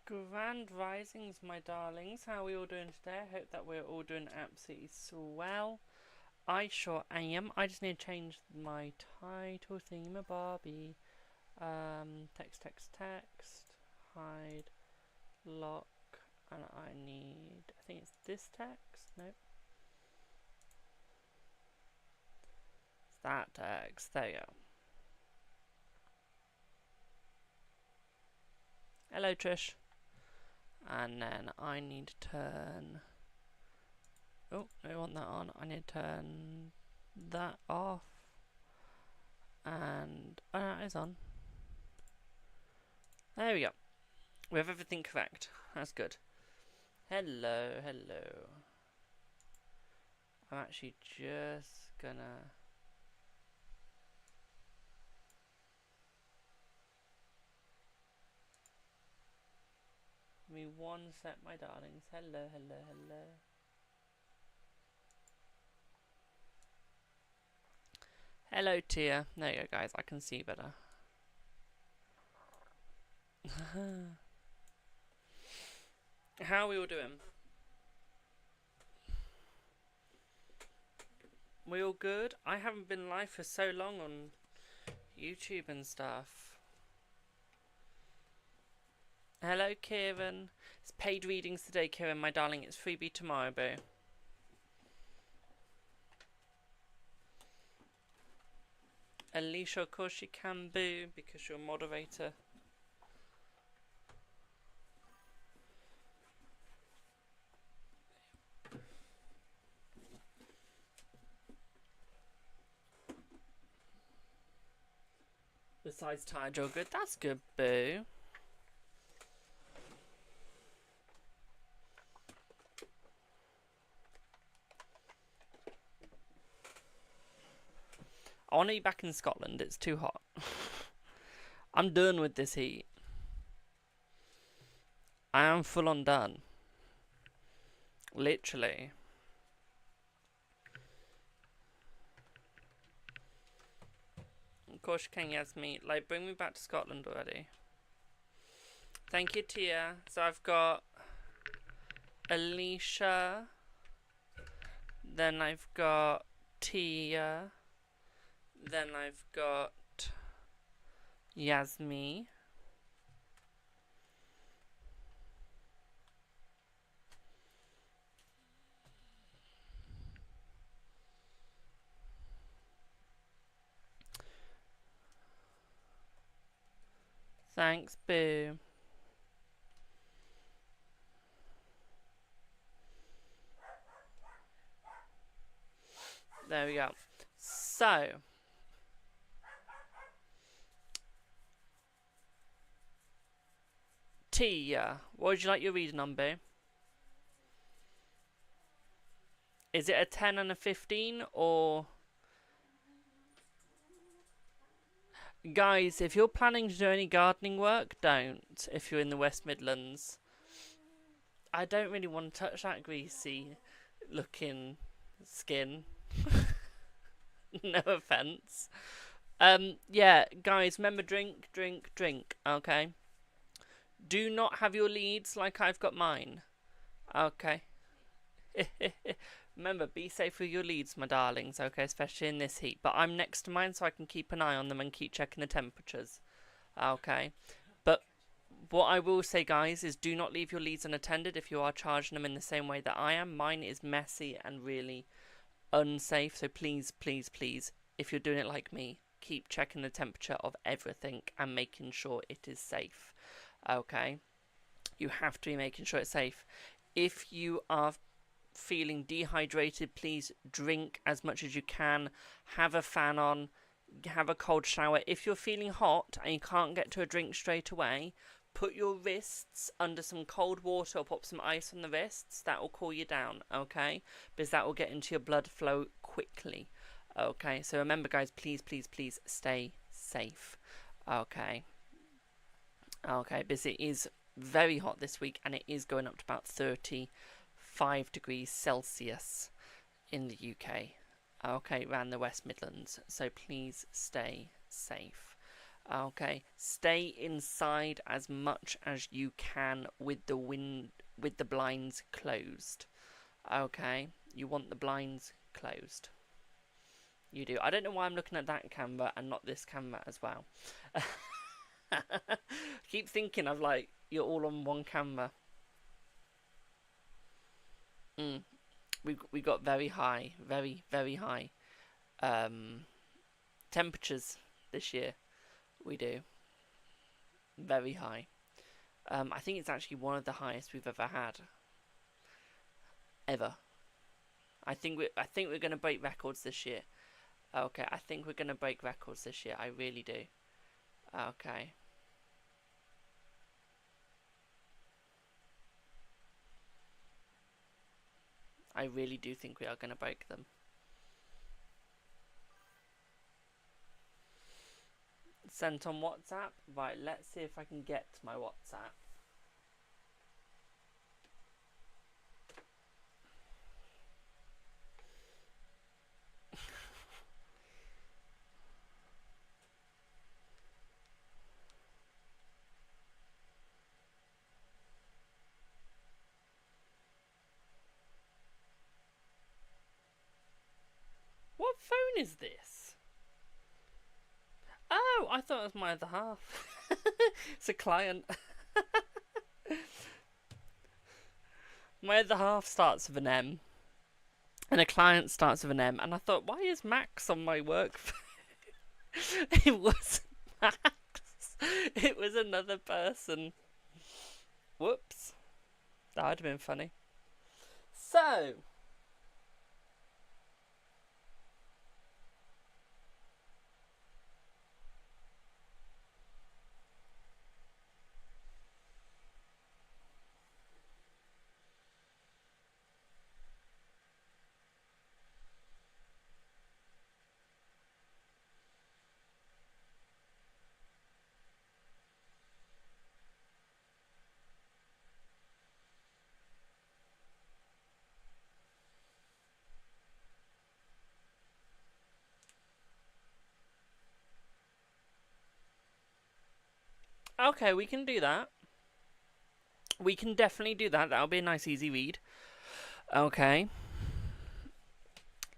Grand risings, my darlings. How are we all doing today? I hope that we're all doing absolutely swell. I sure am. I just need to change my title thingamabobby. Text. Hide. Lock. And I think it's this text. Nope. It's that text. There you go. Hello, Trish. And then I need to turn... Oh, I want that on. I need to turn that off. And... oh, no, it's on. There we go. We have everything correct. That's good. Hello. I'm actually just gonna... Give me one sec, my darlings. Hello. Hello, Tia. There you go, guys. I can see better. How are we all doing? We all good? I haven't been live for so long on YouTube and stuff. Hello, Kieran. It's paid readings today, Kieran, my darling. It's freebie tomorrow, boo. Alicia, of course you can, boo, because you're a moderator. Besides tired, you're good. That's good, boo. I want to be back in Scotland. It's too hot. I'm done with this heat. I am full on done. Literally. Of course you can, Yasmin. Like, bring me back to Scotland already. Thank you, Tia. So I've got Alicia. Then I've got Tia. Then I've got Yasmin. Thanks, boo. There we go. So... Tia, what would you like your reading on, boo? Is it a 10 and a 15, or... Guys, if you're planning to do any gardening work, don't, if you're in the West Midlands. I don't really want to touch that greasy looking skin. No offence. Yeah, guys, remember, drink, okay? Do not have your leads like I've got mine. Okay. Remember, be safe with your leads, my darlings, okay? Especially in this heat. But I'm next to mine, so I can keep an eye on them and keep checking the temperatures. Okay. But what I will say, guys, is do not leave your leads unattended if you are charging them in the same way that I am. Mine is messy and really unsafe. So please, if you're doing it like me, keep checking the temperature of everything and making sure it is safe. Okay, you have to be making sure it's safe. If you are feeling dehydrated, please drink as much as you can. Have a fan on, have a cold shower. If you're feeling hot and you can't get to a drink straight away, put your wrists under some cold water or pop some ice on the wrists. That will cool you down, okay? Because that will get into your blood flow quickly. Okay, so remember, guys, please stay safe. Okay, because it is very hot this week, and it is going up to about 35 degrees Celsius in the UK. Okay, around the West Midlands. So please stay safe. Okay, stay inside as much as you can with the blinds closed. Okay, you want the blinds closed. You do. I don't know why I'm looking at that camera and not this camera as well. Keep thinking of like you're all on one camera. We got very high, very high temperatures this year. We do very high. I think it's actually one of the highest we've ever had. Ever. I think we're gonna break records this year. Okay, I think we're gonna break records this year. I really do. Okay. I really do think we are gonna break them. Sent on WhatsApp. Right, let's see if I can get to my WhatsApp. What phone is this? Oh, I thought it was my other half. It's a client. My other half starts with an M. And a client starts with an M. And I thought, why is Max on my work phone? It wasn't Max. It was another person. Whoops. That would have been funny. So. Okay, we can do that. We can definitely do that. That'll be a nice easy read. Okay.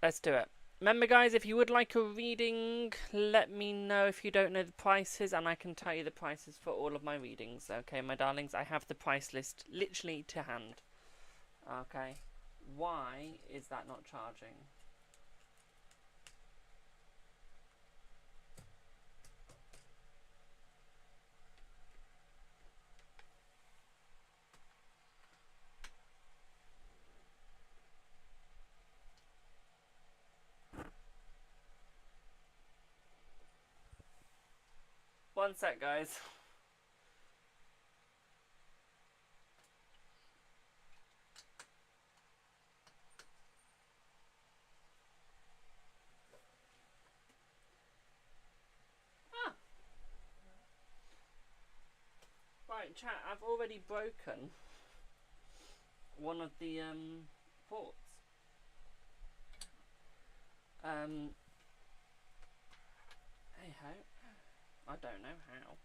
Let's do it. Remember guys, if you would like a reading, let me know if you don't know the prices and I can tell you the prices for all of my readings. Okay, my darlings, I have the price list literally to hand. Okay. Why is that not charging? One sec, guys. Ah. Right, chat, I've already broken one of the ports. Hey ho. I don't know how.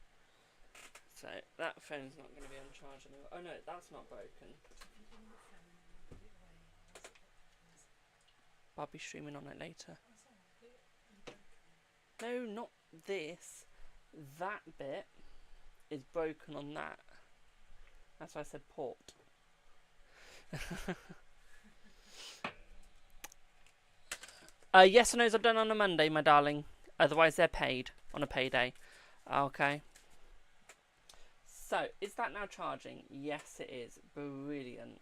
So that phone's not going to be on charge anymore. Oh no, that's not broken. I'll be streaming on it later. No, not this. That bit is broken on that. That's why I said port. Yes or no's are done on a Monday, my darling. Otherwise they're paid on a payday. Okay. So, is that now charging? Yes, it is. Brilliant.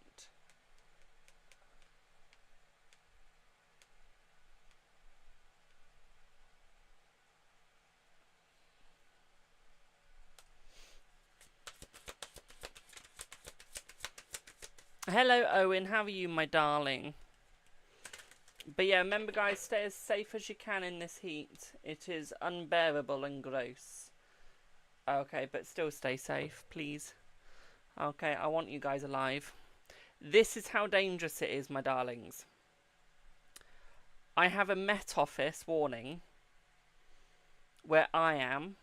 Hello, Owen. How are you, my darling? But yeah, remember, guys, stay as safe as you can in this heat. It is unbearable and gross. Okay, but still stay safe, please. Okay, I want you guys alive. This is how dangerous it is, my darlings. I have a Met Office warning where I am.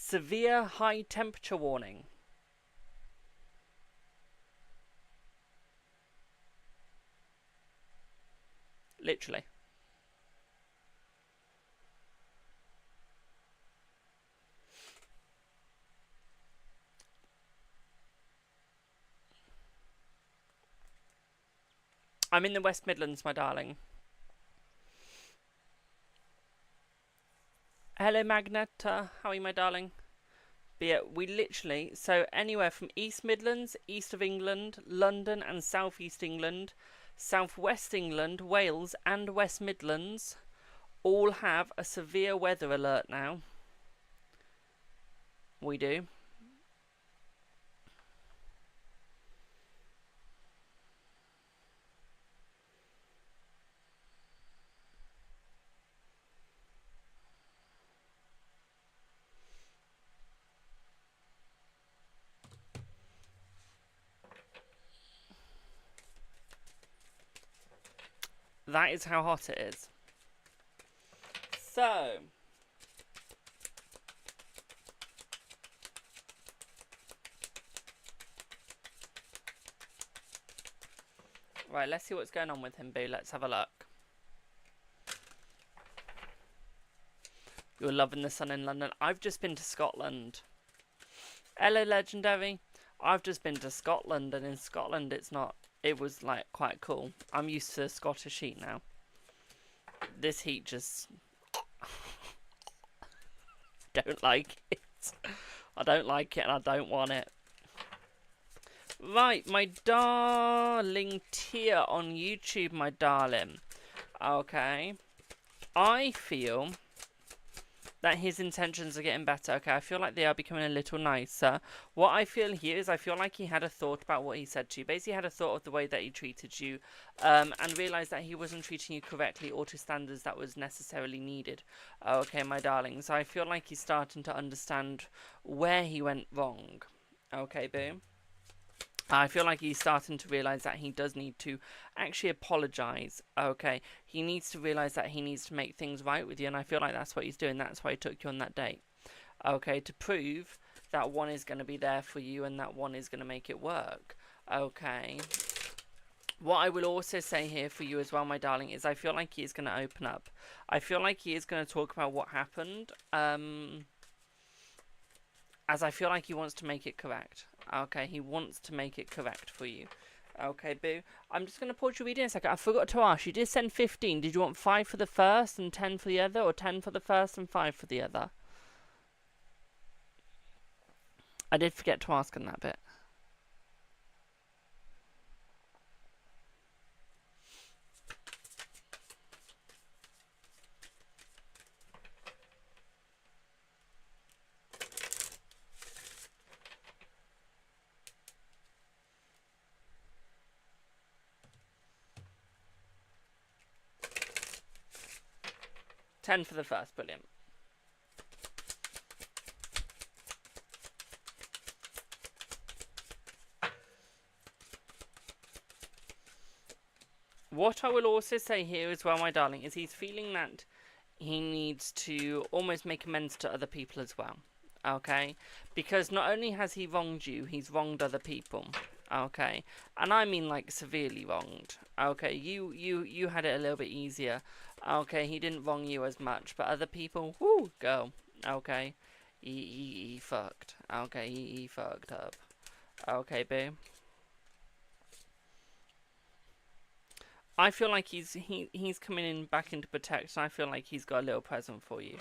Severe high temperature warning. Literally. I'm in the West Midlands, my darling. Hello, Magneta. How are you, my darling? But yeah, we literally, so anywhere from East Midlands, East of England, London and South East England, South West England, Wales and West Midlands all have a severe weather alert now. We do. That is how hot it is. So, right, let's see what's going on with him, Boo. Let's have a look. You're loving the sun in London. I've just been to Scotland. Hello, Legendary. I've just been to Scotland, and in Scotland it was like quite cool. I'm used to Scottish heat now. This heat just don't like it. I don't like it and I don't want it. Right, my darling Tia on YouTube, my darling. Okay. I feel that his intentions are getting better. Okay, I feel like they are becoming a little nicer. What I feel here is I feel like he had a thought about what he said to you. Basically, had a thought of the way that he treated you, and realised that he wasn't treating you correctly or to standards that was necessarily needed. Okay, my darling. So I feel like he's starting to understand where he went wrong. Okay, boo. I feel like he's starting to realise that he does need to actually apologise. Okay, he needs to realise that he needs to make things right with you, and I feel like that's what he's doing. That's why he took you on that date. Okay, to prove that one is going to be there for you and that one is going to make it work. Okay. What I will also say here for you as well, my darling, is I feel like he is going to open up. I feel like he is going to talk about what happened, as I feel like he wants to make it correct. Okay, he wants to make it correct for you. Okay, boo. I'm just going to pause your reading a second. I forgot to ask. You did send 15. Did you want 5 for the first and 10 for the other? Or 10 for the first and 5 for the other? I did forget to ask on that bit. $10 for the first, brilliant. What I will also say here as well, my darling, is he's feeling that he needs to almost make amends to other people as well. Okay? Because not only has he wronged you, he's wronged other people. Okay? And I mean like severely wronged. Okay? You had it a little bit easier. Okay, he didn't wrong you as much, but other people, whoo, go. Okay, he fucked. Okay, he fucked up. Okay, boo. I feel like he's coming in back into protection. I feel like he's got a little present for you.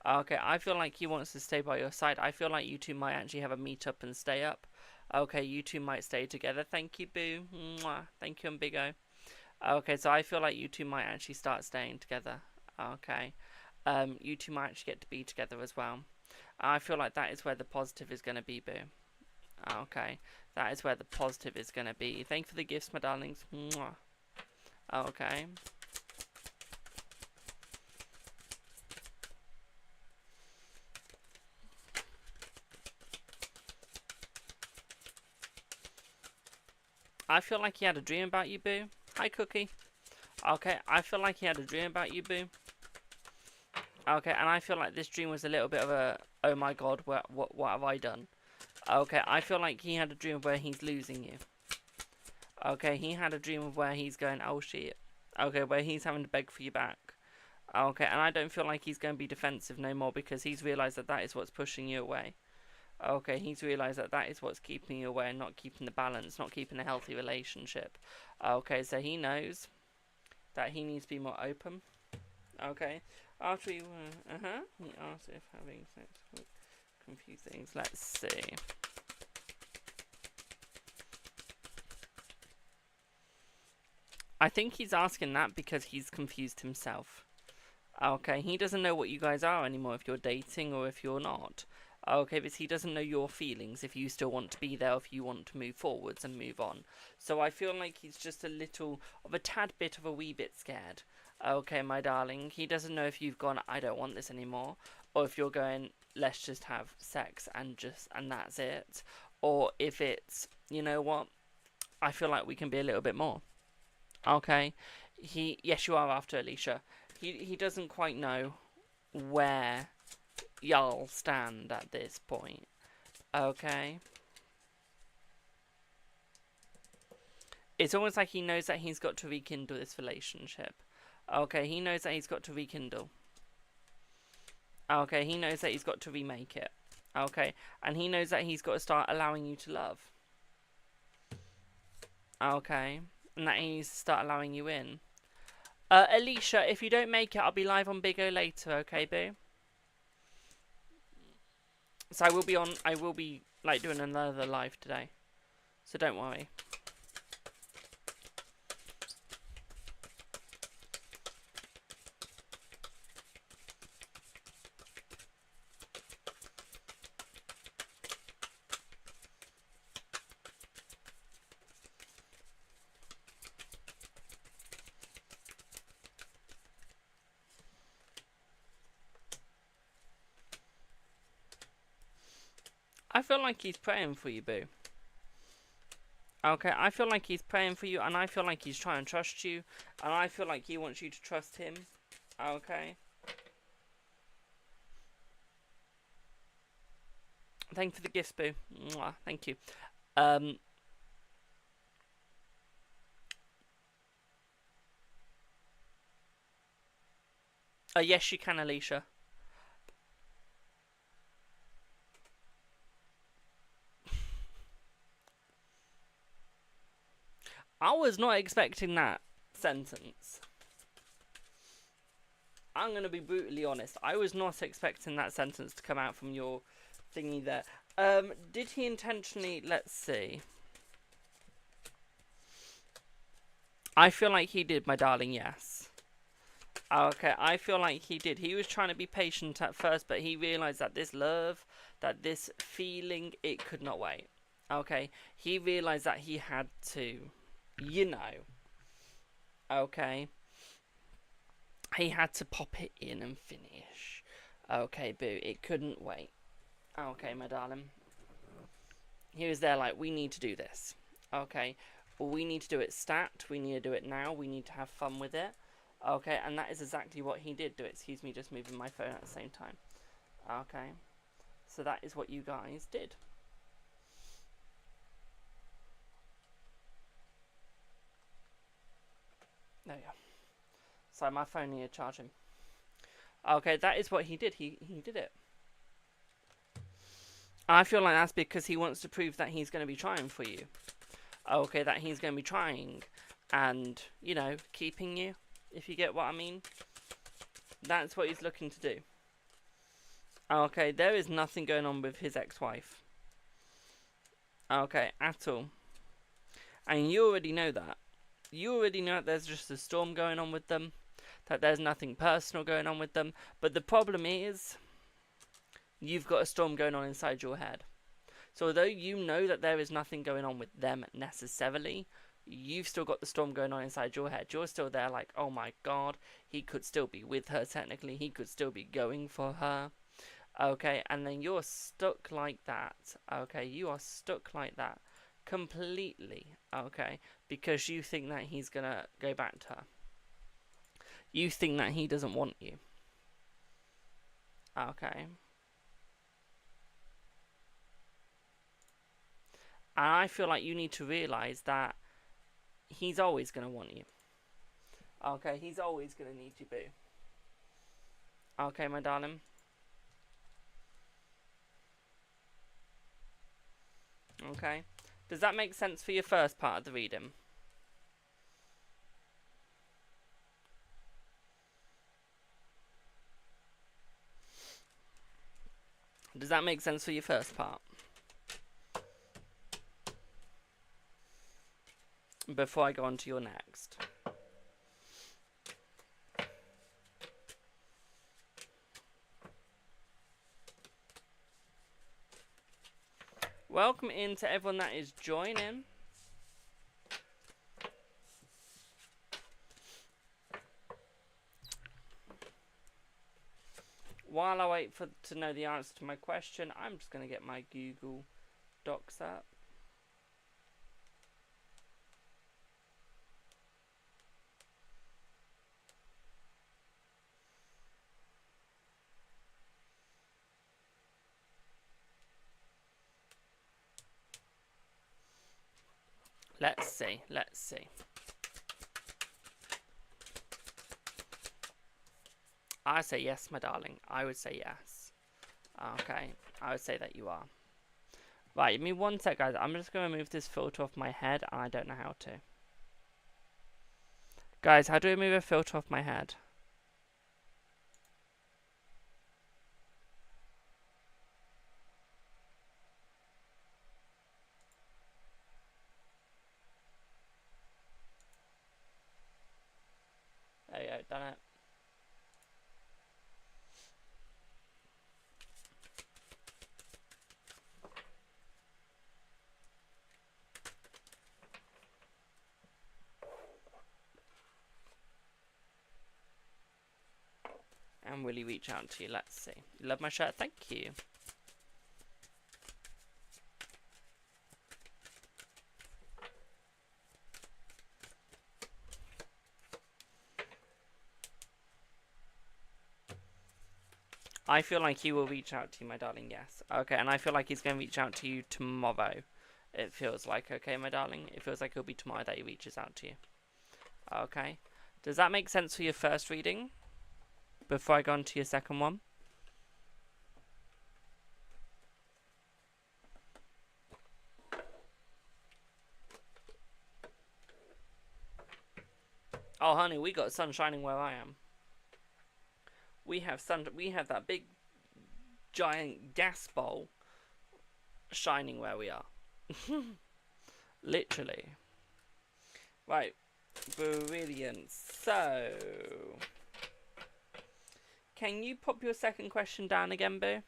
Okay, I feel like he wants to stay by your side. I feel like you two might actually have a meet up and stay up. Okay, you two might stay together. Thank you, boo. Mwah. Thank you, and big O. Okay, so I feel like you two might actually start staying together. Okay. You two might actually get to be together as well. I feel like that is where the positive is going to be, boo. Okay. That is where the positive is going to be. Thank you for the gifts, my darlings. Mwah. Okay. I feel like he had a dream about you, boo. Hi, Cookie. Okay, I feel like he had a dream about you, boo. Okay, and I feel like this dream was a little bit of a, oh my god, what have I done? Okay, I feel like he had a dream of where he's losing you. Okay, he had a dream of where he's going, oh shit. Okay, where he's having to beg for you back. Okay, and I don't feel like he's going to be defensive no more because he's realised that that is what's pushing you away. Okay, he's realised that that is what's keeping you away and not keeping the balance, not keeping a healthy relationship. Okay, so he knows that he needs to be more open. Okay, after he he asked if having sex would confuse things. Let's see. I think he's asking that because he's confused himself. Okay, he doesn't know what you guys are anymore, if you're dating or if you're not. Okay, because he doesn't know your feelings, if you still want to be there, if you want to move forwards and move on. So I feel like he's just a little, of a tad bit of a wee bit scared. Okay, my darling, he doesn't know if you've gone, I don't want this anymore, or if you're going, let's just have sex and that's it. Or if it's, you know what, I feel like we can be a little bit more. Okay, yes, you are after Alicia. He doesn't quite know where y'all stand at this point. Okay. It's almost like he knows that he's got to rekindle this relationship. Okay, he knows that he's got to rekindle. Okay, he knows that he's got to remake it. Okay, and he knows that he's got to start allowing you to love. Okay, and that he needs to start allowing you in. Alicia, if you don't make it, I'll be live on Big O later, okay, boo? So I will be like doing another live today. So don't worry. I feel like he's praying for you, boo. Okay, I feel like he's praying for you, and I feel like he's trying to trust you, and I feel like he wants you to trust him. Okay. Thank you for the gifts, boo. Mwah, thank you. Yes, you can, Alicia. I was not expecting that sentence. I'm going to be brutally honest. I was not expecting that sentence to come out from your thingy there. Did he intentionally... Let's see. I feel like he did, my darling, yes. Okay, I feel like he did. He was trying to be patient at first, but he realised that this love, that this feeling, it could not wait. Okay, he realised that he had to, you know. Okay. He had to pop it in and finish. Okay, boo, it couldn't wait. Okay, my darling. He was there like, we need to do this. Okay, we need to do it stat. We need to do it now. We need to have fun with it. Okay, and that is exactly what he did do. Excuse me, just moving my phone at the same time. Okay, so that is what you guys did. There you go. So my phone needed charging. Okay, that is what he did. He did it. I feel like that's because he wants to prove that he's going to be trying for you. Okay, that he's going to be trying and, you know, keeping you, if you get what I mean. That's what he's looking to do. Okay, there is nothing going on with his ex-wife. Okay, at all. And you already know that. You already know that there's just a storm going on with them. That there's nothing personal going on with them. But the problem is, you've got a storm going on inside your head. So although you know that there is nothing going on with them necessarily, you've still got the storm going on inside your head. You're still there like, oh my god, he could still be with her technically. He could still be going for her. Okay, and then you're stuck like that. Okay, you are stuck like that completely. Okay, because you think that he's gonna go back to her. You think that he doesn't want you. Okay. And I feel like you need to realise that he's always going to want you. Okay, he's always going to need you, boo. Okay, my darling. Okay. Does that make sense for your first part of the reading? Does that make sense for your first part? Before I go on to your next. Welcome in to everyone that is joining. While I wait to know the answer to my question, I'm just going to get my Google Docs up. Let's see. I say yes, my darling. I would say yes. Okay, I would say that you are. Right, give me one sec, guys. I'm just going to remove this filter off my head, and I don't know how to. Guys, how do I remove a filter off my head? There you go, done it. And will he reach out to you? Let's see. You love my shirt? Thank you. I feel like he will reach out to you, my darling, yes. Okay, and I feel like he's going to reach out to you tomorrow. It feels like, okay, my darling? It feels like it'll be tomorrow that he reaches out to you. Okay. Does that make sense for your first reading? Before I go on to your second one? Oh, honey, we got sun shining where I am. We have that big, giant gas bowl shining where we are. Literally. Right. Brilliant. So, can you pop your second question down again, boo?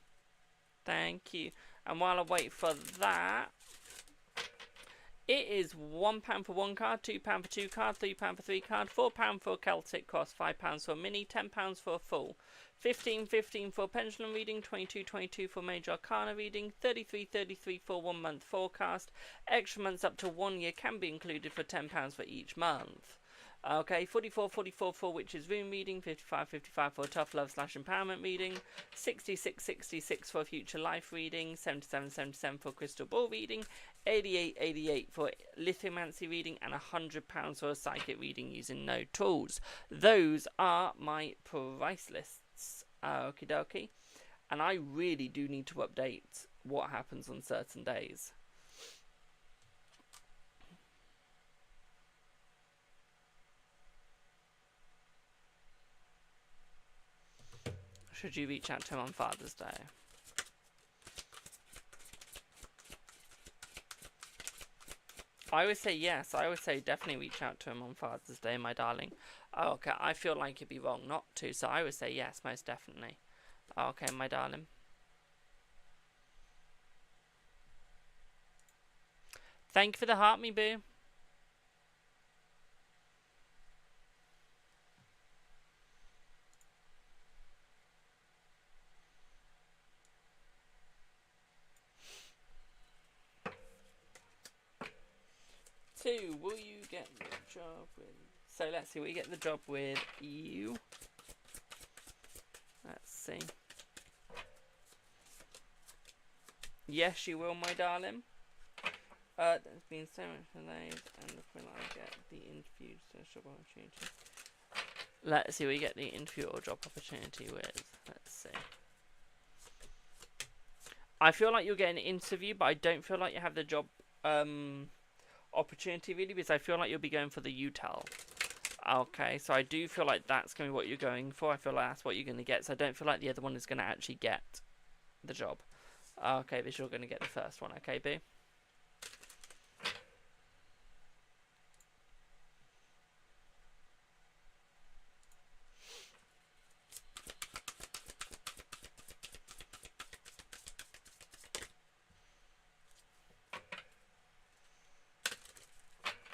Thank you. And while I wait for that, it is £1 for one card, £2 for two cards, £3 for three cards, £4 for a Celtic Cross, £5 for a mini, £10 for a full, $15.15 for a pendulum reading, $22.22 for major arcana reading, $33.33 for 1 month forecast. Extra months up to 1 year can be included for £10 for each month. Okay, $44.44 for Witch's Rune reading, $55.55 for a Tough Love / Empowerment reading, $66.66 for a Future Life reading, $77.77 for Crystal Ball reading, $88.88 for lithomancy reading, and £100 for a psychic reading using no tools. Those are my price lists. Okie dokie. And I really do need to update what happens on certain days. Should you reach out to him on Father's Day? I would say yes. I would say definitely reach out to him on Father's Day, my darling. Okay, I feel like it'd be wrong not to, so I would say yes, most definitely. Okay, my darling. Thank you for the heart, me boo. Two, will you get the job with... So let's see, will you get the job with you? Let's see. Yes, you will, my darling. There's been so much delayed, and when I get the interview job opportunity. Let's see what you get the interview or job opportunity with. Let's see. I feel like you'll get an interview, but I don't feel like you have the job opportunity really, because I feel like you'll be going for the UTEL. Okay, so I do feel like that's going to be what you're going for. I feel like that's what you're going to get, so I don't feel like the other one is going to actually get the job. Okay, but you're going to get the first one, okay, B?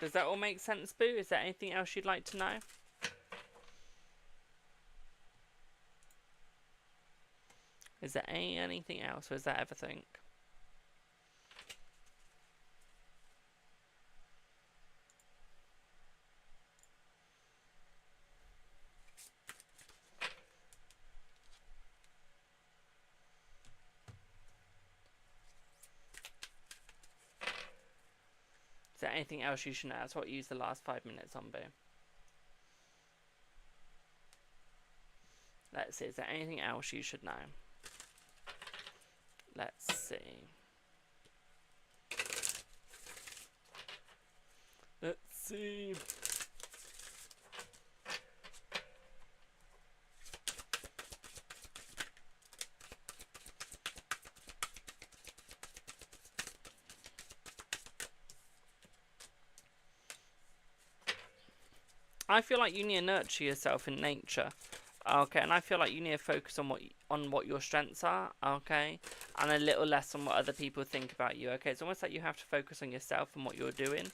Does that all make sense, Boo? Is there anything else you'd like to know? Is there anything else, or is that everything? Is there anything else you should know? That's what you used the last 5 minutes on, Boo. Let's see, is there anything else you should know? Let's see. Let's see. I feel like you need to nurture yourself in nature. Okay, and I feel like you need to focus on what your strengths are, okay, and a little less on what other people think about you. Okay, it's almost like you have to focus on yourself and what you're doing.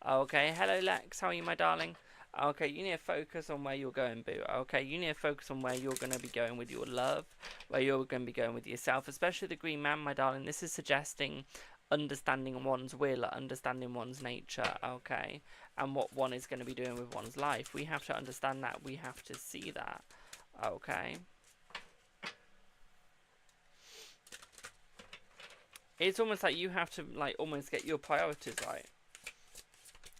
Okay, hello Lex, how are you, my darling? Okay, you need to focus on where you're going, Boo. Okay, you need to focus on where you're going to be going with your love, where you're going to be going with yourself, especially the Green Man, my darling. This is suggesting understanding one's will, understanding one's nature, okay, and what one is going to be doing with one's life. We have to understand that. We have to see that. Okay. It's almost like you have to almost get your priorities right.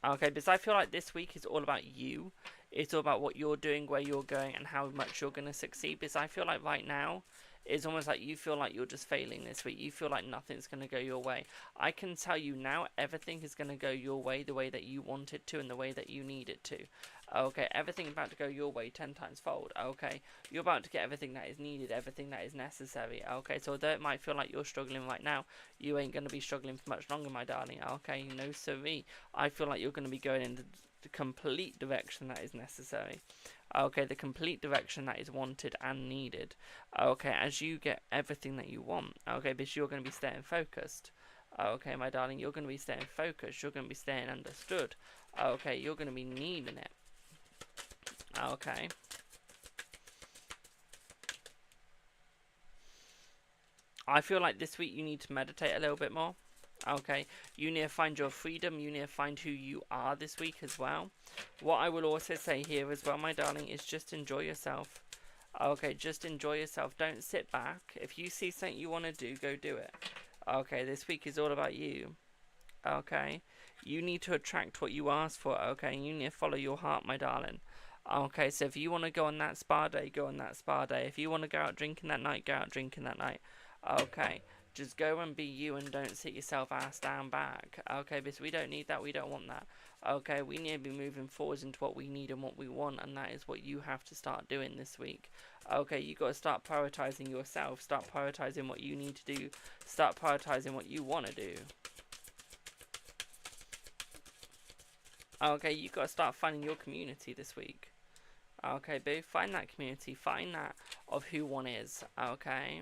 Okay, because I feel like this week is all about you. It's all about what you're doing, where you're going, and how much you're going to succeed. Because I feel like right now, it's almost like you feel like you're just failing this week. You feel like nothing's going to go your way. I can tell you now, everything is going to go your way the way that you want it to and the way that you need it to. Okay, everything's about to go your way 10 times fold. Okay, you're about to get everything that is needed, everything that is necessary. Okay, so although it might feel like you're struggling right now, you ain't going to be struggling for much longer, my darling. Okay, no siree. I feel like you're going to be going in the complete direction that is necessary. Okay, the complete direction that is wanted and needed. Okay, as you get everything that you want. Okay, because you're going to be staying focused. Okay, my darling, you're going to be staying focused. You're going to be staying understood. Okay, you're going to be needing it. Okay. I feel like this week you need to meditate a little bit more. Okay, you need to find your freedom. You need to find who you are this week as well. What I will also say here as well, my darling, is just enjoy yourself. Okay, just enjoy yourself. Don't sit back. If you see something you want to do, go do it. Okay, this week is all about you. Okay, you need to attract what you ask for. Okay, you need to follow your heart, my darling. Okay, so if you want to go on that spa day, go on that spa day. If you want to go out drinking that night, go out drinking that night. Okay, just go and be you and don't sit yourself ass down back. Okay, because we don't need that, we don't want that. Okay, we need to be moving forwards into what we need and what we want, and that is what you have to start doing this week. Okay, you got to start prioritizing yourself, start prioritizing what you need to do, start prioritizing what you want to do. Okay, you got to start finding your community this week. Okay, boo, find that community, find that of who one is, okay?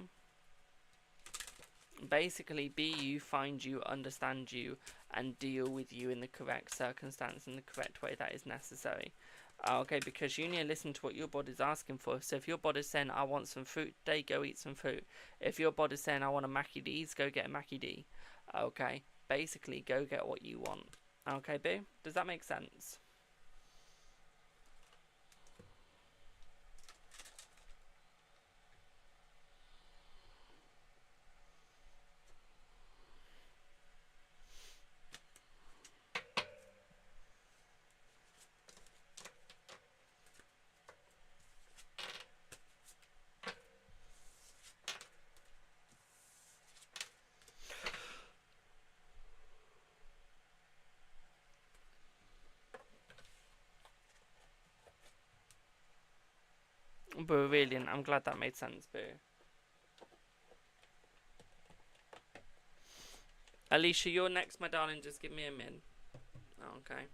Basically, be you, find you, understand you, and deal with you in the correct circumstance, in the correct way that is necessary. Okay, because you need to listen to what your body's asking for. So if your body's saying, I want some fruit today, go eat some fruit. If your body's saying, I want a Mackie D's, go get a Mackie D. Okay, basically, go get what you want. Okay, boo? Does that make sense? Brilliant. I'm glad that made sense, Boo. Alicia, you're next, my darling. Just give me a min. Okay.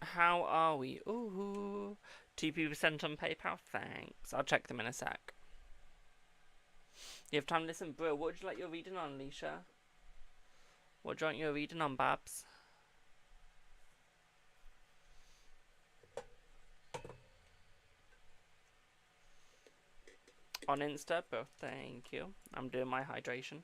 How are we? Ooh. 2% on PayPal. Thanks. I'll check them in a sec. You have time to listen? Bro, what would you like your reading on, Alicia? What do you want your reading on, Babs? On Insta, bro. Thank you. I'm doing my hydration.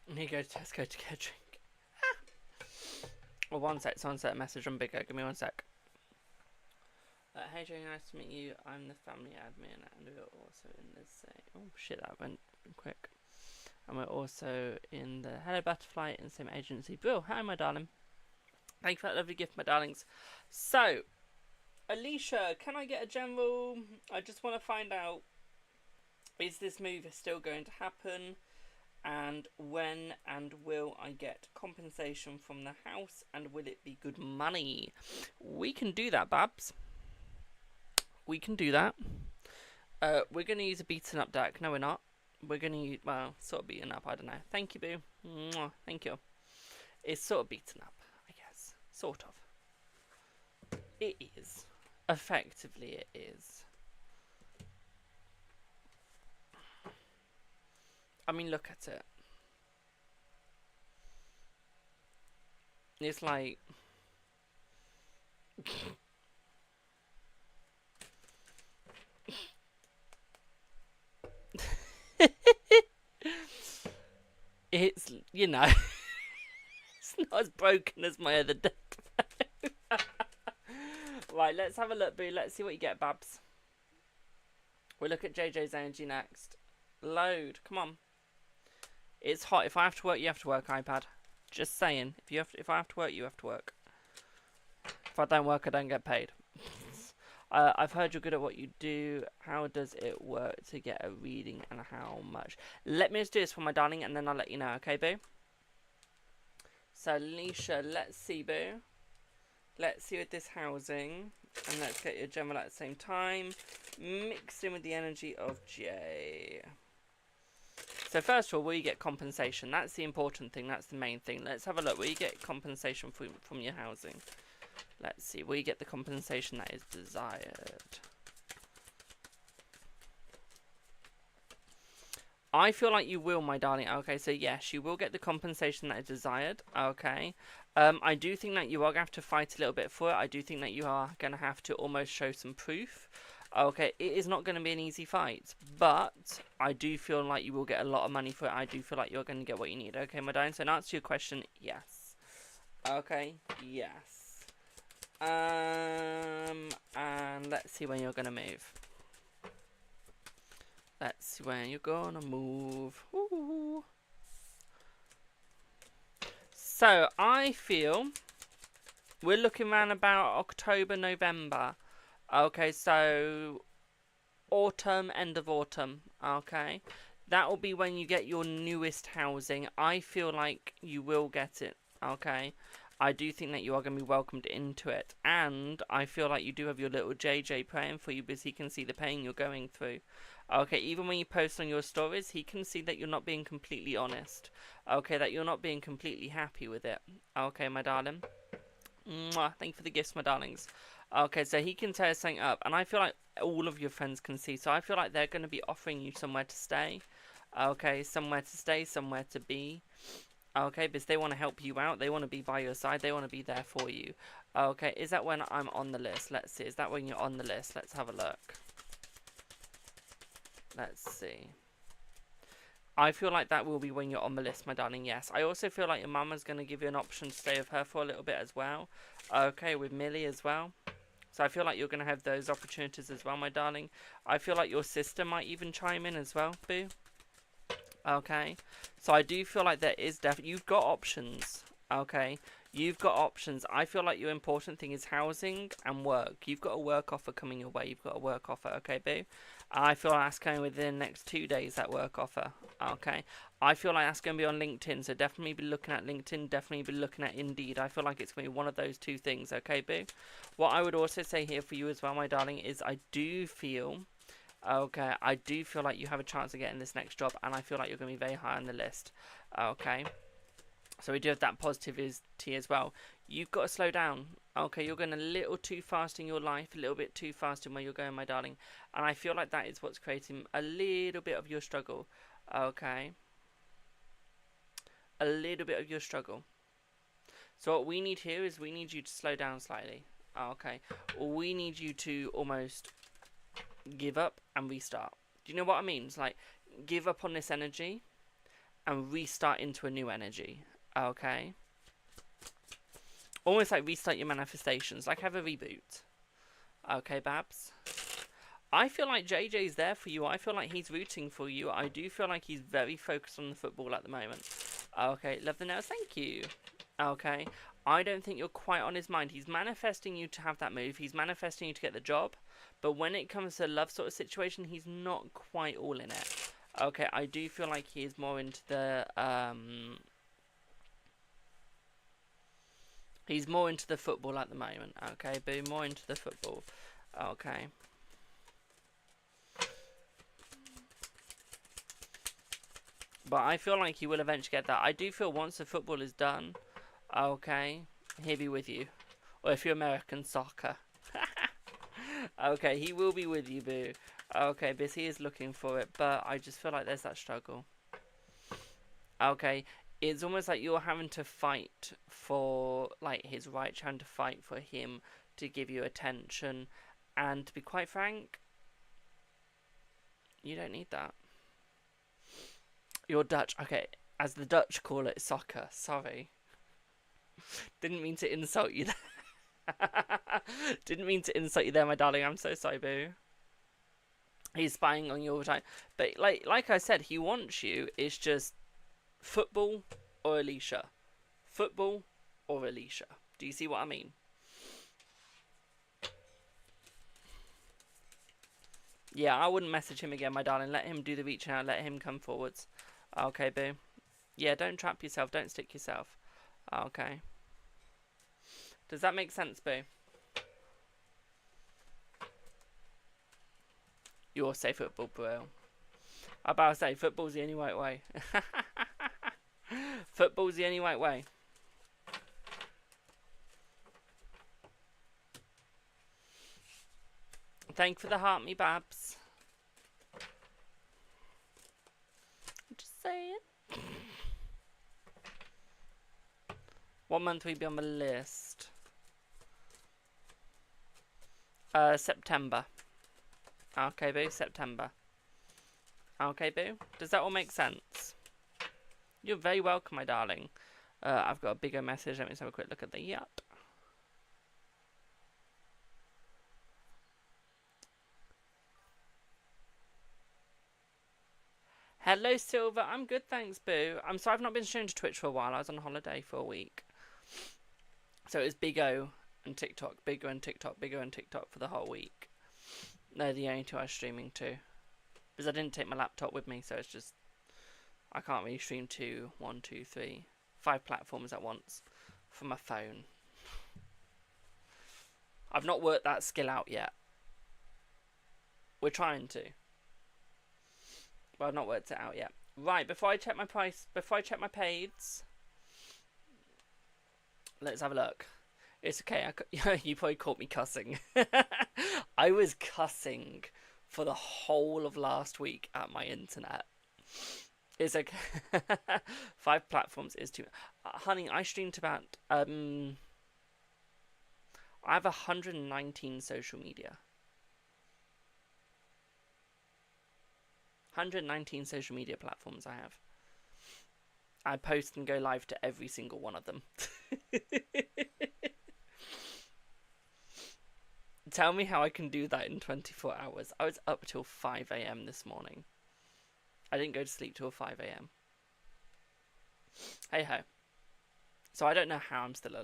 And he goes to Tesco to get a drink. Well, one sec. Someone sent a message from Bigger. Give me one sec. Hey, Jane, nice to meet you. I'm the family admin, and we're also in the same. Oh shit, that went quick. And we're also in the Hello Butterfly in the same agency. Bill, hi, my darling. Thank you for that lovely gift, my darlings. So, Alicia, can I get a general? I just want to find out: is this move still going to happen? And when and will I get compensation from the house? And will it be good money? We can do that, Babs. We can do that. We're going to use a beaten up deck. No, we're not. We're going to use, well, sort of beaten up. I don't know. Thank you, Boo. Mwah. Thank you. It's sort of beaten up, I guess. Sort of. It is. Effectively, it is. I mean, look at it. It's like... it's, you know... it's not as broken as my other deck. Right, let's have a look, Boo. Let's see what you get, Babs. We'll look at JJ's energy next. Load. Come on. It's hot. If I have to work, you have to work, iPad. Just saying. If I have to work, you have to work. If I don't work, I don't get paid. I've heard you're good at what you do. How does it work to get a reading and how much? Let me just do this for my darling and then I'll let you know, okay, Boo? So, Alicia, let's see, Boo. Let's see with this housing. And let's get your general at the same time. Mixed in with the energy of J. So first of all, will you get compensation? That's the important thing. That's the main thing. Let's have a look. Will you get compensation from your housing? Let's see. Will you get the compensation that is desired? I feel like you will, my darling. Okay, so yes, you will get the compensation that is desired. Okay. I do think that you are going to have to fight a little bit for it. I do think that you are going to have to almost show some proof. Okay, it is not going to be an easy fight, but I do feel like you will get a lot of money for it. I do feel like you're going to get what you need. Okay, my darling, so in answer to your question, yes. Okay, yes. And let's see when you're going to move. Let's see when you're going to move. Ooh. So, I feel we're looking around about October, November. Okay, so autumn, end of autumn, okay? That will be when you get your newest housing. I feel like you will get it, okay? I do think that you are going to be welcomed into it. And I feel like you do have your little JJ praying for you because he can see the pain you're going through. Okay, even when you post on your stories, he can see that you're not being completely honest. Okay, that you're not being completely happy with it. Okay, my darling. Mwah, thank you for the gifts, my darlings. Okay, so he can tear something up, and I feel like all of your friends can see. So I feel like they're going to be offering you somewhere to stay. Okay, somewhere to stay, somewhere to be. Okay, because they want to help you out. They want to be by your side. They want to be there for you. Okay, is that when I'm on the list? Let's see. Is that when you're on the list? Let's have a look. Let's see. I feel like that will be when you're on the list, my darling, yes. I also feel like your mama's going to give you an option to stay with her for a little bit as well. Okay, with Millie as well. So I feel like you're going to have those opportunities as well, my darling. I feel like your sister might even chime in as well, boo. Okay, so I do feel like there is definitely, you've got options. Okay, you've got options. I feel like your important thing is housing and work. You've got a work offer coming your way. You've got a work offer, okay, boo? I feel like that's coming within the next 2 days, that work offer. Okay, I feel like that's going to be on LinkedIn, so definitely be looking at LinkedIn, definitely be looking at Indeed. I feel like it's going to be one of those two things, okay, boo? What I would also say here for you as well, my darling, is I do feel... Okay, I do feel like you have a chance of getting this next job, and I feel like you're going to be very high on the list. Okay, so we do have that positivity as well. You've got to slow down. Okay, you're going a little too fast in your life, a little bit too fast in where you're going, my darling. And I feel like that is what's creating a little bit of your struggle. Okay, a little bit of your struggle. So what we need here is we need you to slow down slightly. Okay, we need you to almost... give up and restart. Do you know what I mean? It's like give up on this energy and restart into a new energy. Okay, almost like restart your manifestations, like have a reboot. Okay, Babs, I feel like JJ's there for you. I feel like he's rooting for you. I do feel like he's very focused on the football at the moment. Okay, love the nails, thank you. Okay, I don't think you're quite on his mind. He's manifesting you to have that move. He's manifesting you to get the job. But when it comes to a love sort of situation, he's not quite all in it. Okay, I do feel like he is more into the... he's more into the football at the moment. Okay, boo, more into the football. Okay. But I feel like he will eventually get that. I do feel once the football is done, okay, he'll be with you. Or if you're American soccer. Okay, he will be with you, boo. Okay, but he is looking for it, but I just feel like there's that struggle. Okay, it's almost like you're having to fight for, like, his right, trying to fight for him to give you attention. And to be quite frank, you don't need that. You're Dutch. Okay, as the Dutch call it, soccer. Sorry. Didn't mean to insult you there. Didn't mean to insult you there, my darling. I'm so sorry, boo. He's spying on you all the time. But like I said, he wants you. It's just football or Alicia. Football or Alicia. Do you see what I mean? Yeah, I wouldn't message him again, my darling. Let him do the reaching out. Let him come forwards. Okay, boo. Yeah, don't trap yourself. Don't stick yourself. Okay. Does that make sense, boo? You're say football, bro. I'm about to say, football's the only right way. Football's the only right way. Thank you for the heart, me babs. Just saying. What month will we be on the list? September. Okay, boo, September. Okay, boo. Does that all make sense? You're very welcome, my darling. I've got a bigger message. Let me just have a quick look at the yup. Hello, Silver. I'm good, thanks, boo. I'm sorry I've not been streaming to Twitch for a while. I was on holiday for a week. So it was Big O and TikTok, Big O and TikTok, Big O and TikTok for the whole week. They're the only two I was streaming to. Because I didn't take my laptop with me, so it's just... I can't really stream to 5 platforms at once. from my phone. I've not worked that skill out yet. We're trying to. But I've not worked it out yet. Right, before I check my price, before I check my paids, let's have a look. It's okay. You probably caught me cussing. I was cussing for the whole of last week at my internet. It's okay. 5 platforms is too. Honey, I streamed about. I have 119 social media. 119 social media platforms I have. I post and go live to every single one of them. Tell me how I can do that in 24 hours. I was up till 5 AM this morning. I didn't go to sleep till 5 AM. Hey ho. So I don't know how I'm still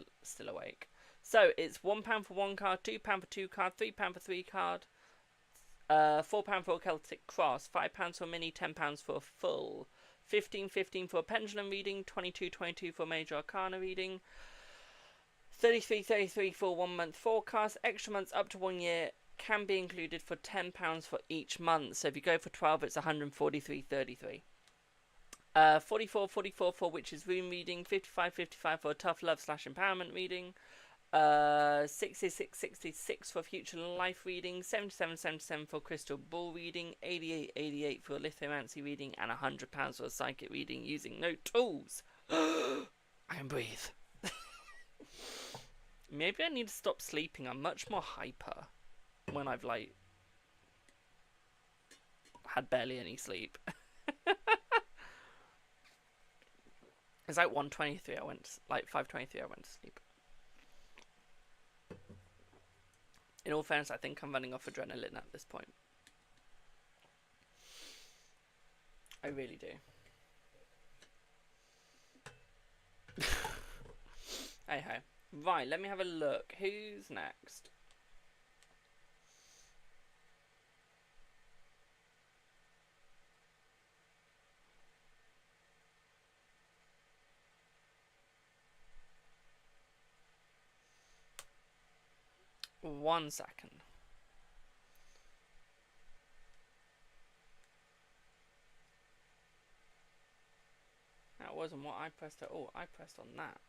awake. So it's £1 for 1 card, £2 for 2 card, £3 for 3 card, £4 for a Celtic Cross, £5 for a mini, £10 for a full, $15 for a pendulum reading, $22 for a major arcana reading, $33 for a 1 month forecast. Extra months up to 1 year can be included for £10 for each month. So if you go for 12, it's $143.33. 44 for Witch's Rune reading, 55 for a Tough Love / Empowerment reading, 66 for Future Life reading, 77 for Crystal Ball reading, 88 for a lithomancy reading, and £100 for a psychic reading using no tools. I can breathe. Maybe I need to stop sleeping. I'm much more hyper when I've like had barely any sleep. It's like 1:23. I went like 5:23. I went to sleep. In all fairness, I think I'm running off adrenaline at this point. I really do. Hey ho. Right, let me have a look. Who's next? One second. That wasn't what I pressed at all. I pressed on that.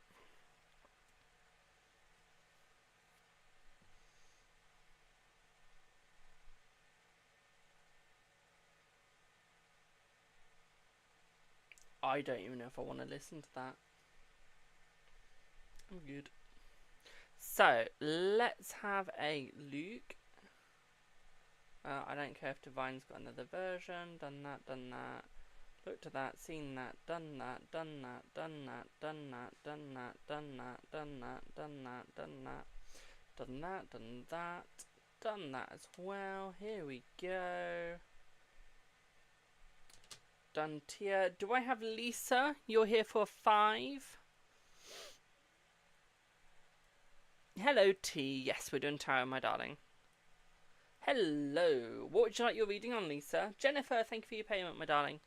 I don't even know if I want to listen to that. I'm good. So, let's have a look. I don't care if Divine's got another version. Done that. Looked at that, seen that, done that. Done that as well. Here we go. Done tier. Do I have Lisa? You're here for 5. Hello, T. Yes, we're doing tarot, my darling. Hello. What would you like your reading on, Lisa? Jennifer, thank you for your payment, my darling.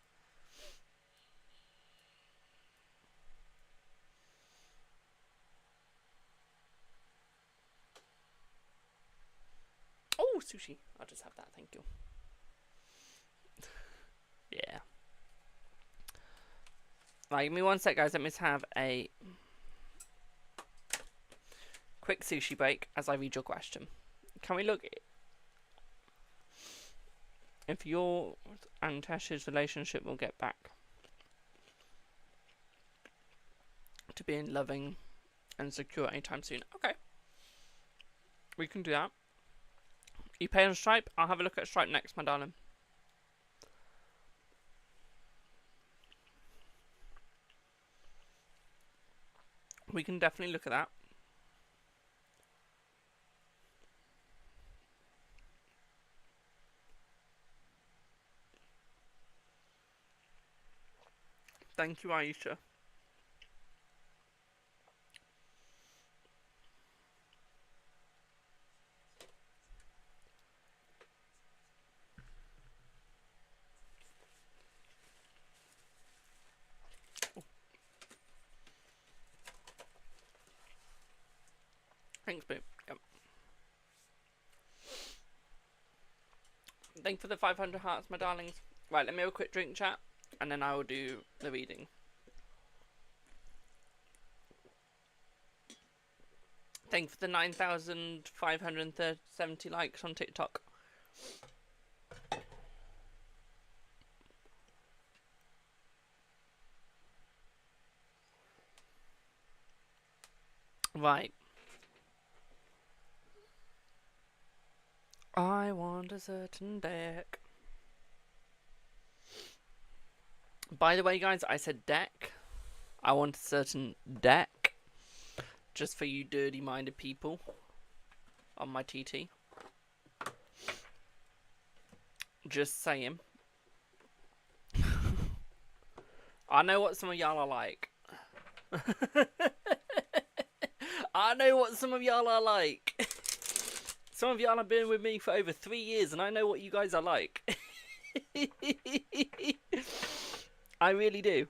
Oh, sushi. I'll just have that, thank you. Yeah. Right, give me one sec, guys. Let me just have a quick sushi break as I read your question. Can we look if your and Tash's relationship will get back to being loving and secure anytime soon? Okay. We can do that. You pay on Stripe? I'll have a look at Stripe next, my darling. We can definitely look at that. Thank you, Aisha. Thanks, boo. Yep. Thank you for the 500 hearts, my darlings. Right, let me have a quick drink chat, and then I will do the reading. Thank you for the 9,570 likes on TikTok. Right. I want a certain deck. By the way, guys, I said deck. I want a certain deck. Just for you dirty-minded people on my TT. Just saying. I know what some of y'all are like. I know what some of y'all are like. Some of y'all have been with me for over 3 years, and I know what you guys are like. I really do.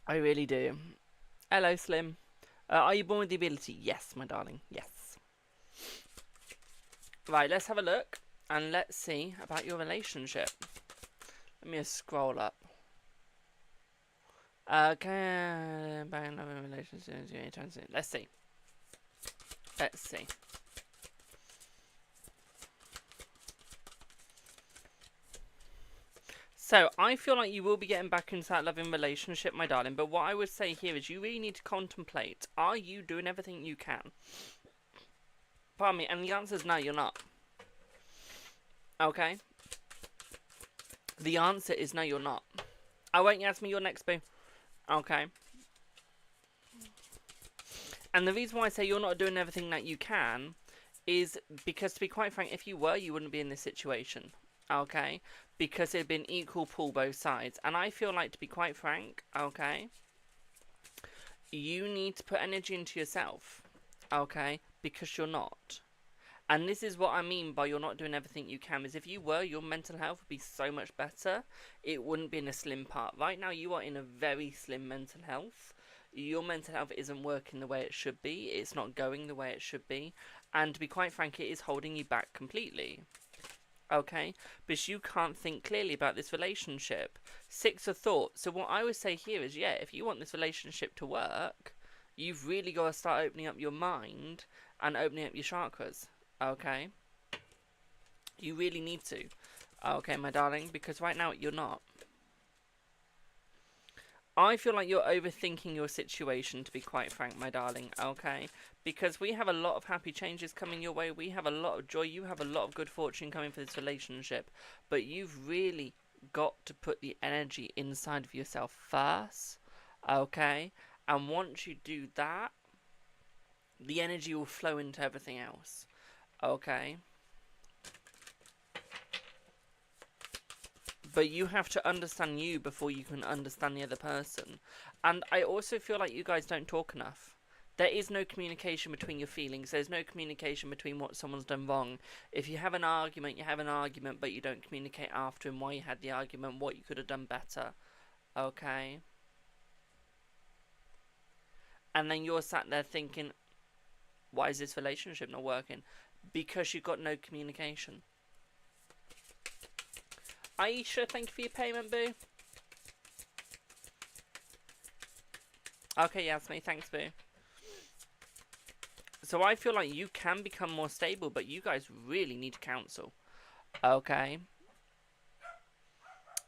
I really do. Hello, Slim. Are you born with the ability? Yes, my darling. Yes. Right, let's have a look, and let's see about your relationship. Let me just scroll up. Okay, relationship. Let's see. Let's see. So, I feel like you will be getting back into that loving relationship, my darling. But what I would say here is you really need to contemplate. Are you doing everything you can? Pardon me. And the answer is no, you're not. Okay? The answer is no, you're not. Oh, wait, you ask me your next, boo. Okay. And the reason why I say you're not doing everything that you can is because, to be quite frank, if you were, you wouldn't be in this situation. Okay? Because it'd been equal pull both sides. And I feel like, to be quite frank, okay, you need to put energy into yourself. Okay? Because you're not. And this is what I mean by you're not doing everything you can. Is if you were, your mental health would be so much better. It wouldn't be in a slim part. Right now, you are in a very slim mental health. Your mental health isn't working the way it should be. It's not going the way it should be. And to be quite frank, it is holding you back completely. Okay? Because you can't think clearly about this relationship. 6 of thought. So what I would say here is, yeah, if you want this relationship to work, you've really got to start opening up your mind and opening up your chakras. Okay? You really need to. Okay, my darling, because right now you're not. I feel like you're overthinking your situation, to be quite frank, my darling, okay? Because we have a lot of happy changes coming your way. We have a lot of joy. You have a lot of good fortune coming for this relationship. But you've really got to put the energy inside of yourself first, okay? And once you do that, the energy will flow into everything else, okay? But you have to understand you before you can understand the other person. And I also feel like you guys don't talk enough. There is no communication between your feelings. There's no communication between what someone's done wrong. If you have an argument, you have an argument, but you don't communicate after and why you had the argument, what you could have done better. Okay? And then you're sat there thinking, why is this relationship not working? Because you've got no communication. Aisha, thank you for your payment, boo. Okay, Yasmin, thanks, boo. So I feel like you can become more stable, but you guys really need to counsel. Okay.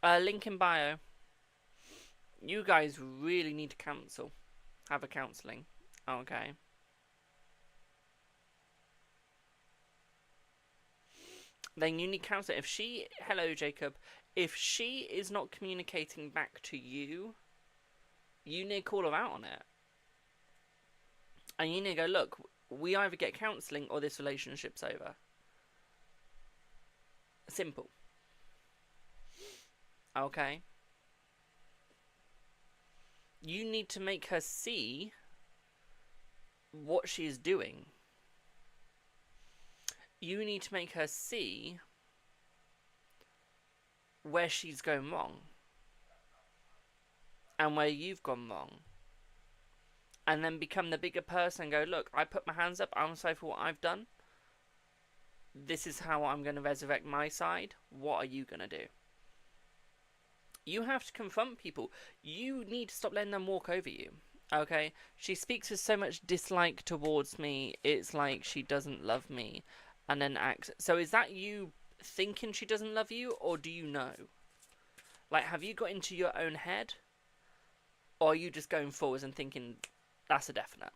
Link in bio. You guys really need to counsel. Have a counselling. Okay. Then you need counsel. If she... Hello, Jacob. If she is not communicating back to you, you need to call her out on it. And you need to go, look, we either get counselling or this relationship's over. Simple. Okay? You need to make her see what she's doing. You need to make her see where she's going wrong. And where you've gone wrong. and then become the bigger person and go, look, I put my hands up, I'm sorry for what I've done. This is how I'm going to resurrect my side. What are you going to do? You have to confront people. You need to stop letting them walk over you. Okay? She speaks with so much dislike towards me. It's like she doesn't love me. And then acts. So is that you thinking she doesn't love you? Or do you know? Like, have you got into your own head? Or are you just going forwards and thinking, that's a definite?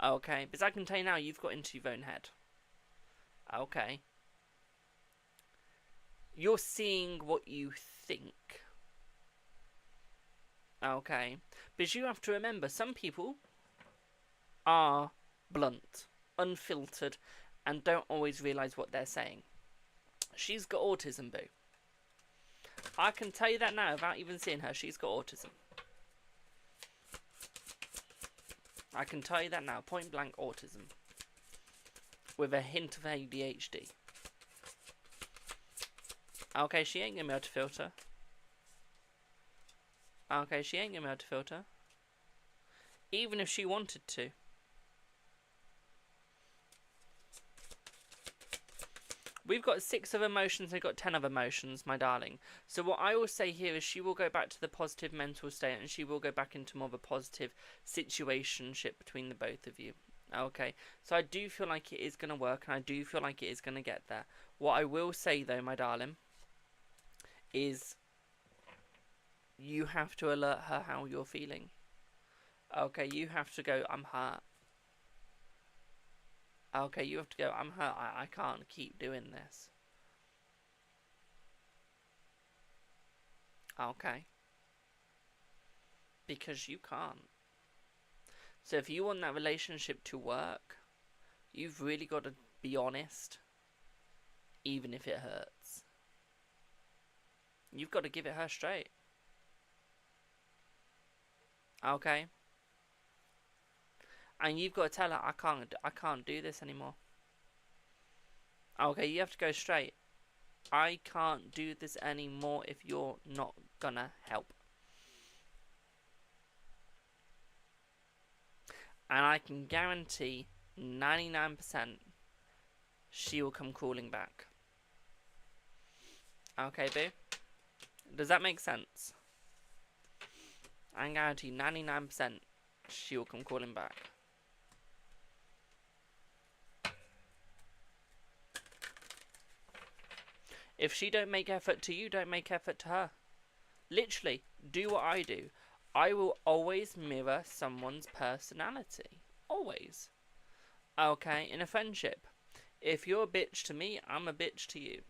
Okay? Because I can tell you now, you've got into your own head. Okay? You're seeing what you think. Okay? Because you have to remember, some people are blunt, unfiltered, and don't always realise what they're saying. She's got autism, boo. I can tell you that now without even seeing her. She's got autism. I can tell you that now. Point blank autism. With a hint of ADHD. Okay, she ain't gonna be able to filter. Okay, she ain't gonna be able to filter. Even if she wanted to. We've got 6 of emotions, they've got 10 of emotions, my darling. So what I will say here is she will go back to the positive mental state, and she will go back into more of a positive situationship between the both of you. Okay, so I do feel like it is going to work, and I do feel like it is going to get there. What I will say though, my darling, is you have to alert her how you're feeling. Okay, you have to go, I'm hurt. Okay, you have to go, I'm hurt, I can't keep doing this. Okay. Because you can't. So if you want that relationship to work, you've really got to be honest, even if it hurts. You've got to give it her straight. Okay? And you've got to tell her, I can't do this anymore. Okay, you have to go straight. I can't do this anymore if you're not gonna help. And I can guarantee 99% she will come crawling back. Okay, boo? Does that make sense? I can guarantee 99% she will come crawling back. If she don't make effort to you, don't make effort to her. Literally, do what I do. I will always mirror someone's personality. Always. Okay, in a friendship. If you're a bitch to me, I'm a bitch to you.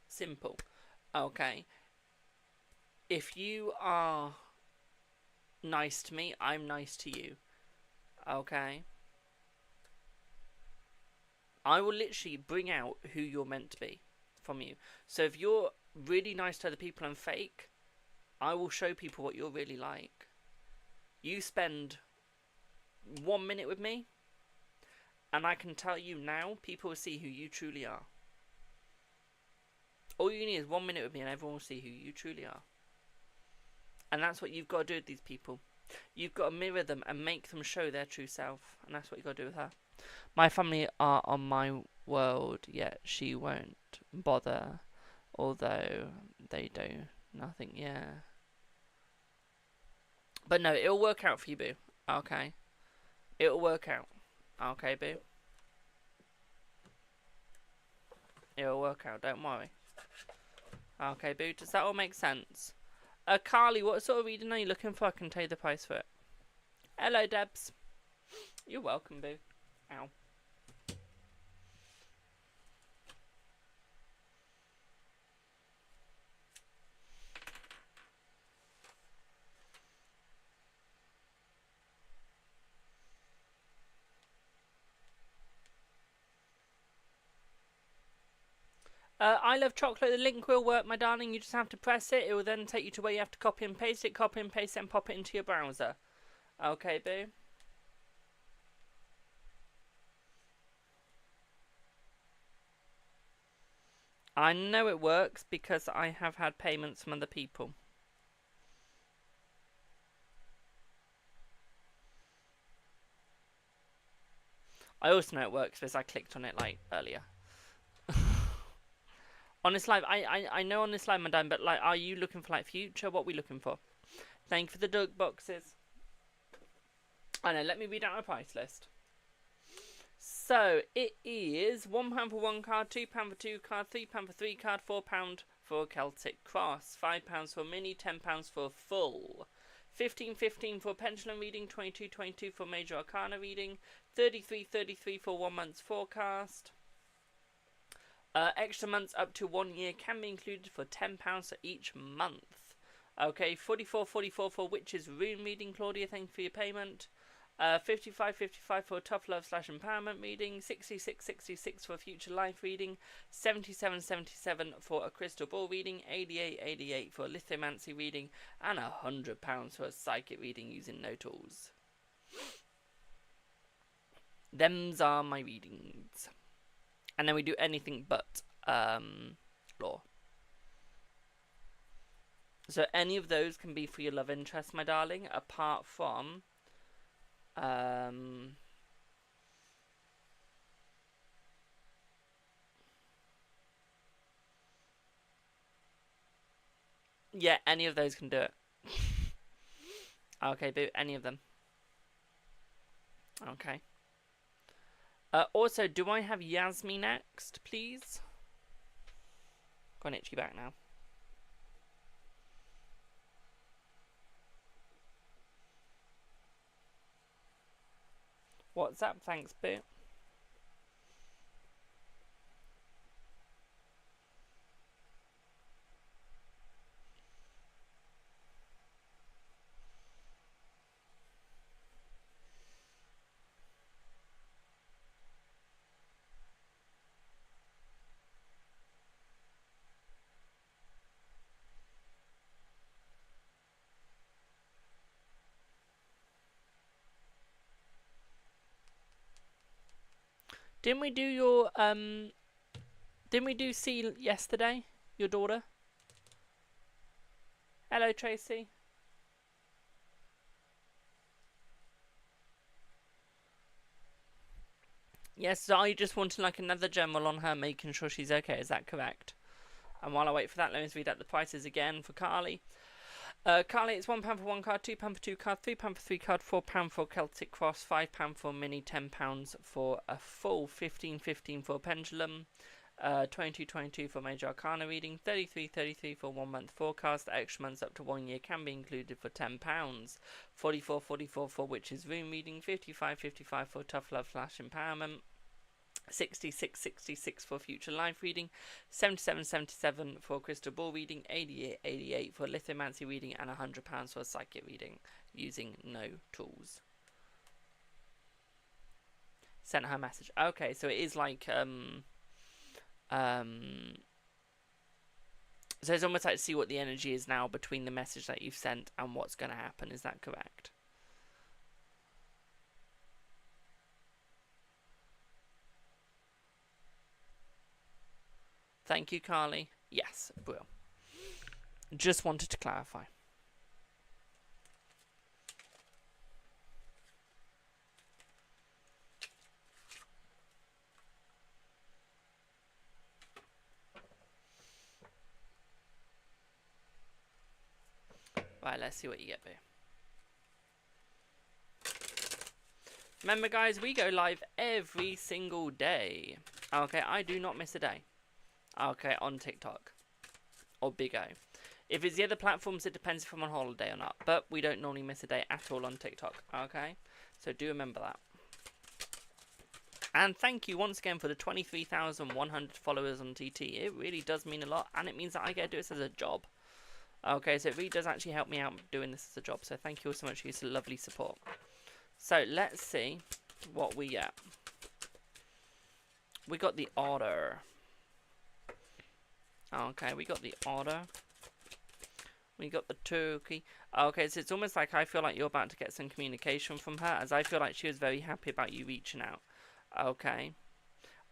Simple. Okay. If you are nice to me, I'm nice to you. Okay. I will literally bring out who you're meant to be from you. So if you're really nice to other people and fake, I will show people what you're really like. You spend 1 minute with me, and I can tell you now, people will see who you truly are. All you need is 1 minute with me and everyone will see who you truly are. And that's what you've got to do with these people. You've got to mirror them and make them show their true self. And that's what you've got to do with her. My family are on my world, yet she won't bother. Although they do nothing, yeah. But no, it'll work out for you, boo. Okay. It'll work out. Okay, boo. It'll work out, don't worry. Okay, boo. Does that all make sense? Carly, what sort of reading are you looking for? I can tell you the price for it. Hello, Debs. You're welcome, boo. Ow. I love chocolate. The link will work, my darling. You just have to press it. It will then take you to where you have to copy and paste it, and pop it into your browser. Okay, boo. I know it works because I have had payments from other people. I also know it works because I clicked on it like earlier. On this live, I know on this live, madame, but like, are you looking for like future? What are we looking for? Thank you for the duck boxes. I know, let me read out my price list. So it is £1 for 1 card, £2 for 2 card, £3 for 3 card, £4 for Celtic Cross, £5 for mini, £10 for full, £15.15 for pendulum reading, £22.22 for major arcana reading, £33.33 for 1 month's forecast. Extra months up to 1 year can be included for £10 for each month. Okay, £44.44 for Witch's Rune reading, Claudia, thank you for your payment. £55.55 for Tough Love / Empowerment reading, £66.66 for Future Life reading, £77.77 for a Crystal Ball reading, £88.88 for a lithomancy reading, and £100 for a psychic reading using no tools. Them's are my readings. And then we do anything but law. So any of those can be for your love interest, my darling, apart from yeah, any of those can do it. Okay, boo, any of them. Okay. Also, do I have Yasmi next, please? Got an itchy back now. What's up? Thanks, boo. Didn't we do your didn't we do C yesterday? Your daughter? Hello, Tracy. Yes, so are you just wanting like another general on her, making sure she's okay? Is that correct? And while I wait for that, let me read out the prices again for Carly. Carly, it's £1 for 1 card, £2 for 2 card, £3 for 3 card, £4 for Celtic Cross, £5 for mini, £10 for a full, £15.15 for pendulum, £22.22 for major arcana reading, £33.33 for 1 month forecast. Extra months up to 1 year can be included for £10, £44.44 for Witch's Rune reading, £55.55 for Tough Love / Empowerment, £66.66 for Future Life reading, £77.77 for Crystal Ball reading, £88.88 for lithomancy reading, and £100 for psychic reading using no tools. Sent her a message. Okay, so it is like so it's almost like to see what the energy is now between the message that you've sent and what's going to happen. Is that correct? Thank you, Carly. Yes, will. Just wanted to clarify. Right, let's see what you get, boo. Remember, guys, we go live every single day. Okay, I do not miss a day. Okay, on TikTok. Or Big O. If it's the other platforms, it depends if I'm on holiday or not. But we don't normally miss a day at all on TikTok. Okay? So do remember that. And thank you once again for the 23,100 followers on TT. It really does mean a lot. And it means that I get to do this as a job. Okay, so it really does actually help me out doing this as a job. So thank you all so much for your lovely support. So let's see what we get. We got the order. Okay, we got the order. We got the turkey. Okay, so it's almost like I feel like you're about to get some communication from her, as I feel like she was very happy about you reaching out. Okay.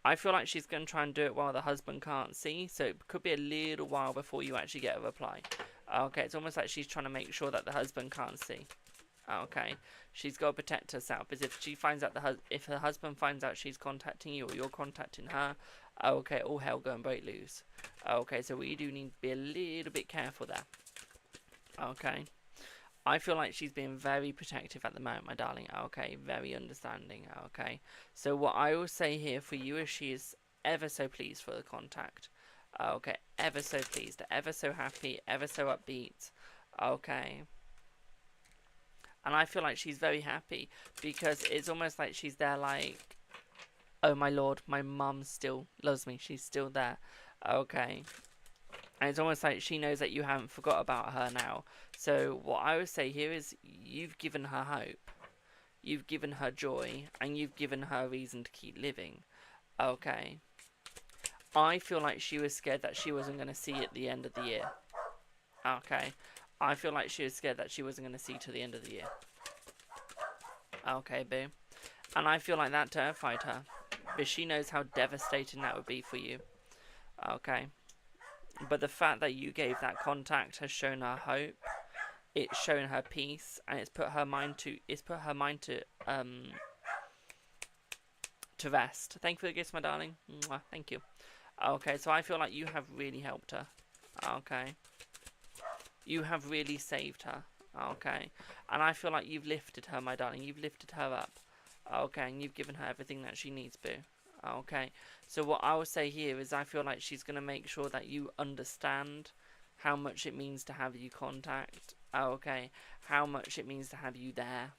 I feel like she's going to try and do it while the husband can't see, so it could be a little while before you actually get a reply. Okay, it's almost like she's trying to make sure that the husband can't see. Okay, she's got to protect herself. Because if she finds out if her husband finds out she's contacting you or you're contacting her, okay, all hell going break loose. Okay, so we do need to be a little bit careful there. Okay, I feel like she's being very protective at the moment, my darling. Okay, very understanding. Okay, so what I will say here for you is she is ever so pleased for the contact. Okay, ever so pleased, ever so happy, ever so upbeat. Okay. And I feel like she's very happy because it's almost like she's there like, oh my lord, my mum still loves me. She's still there. Okay. And it's almost like she knows that you haven't forgot about her now. So what I would say here is you've given her hope. You've given her joy. And you've given her a reason to keep living. Okay. I feel like she was scared that she wasn't going to see at the end of the year. Okay. I feel like she was scared that she wasn't going to see to the end of the year. Okay, boo. And I feel like that terrified her. But she knows how devastating that would be for you. Okay. But the fact that you gave that contact has shown her hope. It's shown her peace. And it's put her mind to rest. Thank you for the gifts, my darling. Mwah, thank you. Okay, so I feel like you have really helped her. Okay. You have really saved her. Okay. And I feel like you've lifted her, my darling. You've lifted her up. Okay, and you've given her everything that she needs, boo. Okay. So what I will say here is I feel like she's going to make sure that you understand how much it means to have you contact. Okay. How much it means to have you there.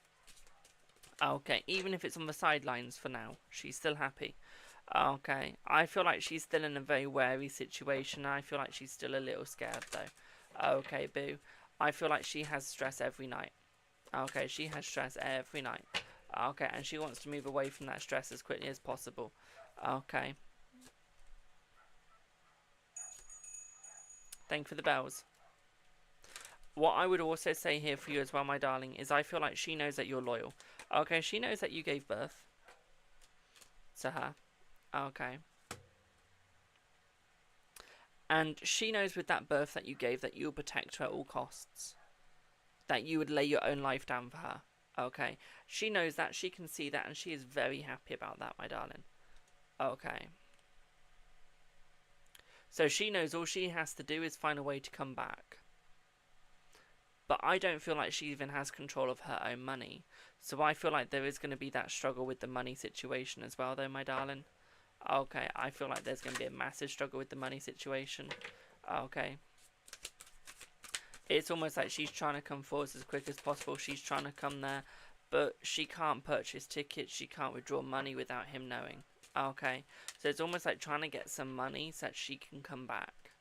Okay. Even if it's on the sidelines for now, she's still happy. Okay. I feel like she's still in a very wary situation. I feel like she's still a little scared, though. Okay, boo. I feel like she has stress every night. Okay, she has stress every night. Okay, and she wants to move away from that stress as quickly as possible. Okay. Thank you for the bells. What I would also say here for you as well, my darling, is I feel like she knows that you're loyal. Okay, she knows that you gave birth to her. Okay. And she knows with that birth that you gave that you'll protect her at all costs. That you would lay your own life down for her. Okay. She knows that. She can see that. And she is very happy about that, my darling. Okay. So she knows all she has to do is find a way to come back. But I don't feel like she even has control of her own money. So I feel like there is going to be that struggle with the money situation as well, though, my darling. Okay, I feel like there's going to be a massive struggle with the money situation. Okay. It's almost like she's trying to come forward as quick as possible. She's trying to come there. But she can't purchase tickets. She can't withdraw money without him knowing. Okay. So it's almost like trying to get some money so that she can come back.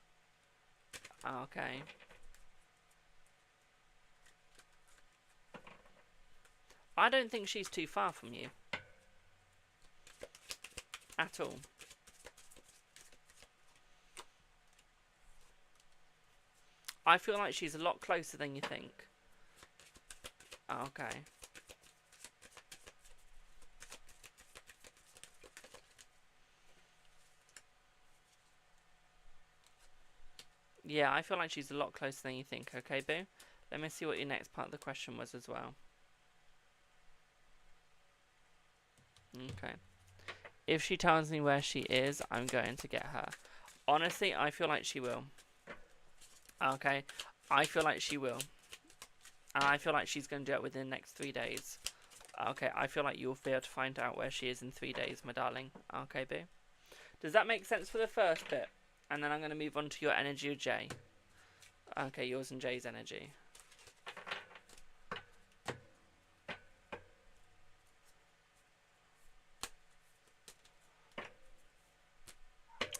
Okay. I don't think she's too far from you. At all. I feel like she's a lot closer than you think. Okay. Yeah, I feel like she's a lot closer than you think. Okay, boo? Let me see what your next part of the question was as well. Okay. If she tells me where she is, I'm going to get her. Honestly, I feel like she will. Okay. I feel like she will. And I feel like she's going to do it within the next 3 days. Okay, I feel like you'll be able to find out where she is in 3 days, my darling. Okay, boo? Does that make sense for the first bit? And then I'm going to move on to your energy of Jay. Okay, yours and Jay's energy.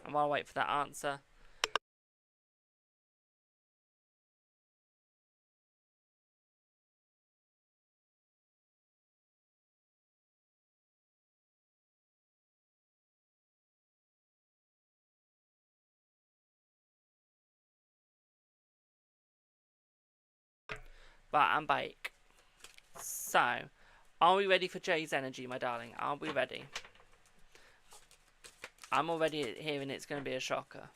And while I wait for that answer... But I'm back. So, are we ready for Jay's energy, my darling? Are we ready? I'm already hearing it's going to be a shocker.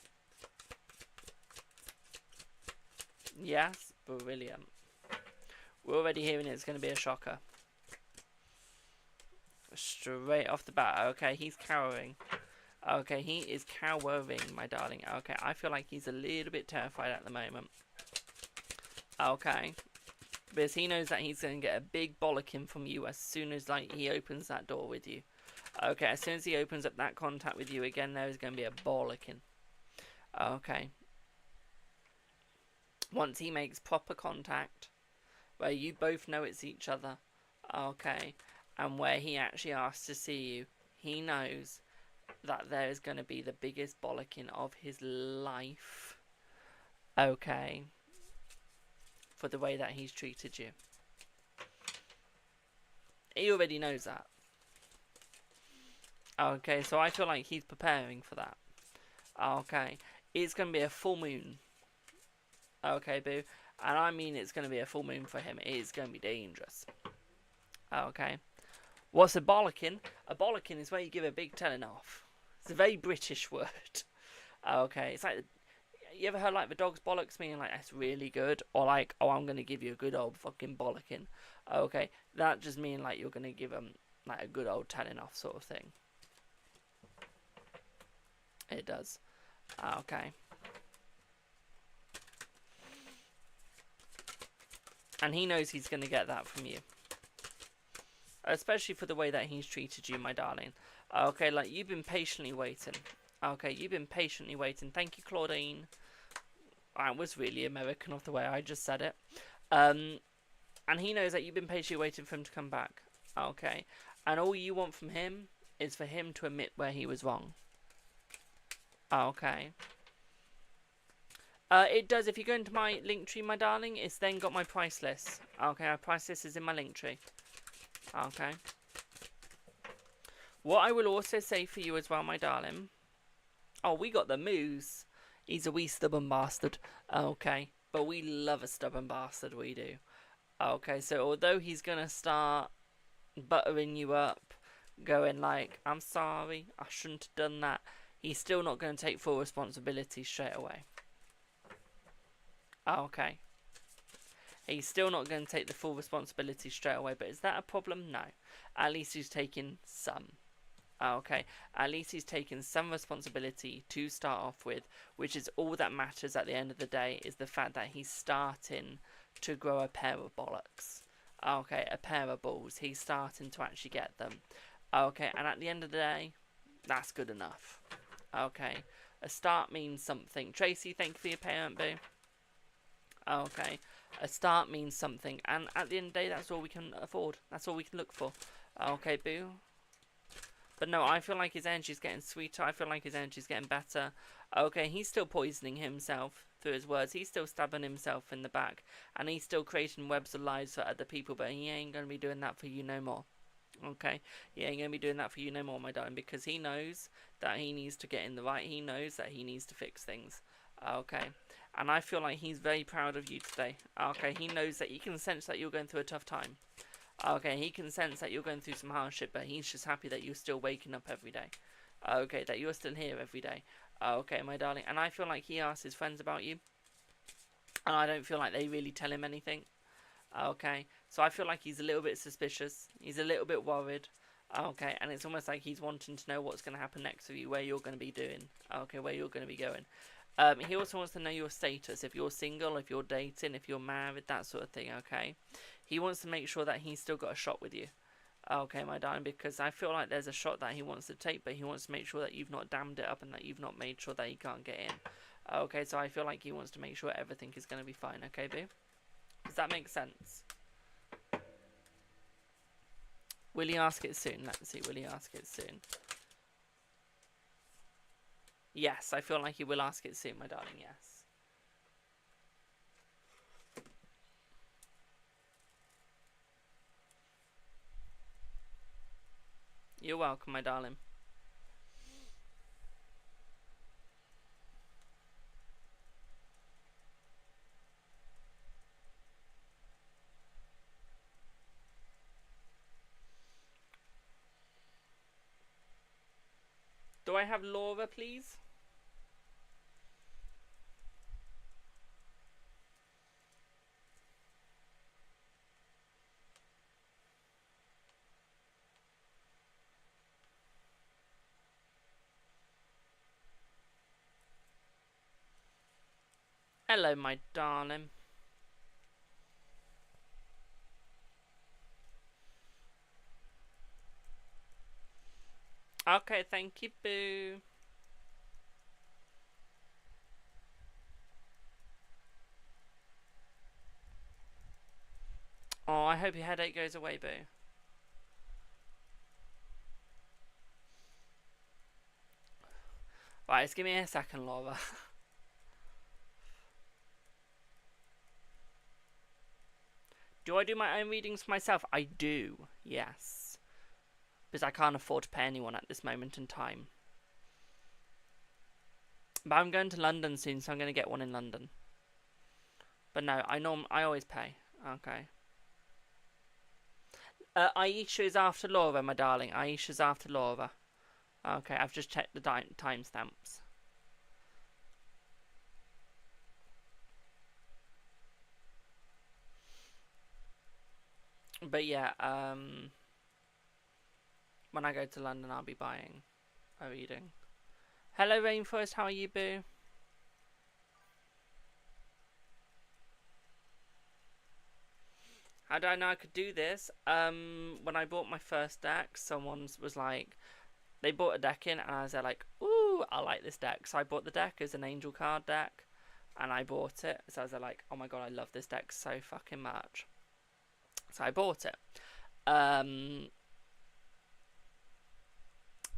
Yes, brilliant. We're already hearing it's going to be a shocker. Straight off the bat. Okay, he's cowering. Okay, he is cowering, my darling. Okay, I feel like he's a little bit terrified at the moment. Okay. Because he knows that he's going to get a big bollocking from you as soon as like he opens that door with you. Okay, as soon as he opens up that contact with you again, there is going to be a bollocking. Okay. Once he makes proper contact, where you both know it's each other, okay, and where he actually asks to see you, he knows that there is going to be the biggest bollocking of his life. Okay. For the way that he's treated you. He already knows that. Okay, so I feel like he's preparing for that. Okay, it's going to be a full moon. Okay, boo. And I mean it's going to be a full moon for him. It is going to be dangerous. Okay. What's a bollocking? A bollocking is where you give a big telling off. It's a very British word. Okay, it's like... You ever heard like the dog's bollocks meaning like that's really good, or like, oh, I'm gonna give you a good old fucking bollocking? Okay, that just mean like you're gonna give them like a good old telling off sort of thing. It does. Okay. And he knows he's gonna get that from you, especially for the way that he's treated you, my darling. Okay, like you've been patiently waiting. Okay, you've been patiently waiting. Thank you, Claudine. I was really American of the way I just said it. And he knows that you've been patiently waiting for him to come back. Okay. And all you want from him is for him to admit where he was wrong. Okay. It does. If you go into my link tree, my darling, it's then got my price list. Okay, my price list is in my link tree. Okay. What I will also say for you as well, my darling. Oh, we got the moose. He's a wee stubborn bastard. Okay. But we love a stubborn bastard, we do. Okay, so although he's going to start buttering you up, going like, I'm sorry, I shouldn't have done that, he's still not going to take full responsibility straight away. Okay. He's still not going to take the full responsibility straight away, but is that a problem? No. At least he's taking some. Okay, at least he's taken some responsibility to start off with, which is all that matters at the end of the day, is the fact that he's starting to grow a pair of bollocks. Okay, a pair of balls. He's starting to actually get them. Okay, and at the end of the day, that's good enough. Okay, a start means something. Tracy, thank you for your payment, boo. Okay, a start means something, and at the end of the day, that's all we can afford. That's all we can look for. Okay, boo. But no, I feel like his energy's getting sweeter. I feel like his energy's getting better. Okay, he's still poisoning himself through his words. He's still stabbing himself in the back. And he's still creating webs of lies for other people. But he ain't going to be doing that for you no more. Okay? He ain't going to be doing that for you no more, my darling. Because he knows that he needs to get in the right. He knows that he needs to fix things. Okay? And I feel like he's very proud of you today. Okay? He knows that he can sense that you're going through a tough time. Okay, he can sense that you're going through some hardship, but he's just happy that you're still waking up every day. Okay, that you're still here every day. Okay, my darling. And I feel like he asks his friends about you. And I don't feel like they really tell him anything. Okay, so I feel like he's a little bit suspicious. He's a little bit worried. Okay, and it's almost like he's wanting to know what's going to happen next with you, where you're going to be doing. Okay, where you're going to be going. He also wants to know your status, if you're single, if you're dating, if you're married, that sort of thing, okay? He wants to make sure that he's still got a shot with you. Okay, my darling, because I feel like there's a shot that he wants to take, but he wants to make sure that you've not dammed it up and that you've not made sure that he can't get in. Okay, so I feel like he wants to make sure everything is going to be fine, okay, boo? Does that make sense? Will he ask it soon? Let's see, will he ask it soon? Yes, I feel like he will ask it soon, my darling, yes. You're welcome, my darling. Do I have Laura, please? Hello, my darling. Okay, thank you, boo. Oh, I hope your headache goes away, boo. Right, just give me a second, Laura. Do I do my own readings for myself? I do, yes. Because I can't afford to pay anyone at this moment in time. But I'm going to London soon, so I'm going to get one in London. But no, I always pay. Okay. Aisha is after Laura, my darling. Aisha's after Laura. Okay, I've just checked the timestamps. But yeah, when I go to London, I'll be buying a reading. Hello, Rainforest. How are you, boo? How did I know I could do this? When I bought my first deck, someone was like, they bought a deck in, and I was like, ooh, I like this deck. So I bought the deck as an angel card deck, and I bought it. So I was like, oh my god, I love this deck so fucking much. So I bought it. And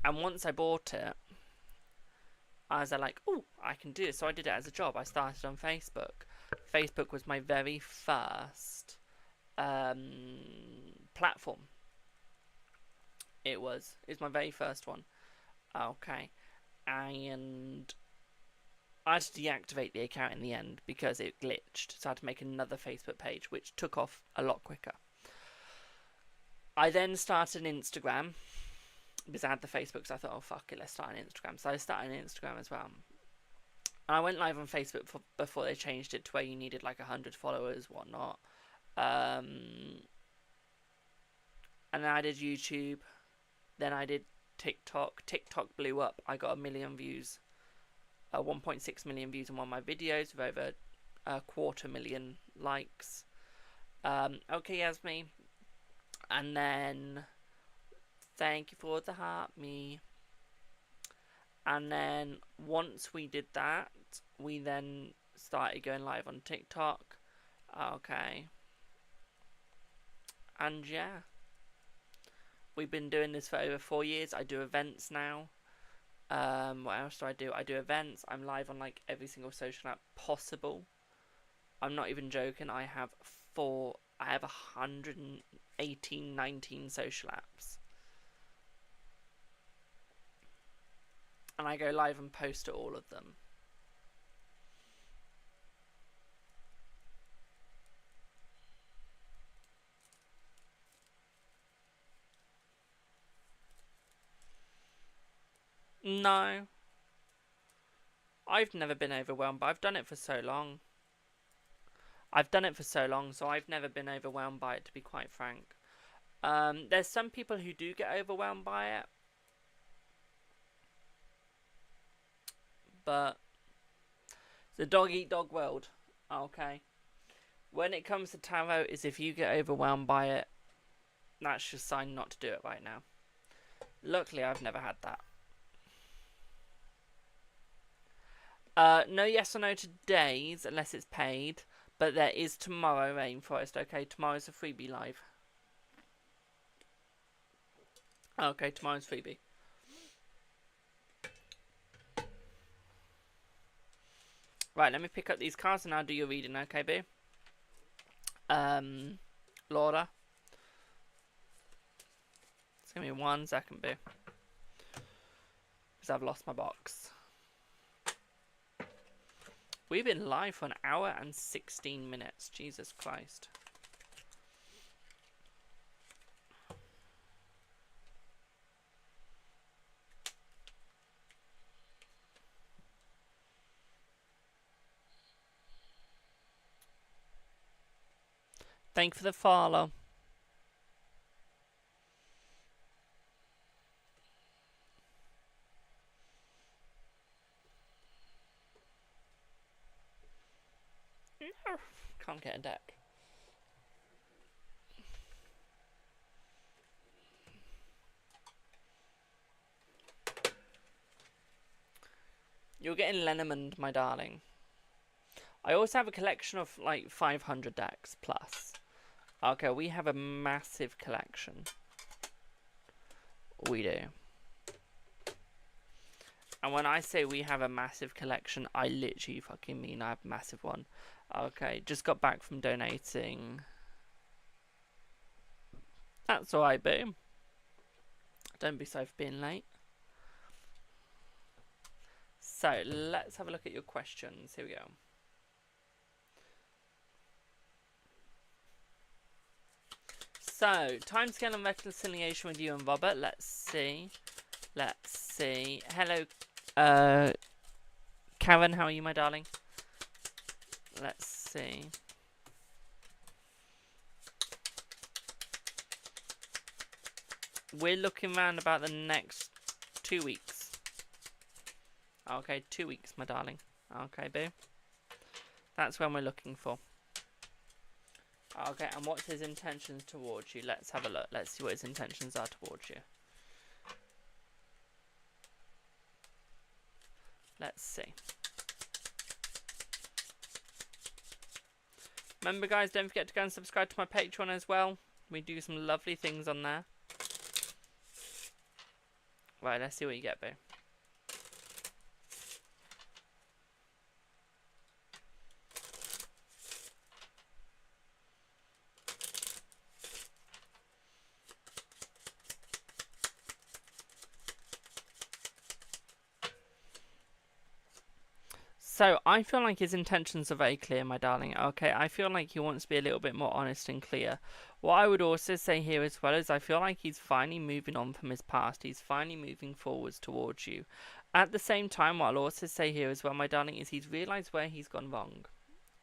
once I bought it, I was like, oh, I can do it. So I did it as a job. I started on Facebook. Facebook was my very first platform. It's my very first one. Okay. And I had to deactivate the account in the end because it glitched. So I had to make another Facebook page, which took off a lot quicker. I then started an Instagram because I had the Facebook, so I thought, oh fuck it, let's start an Instagram. So I started an Instagram as well. And I went live on Facebook before they changed it to where you needed like 100 followers, whatnot. And then I did YouTube. Then I did TikTok. TikTok blew up. I got 1 million views. 1.6 million views on one of my videos with over 250,000 likes. Okay, Yasmin. And then, thank you for the heart, me. And then, once we did that, we then started going live on TikTok. Okay. And yeah. We've been doing this for over 4 years. I do events now. What else do? I do events. I'm live on like every single social app possible. I'm not even joking. I have 118, 19 social apps. And I go live and post to all of them. No. I've never been overwhelmed, but I've done it for so long. So I've never been overwhelmed by it, to be quite frank. There's some people who do get overwhelmed by it. But it's a dog-eat-dog world. Okay. When it comes to tarot, is if you get overwhelmed by it, that's just a sign not to do it right now. Luckily, I've never had that. No yes or no to days, unless it's paid. But there is tomorrow, Rainforest, okay? Tomorrow's a freebie live. Okay, tomorrow's freebie. Right, let me pick up these cards and I'll do your reading, okay, boo? Laura. Just give me 1 second, boo. Because I've lost my box. We've been live for 1 hour and 16 minutes. Jesus Christ. Thank you for the follow. get a deck. You're getting Lenormand, my darling. I also have a collection of like 500 decks plus. Okay, we have a massive collection. We do. And when I say we have a massive collection, I literally fucking mean I have a massive one. Okay, just got back from donating. That's alright, boom. Don't be sorry for being late. So, let's have a look at your questions. Here we go. So, timescale and reconciliation with you and Robert. Let's see. Let's see. Hello, Karen, how are you, my darling? Let's see. We're looking around about the next 2 weeks. Okay, 2 weeks, my darling. Okay, boo. That's when we're looking for. Okay, and what's his intentions towards you? Let's have a look. Let's see what his intentions are towards you. Let's see. Remember, guys, don't forget to go and subscribe to my Patreon as well. We do some lovely things on there. Right, let's see what you get, boo. So, I feel like his intentions are very clear, my darling. Okay, I feel like he wants to be a little bit more honest and clear. What I would also say here as well is I feel like he's finally moving on from his past. He's finally moving forwards towards you. At the same time, what I'll also say here as well, my darling, is he's realised where he's gone wrong.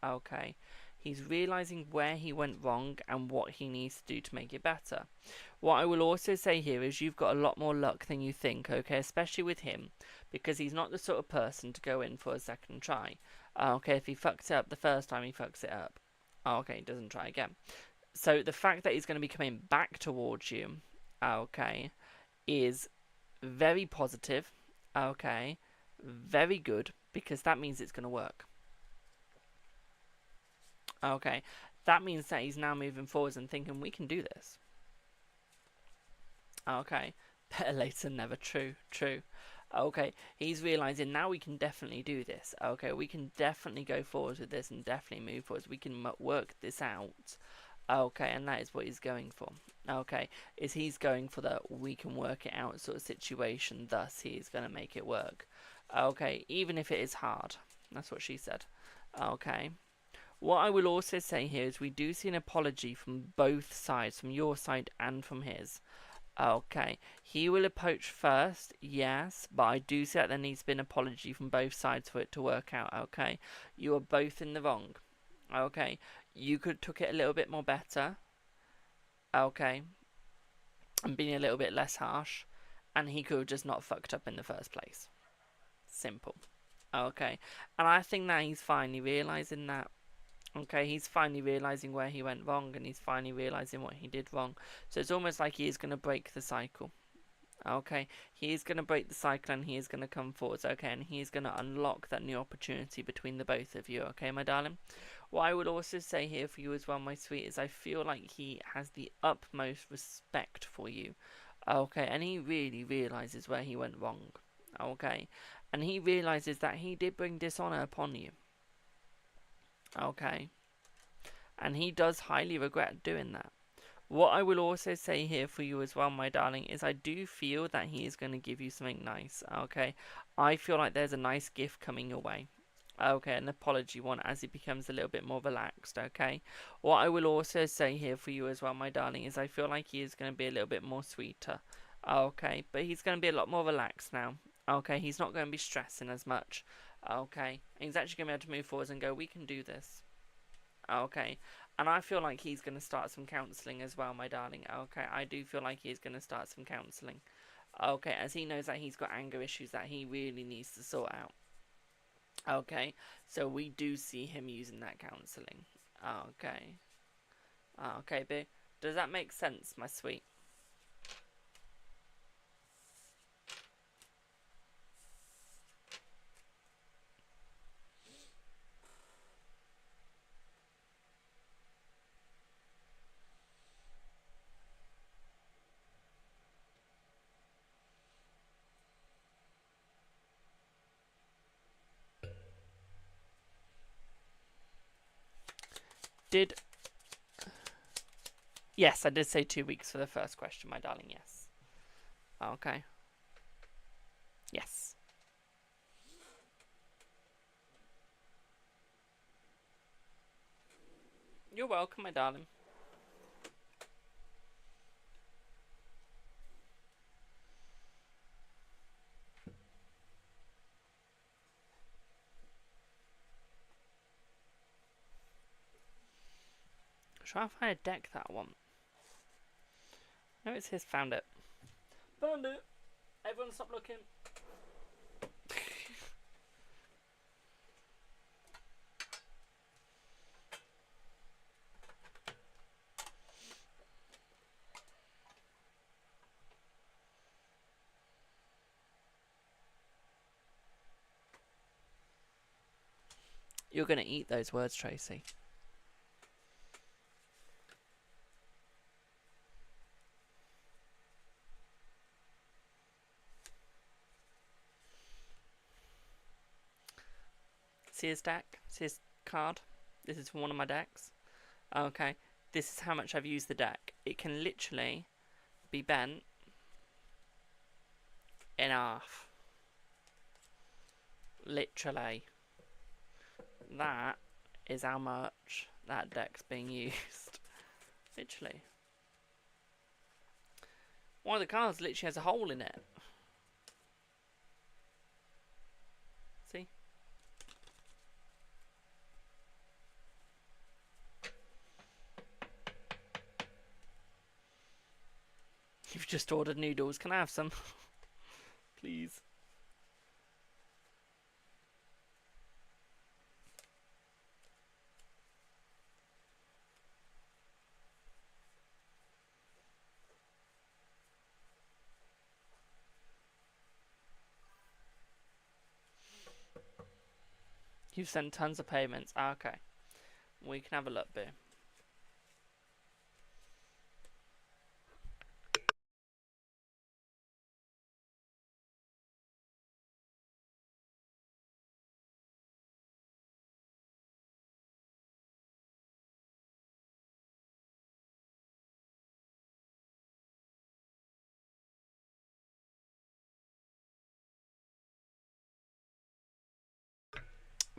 Okay, he's realising where he went wrong and what he needs to do to make it better. What I will also say here is you've got a lot more luck than you think, okay, especially with him, because he's not the sort of person to go in for a second try. Okay, if he fucks it up the first time, he fucks it up. Okay, he doesn't try again. So the fact that he's going to be coming back towards you, okay, is very positive, okay, very good, because that means it's going to work. Okay, that means that he's now moving forwards and thinking, we can do this. Okay, better late than never, true. Okay, he's realising now we can definitely do this. Okay, we can definitely go forward with this and definitely move forward. We can work this out. Okay, and that is what he's going for. Okay, is he's going for the we can work it out sort of situation, thus he's going to make it work. Okay, even if it is hard. That's what she said. Okay. What I will also say here is we do see an apology from both sides, from your side and from his. Okay, he will approach first, yes, but I do see that there needs to be an apology from both sides for it to work out, okay? You are both in the wrong, okay? You could have took it a little bit more better, okay, and been a little bit less harsh, and he could have just not fucked up in the first place. Simple, okay? And I think that he's finally realising that. Okay, he's finally realising where he went wrong, and he's finally realising what he did wrong. So it's almost like he is going to break the cycle. Okay, he is going to break the cycle and he is going to come forwards, okay, and he is going to unlock that new opportunity between the both of you, okay, my darling? What I would also say here for you as well, my sweet, is I feel like he has the utmost respect for you, okay, and he really realises where he went wrong, okay, and he realises that he did bring dishonour upon you. Okay, and he does highly regret doing that. What I will also say here for you as well, my darling, is I do feel that he is going to give you something nice, okay? I feel like there's a nice gift coming your way, okay, an apology one as he becomes a little bit more relaxed, okay? What I will also say here for you as well, my darling, is I feel like he is going to be a little bit more sweeter, okay? But he's going to be a lot more relaxed now, okay? He's not going to be stressing as much. Okay, he's actually going to be able to move forward and go, we can do this. Okay, and I feel like he's going to start some counselling as well, my darling. Okay, I do feel like he's going to start some counselling. Okay, as he knows that he's got anger issues that he really needs to sort out. Okay, so we do see him using that counselling. Okay. Okay, boo. Does that make sense, my sweet? Yes, I did say 2 weeks for the first question, my darling, yes. Okay. Yes. You're welcome, my darling. Try and find a deck that I want. No, it's his. Found it. Found it. Everyone stop looking. You're going to eat those words, Tracy. See his deck? See his card? This is from one of my decks. Okay. This is how much I've used the deck. It can literally be bent in half. Literally. That is how much that deck's being used. Literally. One of the cards literally has a hole in it. See? You've just ordered noodles. Can I have some? Please. You've sent tons of payments. Okay. We can have a look, boo.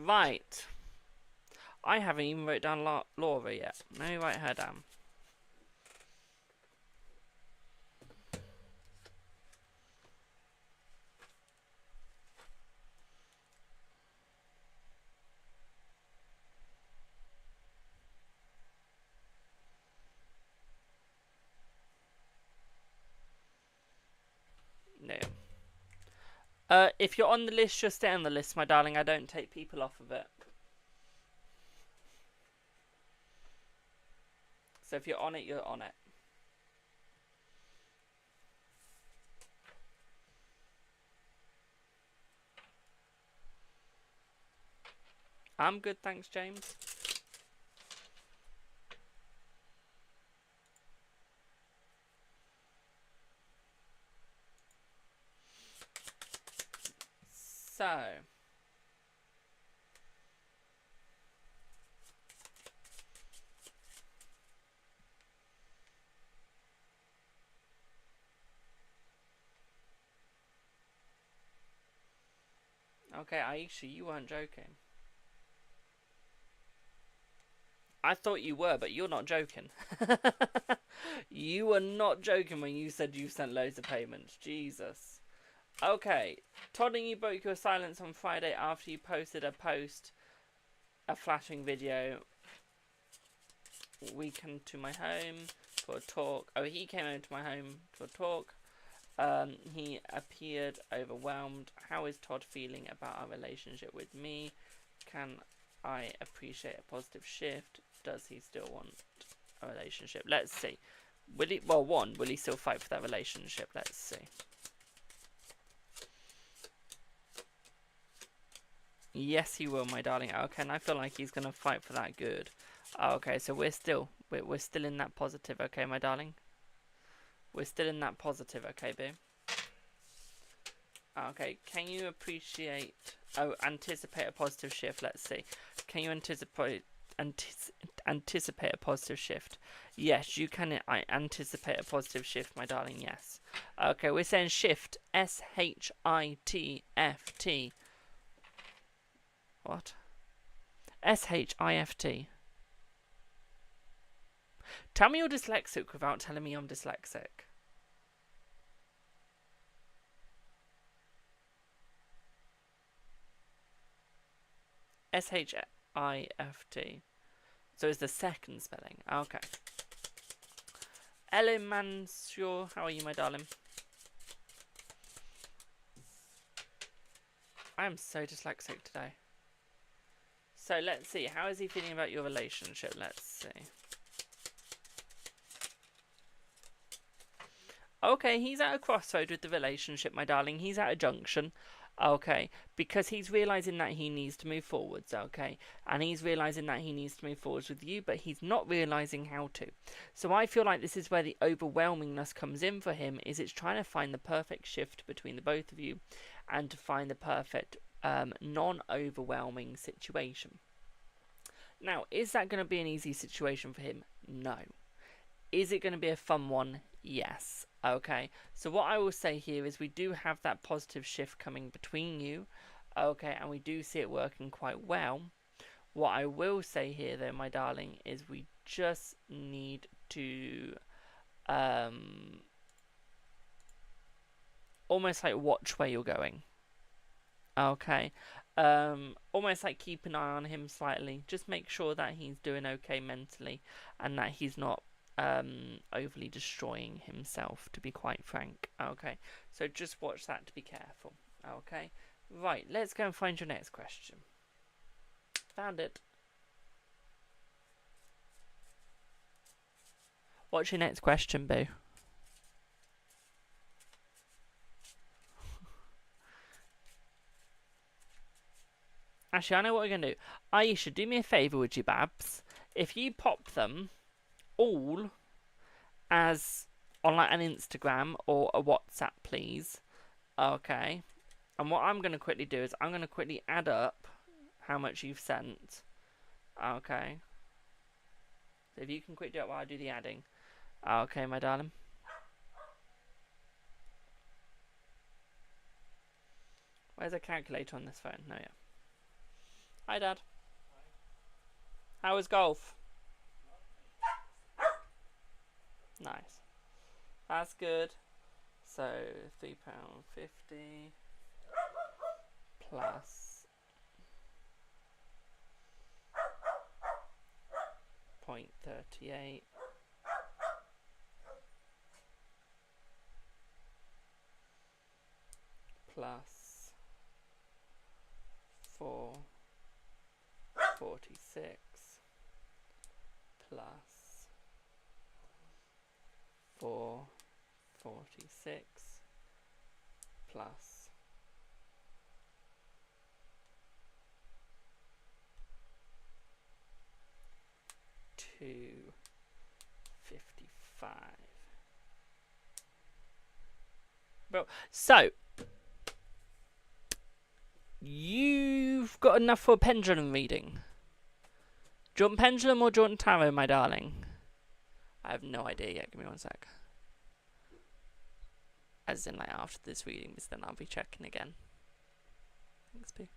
Right. I haven't even wrote down Laura yet. Let me write her down. No. If you're on the list, just stay on the list, my darling. I don't take people off of it. So if you're on it, you're on it. I'm good, thanks, James. So. Okay, Aisha, you weren't joking. I thought you were, but you're not joking. You were not joking when you said you sent loads of payments. Jesus. Okay. Todd and you broke your silence on Friday after you posted a flashing video. We came to my home for a talk. Oh, he came over to my home for a talk. He appeared overwhelmed. How is Todd feeling about our relationship with me? Can I appreciate a positive shift? does he still want a relationship? Let's see. Will he? Well, one, will he still fight for that relationship? Let's see. Yes, he will, my darling. Okay, and I feel like he's gonna fight for that good. Okay, so we're still in that positive. Okay, my darling. We're still in that positive. Okay, boo. Okay, can you appreciate? Oh, anticipate a positive shift. Let's see. Can you anticipate a positive shift? Yes, you can. I anticipate a positive shift, my darling. Yes. Okay, we're saying shift. S-H-I-T-F-T. What? S-H-I-F-T. Tell me you're dyslexic without telling me I'm dyslexic. S-H-I-F-T. So it's the second spelling. Okay. Hello, Mansure. How are you, my darling? I am so dyslexic today. So let's see. How is he feeling about your relationship? Let's see. Okay, he's at a crossroad with the relationship, my darling. He's at a junction. Okay, because he's realising that he needs to move forwards, okay? And he's realising that he needs to move forwards with you, but he's not realising how to. So I feel like this is where the overwhelmingness comes in for him, is it's trying to find the perfect shift between the both of you and to find the perfect non-overwhelming situation. Now, is that going to be an easy situation for him? No. Is it going to be a fun one? Yes. Okay, so what I will say here is we do have that positive shift coming between you, okay, and we do see it working quite well. What I will say here, though, my darling, is we just need to almost like watch where you're going. Okay, almost like keep an eye on him slightly. Just make sure that he's doing okay mentally and that he's not overly destroying himself, to be quite frank. Okay, so just watch that to be careful. Okay, right, let's go and find your next question. Found it. What's your next question, boo? Actually, I know what we're going to do. Aisha, do me a favour, would you, Babs? If you pop them all as on like an Instagram or a WhatsApp, please. Okay. And what I'm going to quickly do is I'm going to quickly add up how much you've sent. Okay. So if you can quickly do it while I do the adding. Okay, my darling. Where's a calculator on this phone? No, yeah. Hi, Dad. How was golf? Nice. That's good. So £3.50 plus 0.38 plus 4.46 plus 4.46 plus 2.55. Bro, so you've got enough for a pendulum reading. Do you want pendulum or do you want tarot, my darling? I have no idea yet. Give me 1 sec. As in, like, after this reading, because then I'll be checking again. Thanks, B.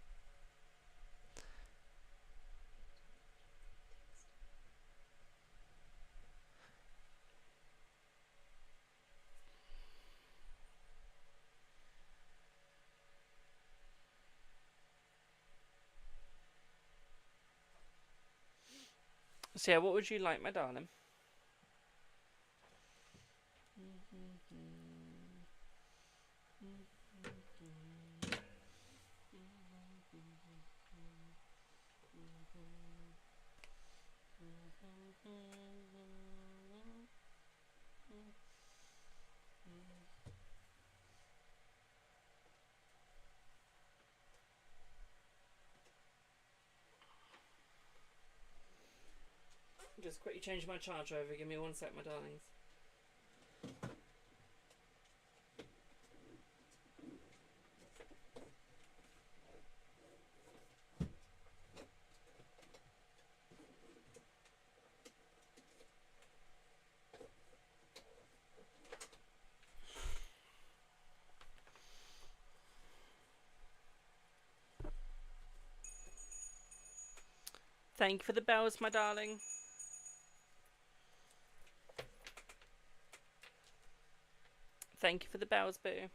So yeah, what would you like, my darling? Just quickly change my charger over. Give me 1 sec, my darlings. Thank you for the bells, my darling. Thank you for the bells, boo.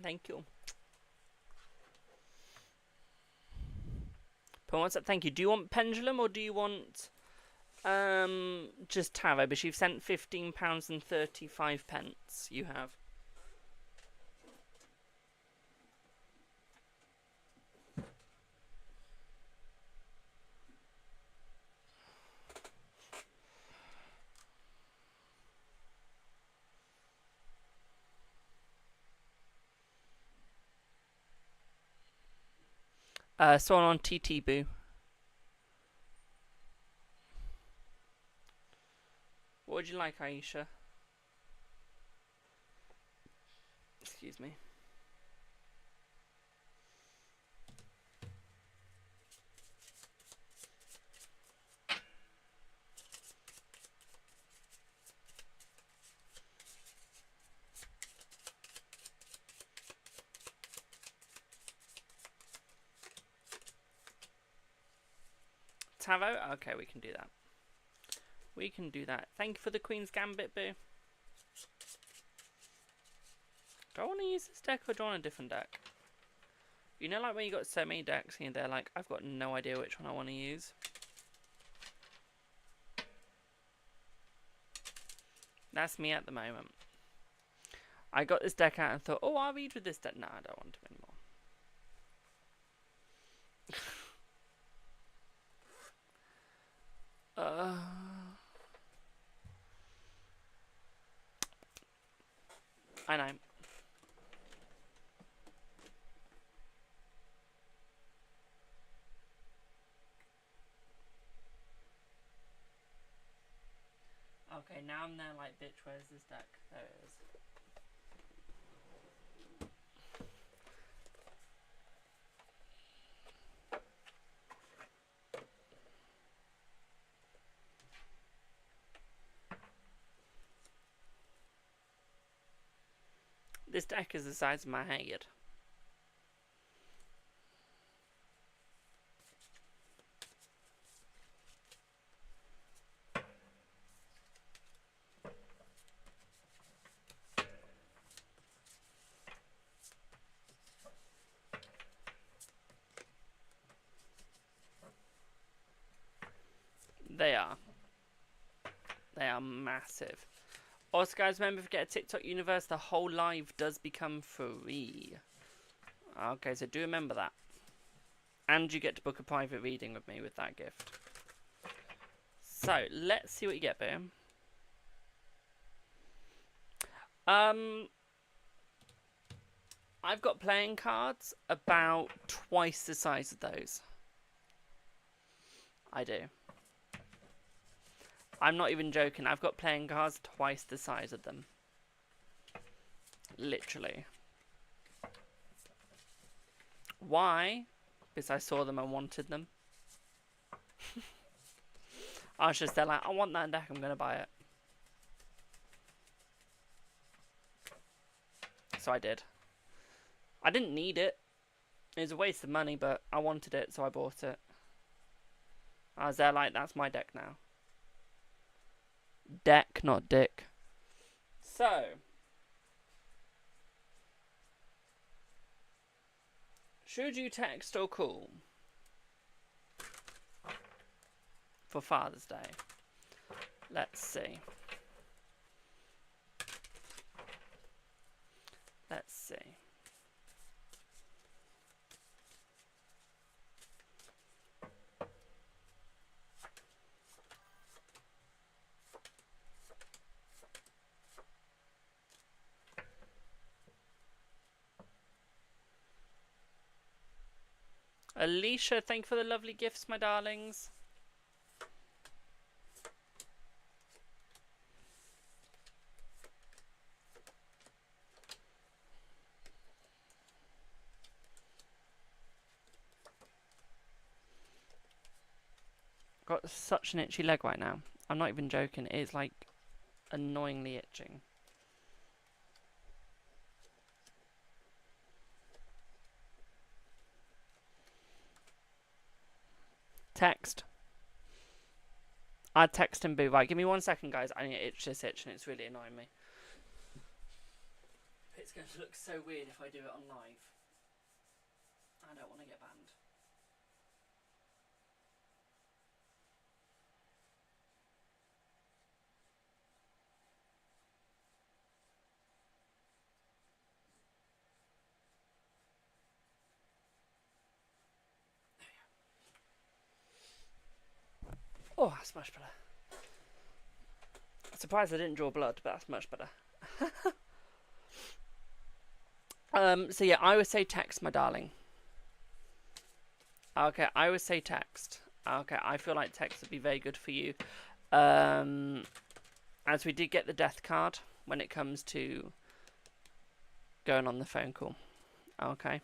Thank you. But what's up? Thank you. Do you want pendulum or do you want just tarot? But you've sent £15.35. You have. Someone on TT boo. What would you like, Aisha? Excuse me. Tarot? Okay, we can do that. We can do that. Thank you for the Queen's Gambit, boo. Do I want to use this deck or do I want a different deck? You know, like when you got so many decks and they're like, I've got no idea which one I want to use. That's me at the moment. I got this deck out and thought, oh, I'll read with this deck. No, I don't want to anymore. I know. Okay, now I'm there like, bitch, where's this deck? There it is. This deck is the size of my head. They are. They are massive. Also, guys, remember, if you get a TikTok universe, the whole live does become free. Okay, so do remember that. And you get to book a private reading with me with that gift. So, let's see what you get, Boom. I've got playing cards about twice the size of those. I do. I'm not even joking. I've got playing cards twice the size of them. Literally. Why? Because I saw them and wanted them. I was just there like, I want that deck, I'm going to buy it. So I did. I didn't need it. It was a waste of money, but I wanted it, so I bought it. I was there like, that's my deck now. Deck, not dick. So. Should you text or call? For Father's Day. Let's see. Let's see. Alicia, thank you for the lovely gifts, my darlings. Got such an itchy leg right now. I'm not even joking. It is like annoyingly itching. Text. I'd text him, boo. Right, give me 1 second, guys. I need to itch this itch and it's really annoying me. It's going to look so weird if I do it on live. I don't want to get banned. Oh, that's much better. Surprised I didn't draw blood, but that's much better. So yeah, I would say text, my darling. Okay, I would say text. Okay, I feel like text would be very good for you. As we did get the death card when it comes to going on the phone call. Okay.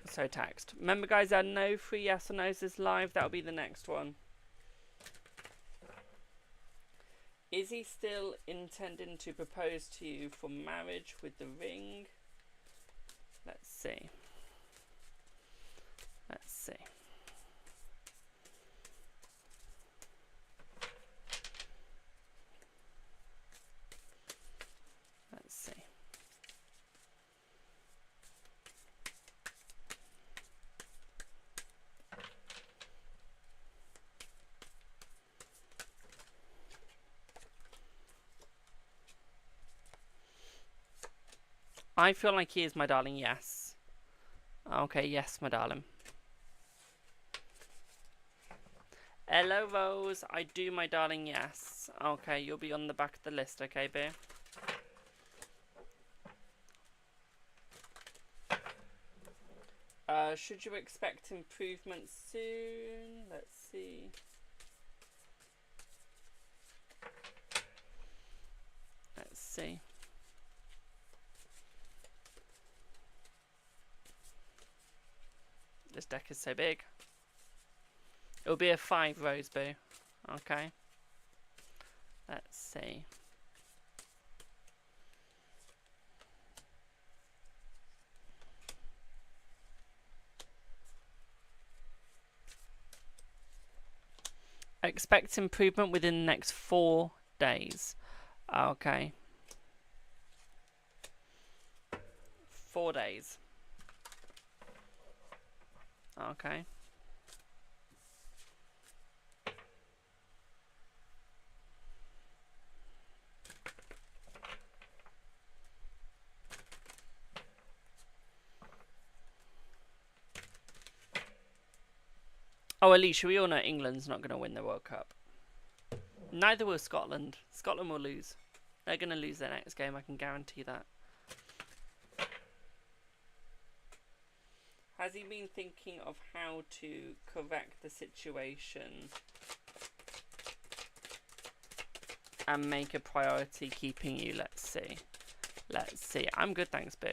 So text. Remember, guys, there are no free yes or no's this live. That'll be the next one. Is he still intending to propose to you for marriage with the ring? Let's see. Let's see. Let's see. I feel like he is, my darling, yes. Okay, yes, my darling. Hello, Rose. I do, my darling, yes. Okay, you'll be on the back of the list, okay, babe? Should you expect improvement soon? Let's see. Let's see. This deck is so big. It'll be a 5 Rose Boo. Okay. Let's see. Expect improvement within the next 4 days. Okay. 4 days. Okay. Oh, Alicia, we all know England's not going to win the World Cup. Neither will Scotland. Scotland will lose. They're going to lose their next game, I can guarantee that. Has he been thinking of how to correct the situation and make a priority keeping you? Let's see. Let's see. I'm good, thanks, Boo.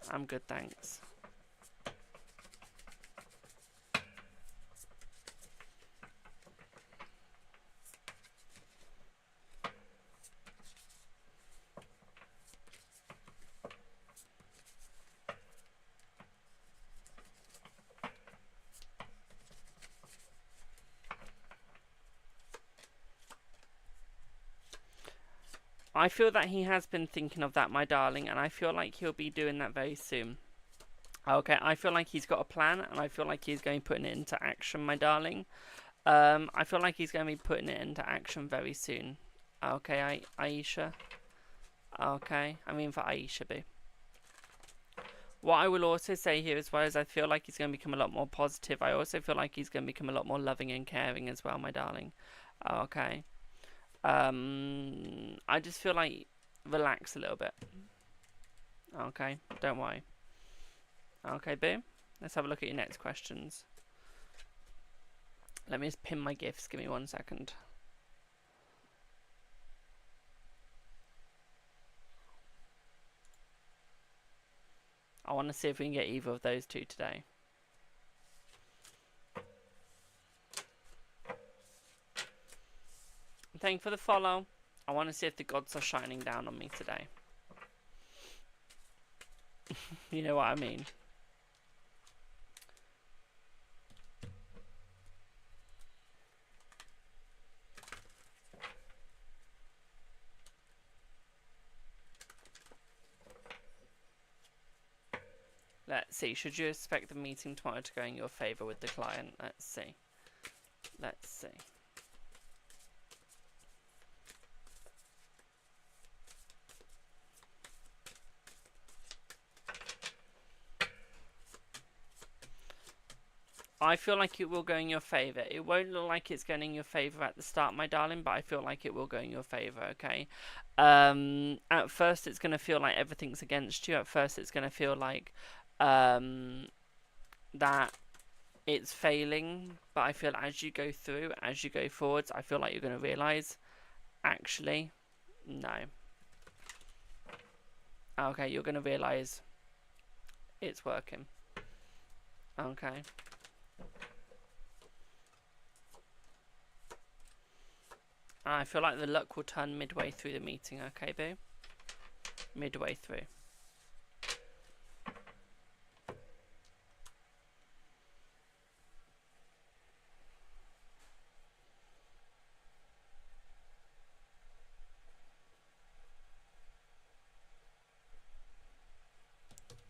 I'm good, thanks. I feel that he has been thinking of that, my darling, and I feel like he'll be doing that very soon. Okay, I feel like he's got a plan, and I feel like he's going to be putting it into action, my darling. I feel like he's going to be putting it into action very soon. Okay, Aisha. Okay, I mean for Aisha, boo. What I will also say here as well is I feel like he's going to become a lot more positive. I also feel like he's going to become a lot more loving and caring as well, my darling. Okay. I just feel like relax a little bit. Okay, don't worry. Okay, boo. Let's have a look at your next questions. Let me just pin my gifts. Give me 1 second. I want to see if we can get either of those two today. Thank you for the follow. I want to see if the gods are shining down on me today. You know what I mean. Let's see. Should you expect the meeting tomorrow to go in your favour with the client? Let's see. Let's see. I feel like it will go in your favour. It won't look like it's going in your favour at the start, my darling, but I feel like it will go in your favour, okay? At first, it's going to feel like everything's against you. At first, it's going to feel like that it's failing. But I feel as you go through, as you go forwards, I feel like you're going to realise, actually, no. Okay, you're going to realise it's working. Okay. I feel like the luck will turn midway through the meeting, okay, boo? Midway through.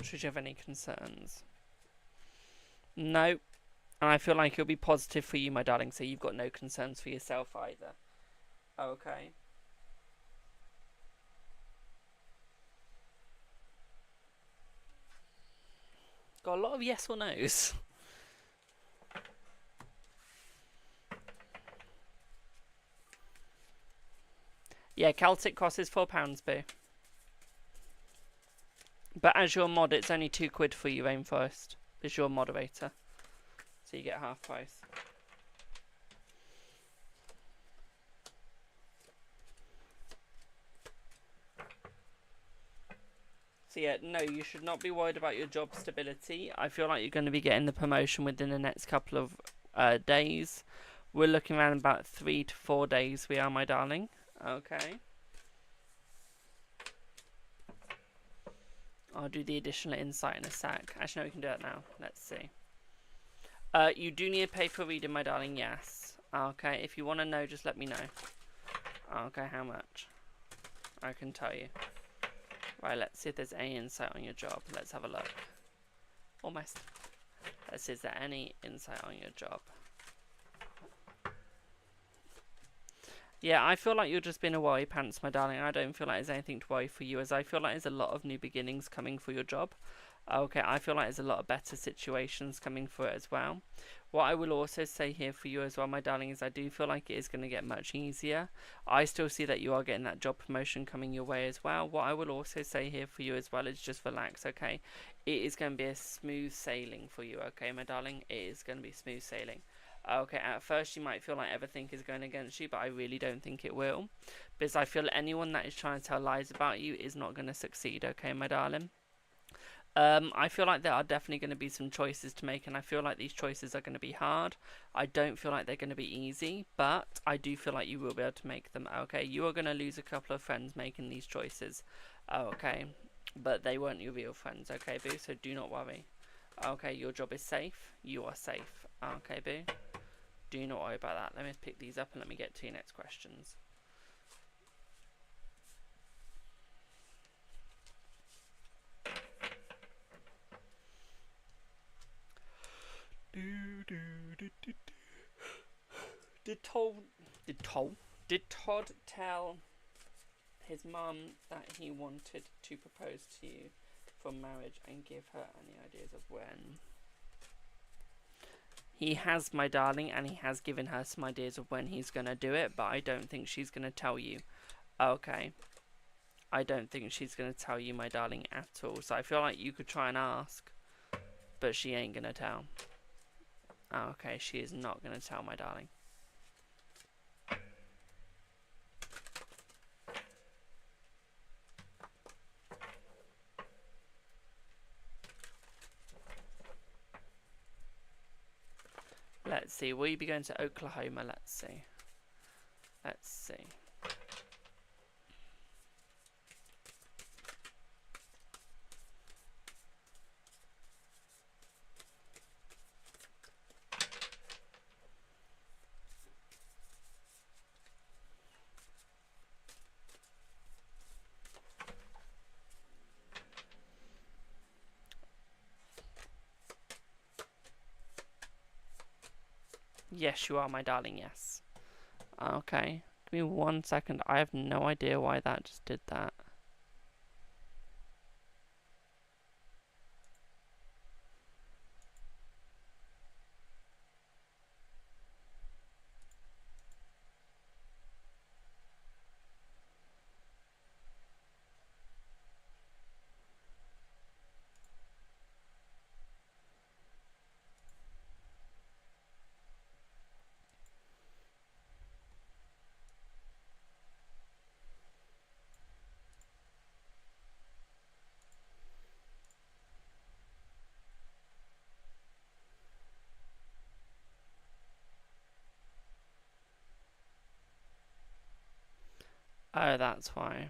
Should you have any concerns? No. And I feel like it'll be positive for you, my darling, so you've got no concerns for yourself either. Okay. Got a lot of yes or no's. Yeah, Celtic Cross is £4, boo. But as your mod, it's only £2 for you, Rainforest. As your moderator. So you get half price. So yeah, no, you should not be worried about your job stability. I feel like you're going to be getting the promotion within the next couple of days. We're looking around about 3 to 4 days we are, my darling. Okay. I'll do the additional insight in a sec. Actually, no, we can do it now. Let's see. You do need to pay for reading, my darling, yes. Okay, if you want to know, just let me know. Okay, how much? I can tell you. Right, let's see if there's any insight on your job. Let's have a look. Almost. Let's see, is there any insight on your job? Yeah, I feel like you're just being a worry pants, my darling. I don't feel like there's anything to worry for you, as I feel like there's a lot of new beginnings coming for your job. Okay, I feel like there's a lot of better situations coming for it as well. What I will also say here for you as well, my darling, is I do feel like it is going to get much easier. I still see that you are getting that job promotion coming your way as well. What I will also say here for you as well is just relax, okay? It is going to be a smooth sailing for you, okay, my darling? It is going to be smooth sailing. Okay, at first you might feel like everything is going against you, but I really don't think it will. Because I feel anyone that is trying to tell lies about you is not going to succeed, okay, my darling? I feel like there are definitely going to be some choices to make, and I feel like these choices are going to be hard. I don't feel like they're going to be easy, but I do feel like you will be able to make them, okay? You are going to lose a couple of friends making these choices, okay? But they weren't your real friends, okay, boo? So do not worry. Okay, your job is safe. You are safe, okay, boo? Do not worry about that. Let me pick these up and let me get to your next questions. Did Todd tell his mum that he wanted to propose to you for marriage and give her any ideas of when? He has, my darling, and he has given her some ideas of when he's going to do it, but I don't think she's going to tell you. Okay. I don't think she's going to tell you, my darling, at all. So I feel like you could try and ask, but she ain't going to tell. Oh, okay, she is not going to tell, my darling. Let's see, will you be going to Oklahoma? Let's see. Let's see. Yes, you are, my darling, yes. Okay, give me 1 second. I have no idea why that just did that. Oh, that's why.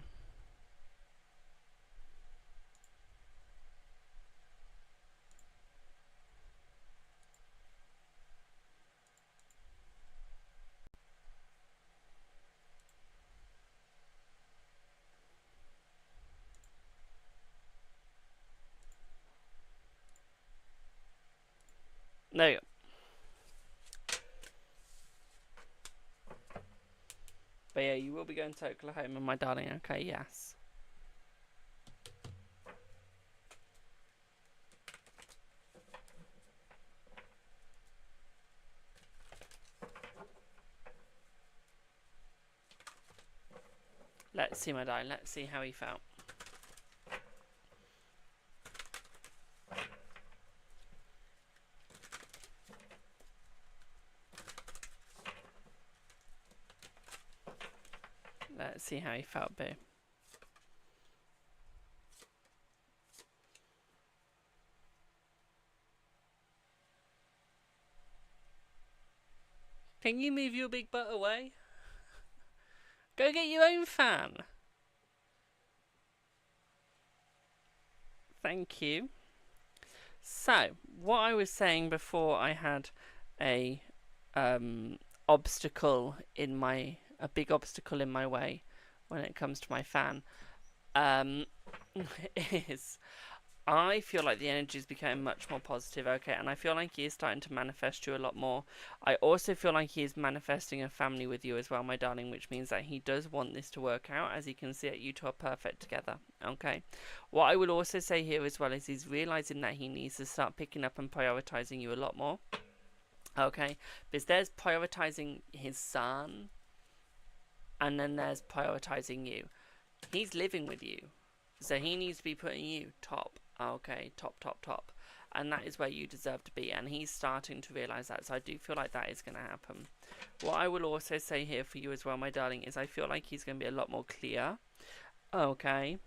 There you go. But yeah, you will be going to Oklahoma, my darling. Okay, yes. Let's see, my darling. Let's see how he felt. Let's see how he felt, boo. Can you move your big butt away? Go get your own fan. Thank you. So, what I was saying before I had a obstacle in my a big obstacle in my way when it comes to my fan is I feel like the energy is becoming much more positive, okay, and I feel like he is starting to manifest you a lot more. I also feel like he is manifesting a family with you as well, my darling, which means that he does want this to work out, as he can see that you two are perfect together, okay. What I will also say here as well is he's realising that he needs to start picking up and prioritising you a lot more, okay, because there's prioritising his son, and then there's prioritising you. He's living with you, so he needs to be putting you top. Okay, top. And that is where you deserve to be. And he's starting to realise that. So I do feel like that is going to happen. What I will also say here for you as well, my darling, is I feel like he's going to be a lot more clear. Okay.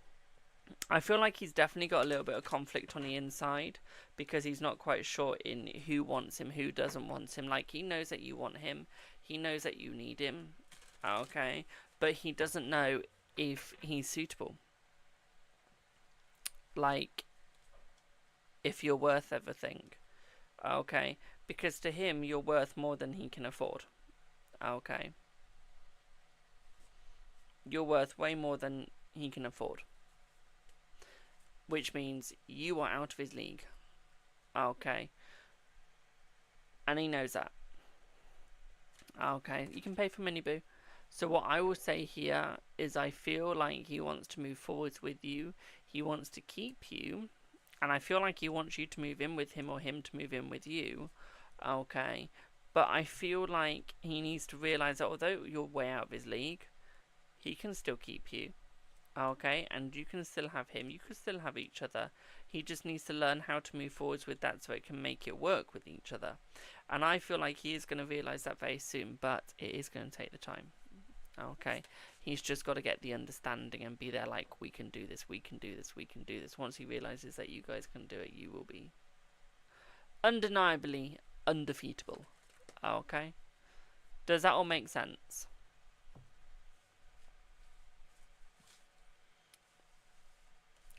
I feel like he's definitely got a little bit of conflict on the inside. Because he's not quite sure in who wants him, who doesn't want him. Like, he knows that you want him. He knows that you need him. Okay. But he doesn't know if he's suitable. Like, if you're worth everything, okay, because to him you're worth more than he can afford, okay, you're worth way more than he can afford, which means you are out of his league, okay, and he knows that, okay, you can pay for mini boo. So what I will say here is I feel like he wants to move forwards with you, he wants to keep you, and I feel like he wants you to move in with him or him to move in with you, okay, but I feel like he needs to realise that although you're way out of his league, he can still keep you, Okay, and you can still have him, you can still have each other. He just needs to learn how to move forwards with that so it can make it work with each other. And I feel like he is going to realise that very soon, but it is going to take the time. Okay, he's just got to get the understanding and be there like, we can do this, we can do this, we can do this. Once he realises that you guys can do it, you will be undeniably undefeatable. Okay, does that all make sense?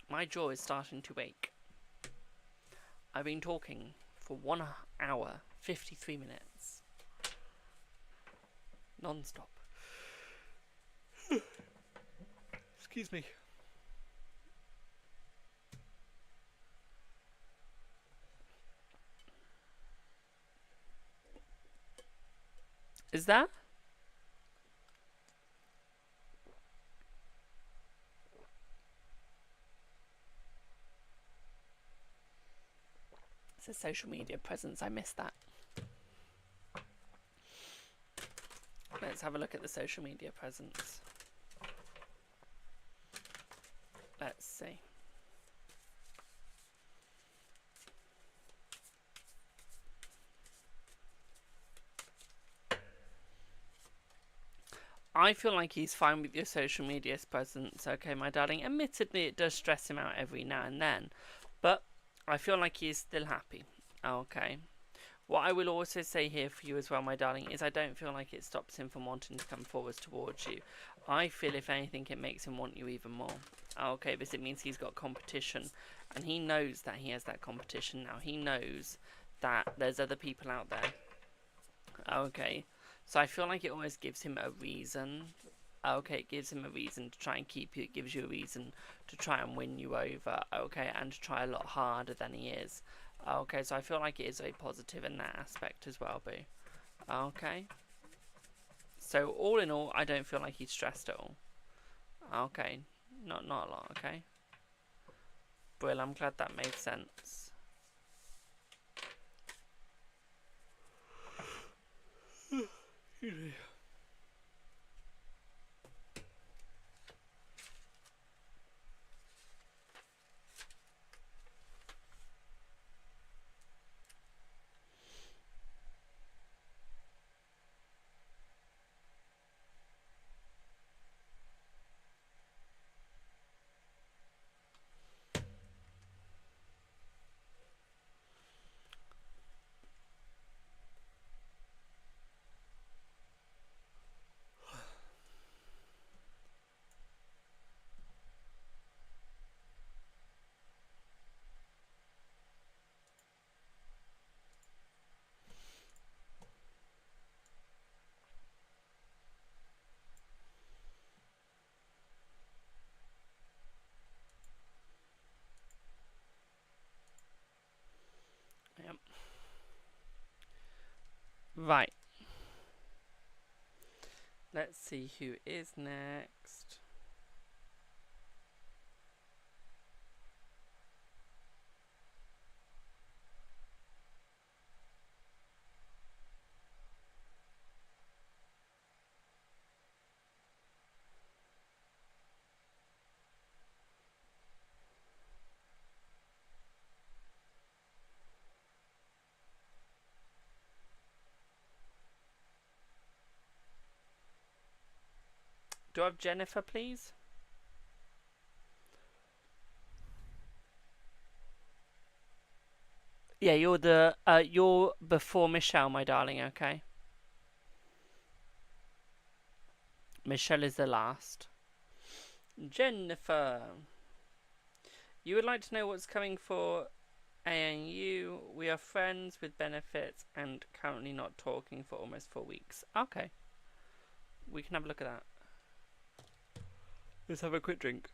My jaw is starting to ache. I've been talking for 1 hour, 53 minutes. Non-stop. Excuse me. Is that? It's a social media presence. I missed that. Let's have a look at the social media presence. Let's see. I feel like he's fine with your social media presence, okay, my darling. Admittedly, it does stress him out every now and then, but I feel like he is still happy, okay. What I will also say here for you as well, my darling, is I don't feel like it stops him from wanting to come forwards towards you. I feel, if anything, it makes him want you even more. Okay, because it means he's got competition, and he knows that he has that competition now. He knows that there's other people out there. Okay, so I feel like it always gives him a reason. Okay, it gives him a reason to try and keep you. It gives you a reason to try and win you over. Okay, and to try a lot harder than he is. Okay, so I feel like it is very positive in that aspect as well, boo. Okay. So all in all, I don't feel like he's stressed at all. Okay, not a lot. Okay. Brill, I'm glad that made sense. Yep. Right. Let's see who is next. Do I have Jennifer, please? Yeah, you're before Michelle, my darling, okay? Michelle is the last. Jennifer. You would like to know what's coming for ANU. We are friends with benefits and currently not talking for almost 4 weeks. Okay. We can have a look at that. Let's have a quick drink.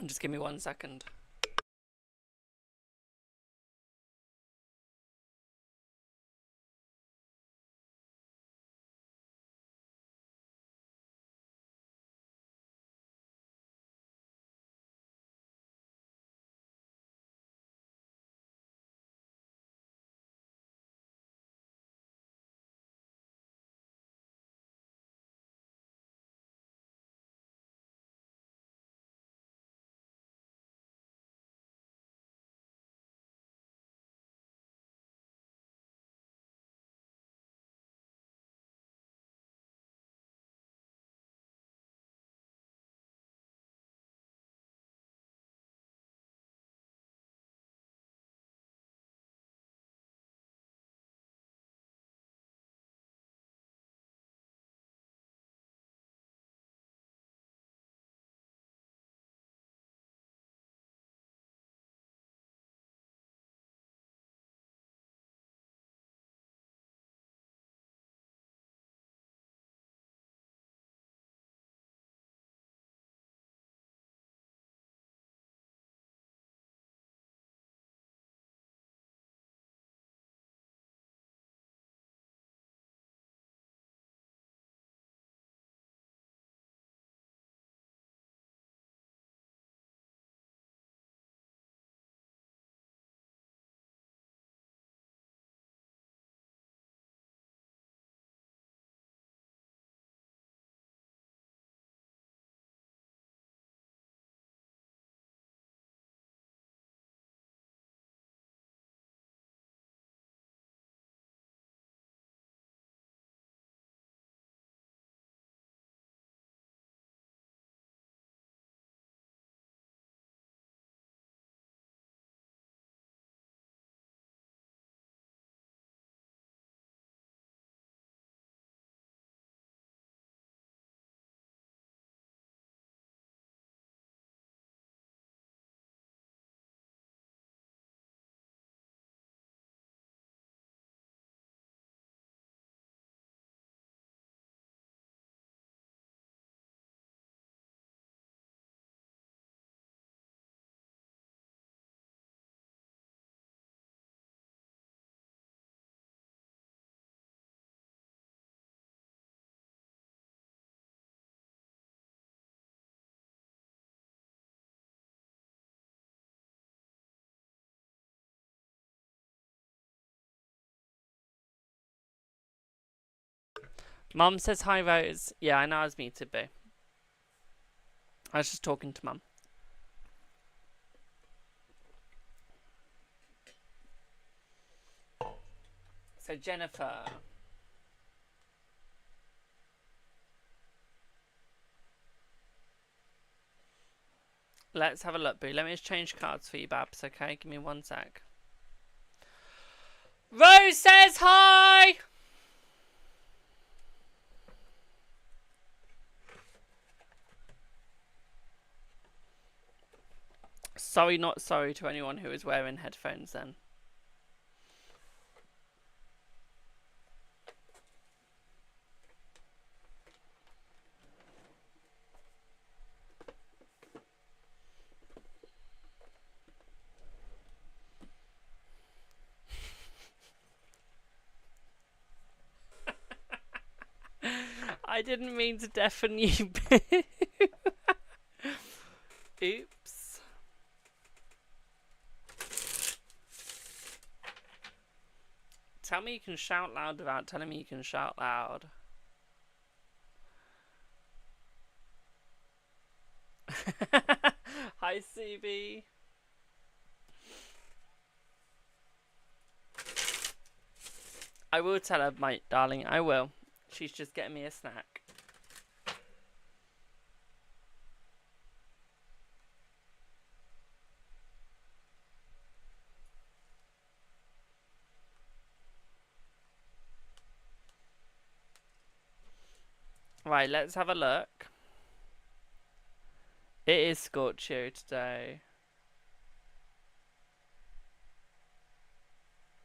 Just give me 1 second. Mum says hi, Rose. Yeah, I know I was muted, boo. I was just talking to Mum. So, Jennifer. Let's have a look, boo. Let me just change cards for you, Babs, okay? Give me 1 sec. Rose says hi! Sorry, not sorry to anyone who is wearing headphones then. I didn't mean to deafen you, boo. Oops. Tell me you can shout loud without telling me you can shout loud. Hi, CB. I will tell her, my darling. I will. She's just getting me a snack. Right, let's have a look. It is Scorchio today.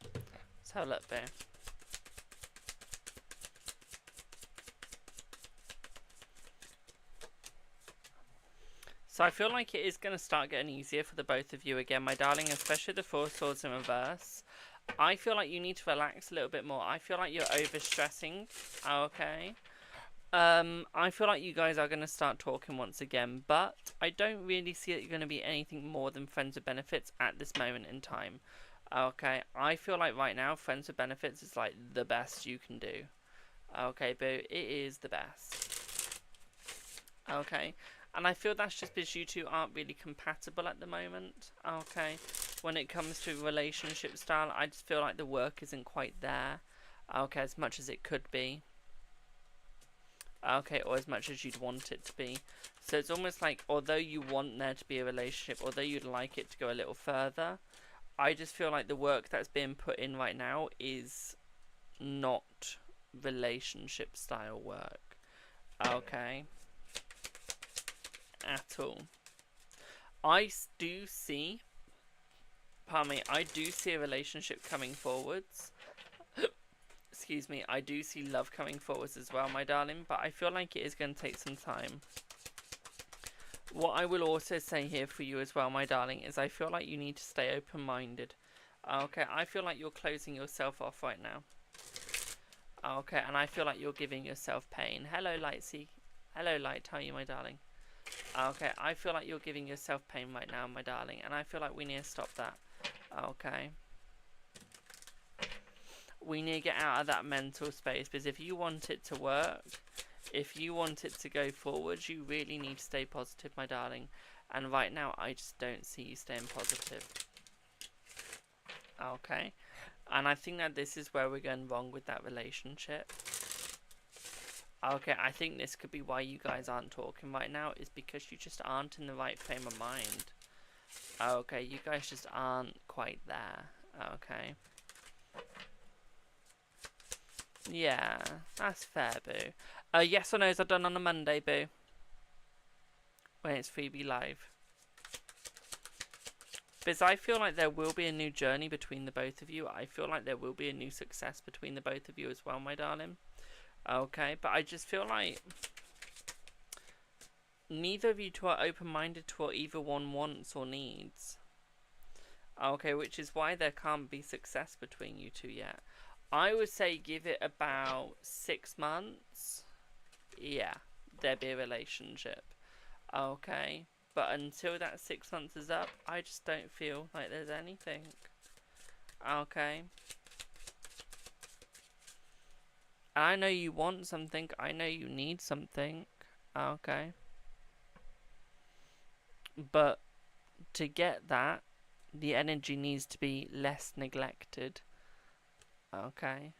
Let's have a look, babe. So I feel like it is going to start getting easier for the both of you again, my darling, especially the 4 swords in reverse. I feel like you need to relax a little bit more. I feel like you're overstressing. Okay. I feel like you guys are going to start talking once again, but I don't really see it going to be anything more than friends with benefits at this moment in time. Okay, I feel like right now friends with benefits is like the best you can do. Okay, boo, it is the best. Okay, and I feel that's just because you two aren't really compatible at the moment. Okay, when it comes to relationship style, I just feel like the work isn't quite there. Okay, as much as it could be. Okay, or as much as you'd want it to be. So it's almost like, although you want there to be a relationship, although you'd like it to go a little further, I just feel like the work that's being put in right now is not relationship style work. Okay. At all. I do see, pardon me, I do see a relationship coming forwards. Excuse me, I do see love coming forwards as well, my darling, but I feel like it is going to take some time. What I will also say here for you as well, my darling, is I feel like you need to stay open-minded. Okay, I feel like you're closing yourself off right now. Okay, and I feel like you're giving yourself pain. Hello, Lightsy. Hello, Light. How are you, my darling? Okay, I feel like you're giving yourself pain right now, my darling, and I feel like we need to stop that. Okay. We need to get out of that mental space, because if you want it to work, if you want it to go forward, you really need to stay positive, my darling. And right now, I just don't see you staying positive. Okay. And I think that this is where we're going wrong with that relationship. Okay, I think this could be why you guys aren't talking right now, is because you just aren't in the right frame of mind. Okay, you guys just aren't quite there. Okay. Yeah, that's fair, boo. Yes or no's are done on a Monday, boo. When it's freebie live. Because I feel like there will be a new journey between the both of you. I feel like there will be a new success between the both of you as well, my darling. Okay, but I just feel like neither of you two are open-minded to what either one wants or needs. Okay, which is why there can't be success between you two yet. I would say give it about 6 months. Yeah, there'll be a relationship. Okay, but until that 6 months is up, I just don't feel like there's anything. Okay. I know you want something. I know you need something. Okay. But to get that, the energy needs to be less neglected. Okay.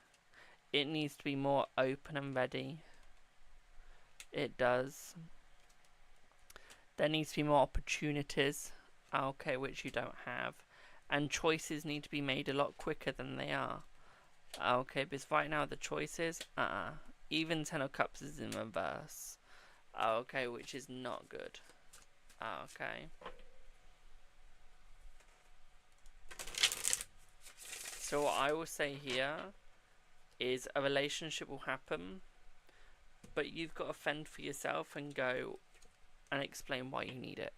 It needs to be more open and ready. It does. There needs to be more opportunities. Okay, which you don't have. And choices need to be made a lot quicker than they are. Okay, because right now the choices, even Ten of Cups is in reverse. Okay, which is not good. Okay. So what I will say here is a relationship will happen, but you've got to fend for yourself and go and explain why you need it.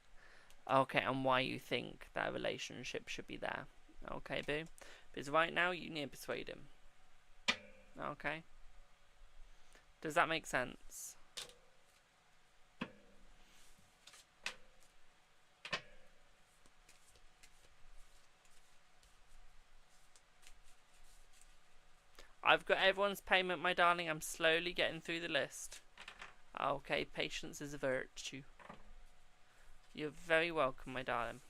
Okay, and why you think that a relationship should be there. Okay, boo? Because right now you need to persuade him. Okay? Does that make sense? I've got everyone's payment, my darling. I'm slowly getting through the list. Okay, patience is a virtue. You're very welcome, my darling.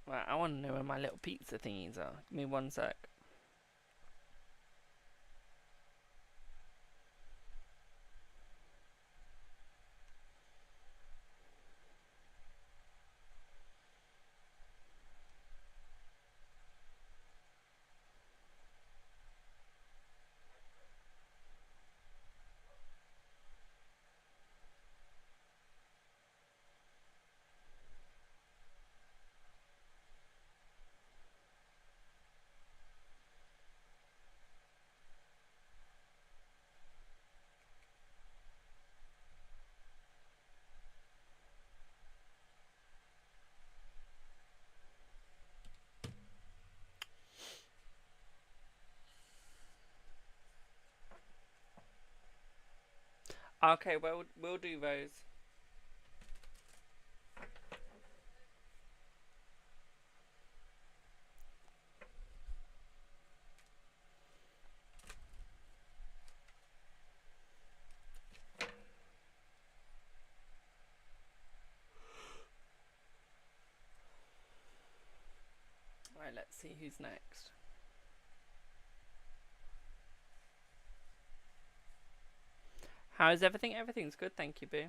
Right, I want to know where my little pizza thingies are. Give me 1 sec. Okay, well, we'll do those. Right, let's see who's next. How is everything? Everything's good, thank you, boo.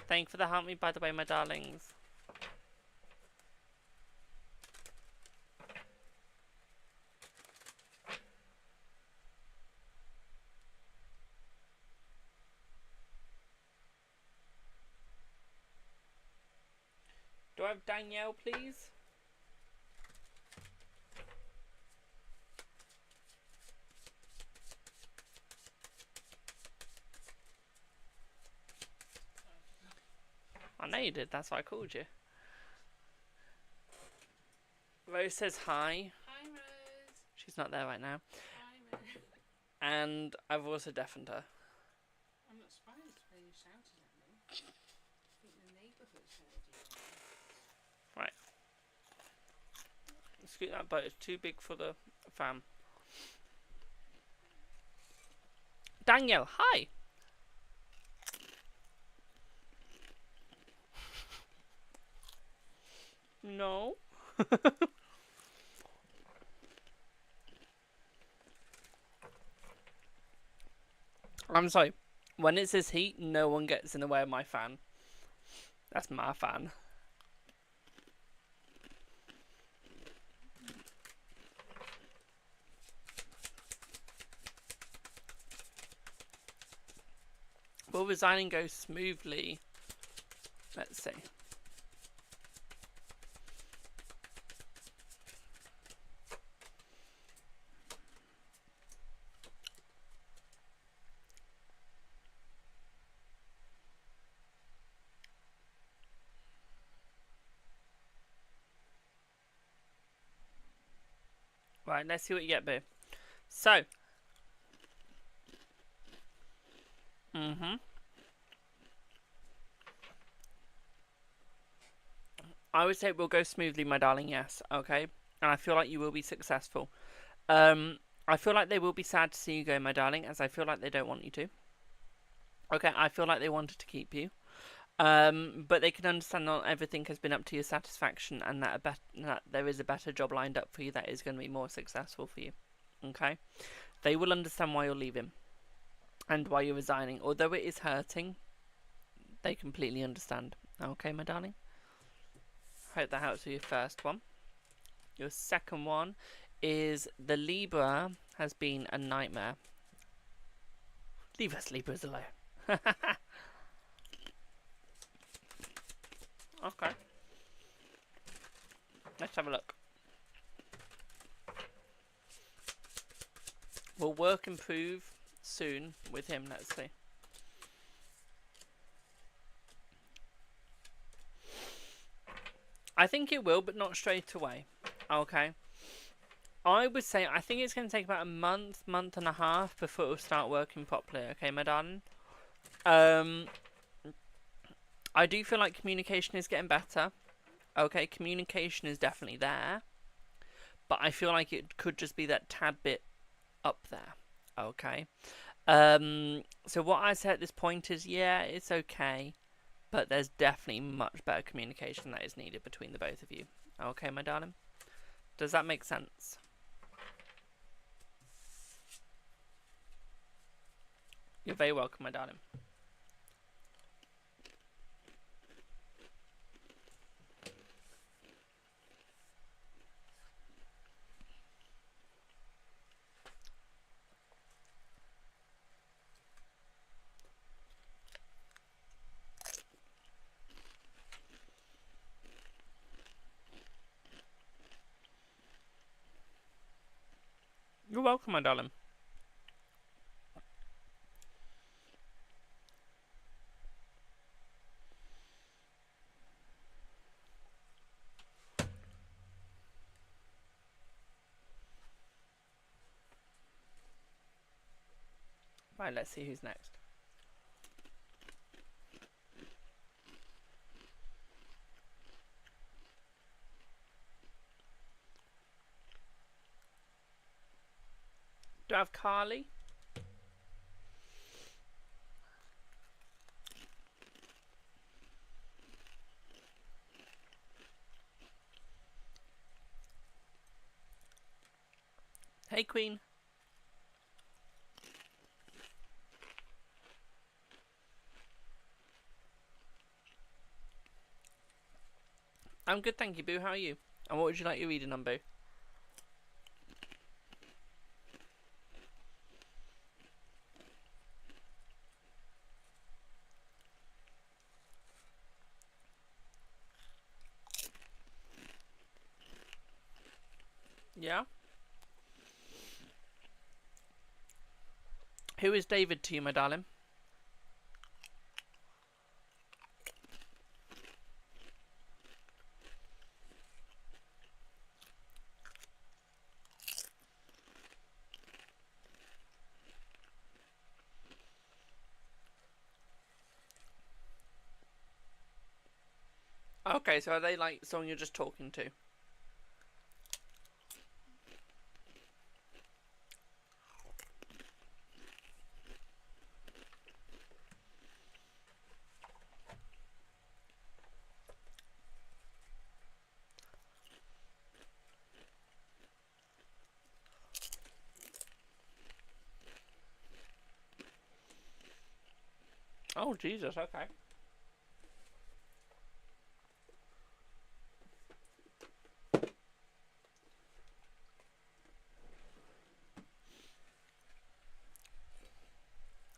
Thank you for the help me, by the way, my darlings. Do I have Danielle, please? I know you did, that's why I called you. Rose says hi. Hi, Rose. She's not there right now. Hi, Rose. And I've also deafened her. I'm not surprised when you shouted at me. I think the neighbourhood heard you. Right. Scoot that boat, it's too big for the fam. Danielle, hi! No. I'm sorry. When it says heat, no one gets in the way of my fan. That's my fan. Will resigning go smoothly? Let's see. Right, let's see what you get, Boo. So. I would say it will go smoothly, my darling, yes. Okay. And I feel like you will be successful. I feel like they will be sad to see you go, my darling, as I feel like they don't want you to. Okay, I feel like they wanted to keep you. But they can understand not everything has been up to your satisfaction, and that there is a better job lined up for you that is going to be more successful for you. Okay? They will understand why you're leaving and why you're resigning. Although it is hurting, they completely understand. Okay, my darling? Hope that helps with your first one. Your second one is the Libra has been a nightmare. Leave us Libras alone. Okay. Let's have a look. Will work improve soon with him? Let's see. I think it will, but not straight away. Okay. I would say I think it's going to take about a month, month and a half before it will start working properly. Okay, my darling. I do feel like communication is getting better. Okay, communication is definitely there, but I feel like it could just be that tad bit up there. Okay. So what I say at this point is, yeah, it's okay, but there's definitely much better communication that is needed between the both of you. Okay, my darling? Does that make sense? You're very welcome, my darling. You're welcome, my darling. Right, let's see who's next. Do I have Carly? Hey, Queen. I'm good, thank you, Boo. How are you? And what would you like your reading on, Boo? Yeah? Who is David to you, my darling? Okay, so are they like someone you're just talking to? Oh, Jesus, okay.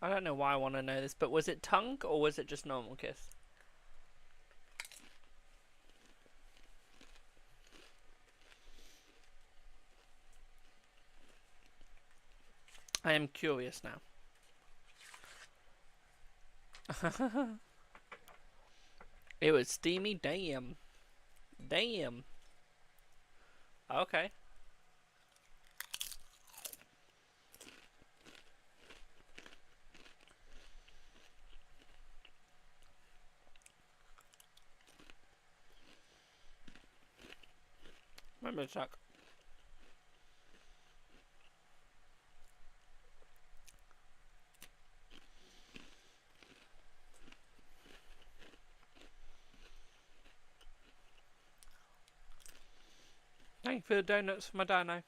I don't know why I want to know this, but was it tongue or was it just normal kiss? I am curious now. It was steamy, damn. Damn. Okay. Maybe a sec. Thank you for the donuts for my dino.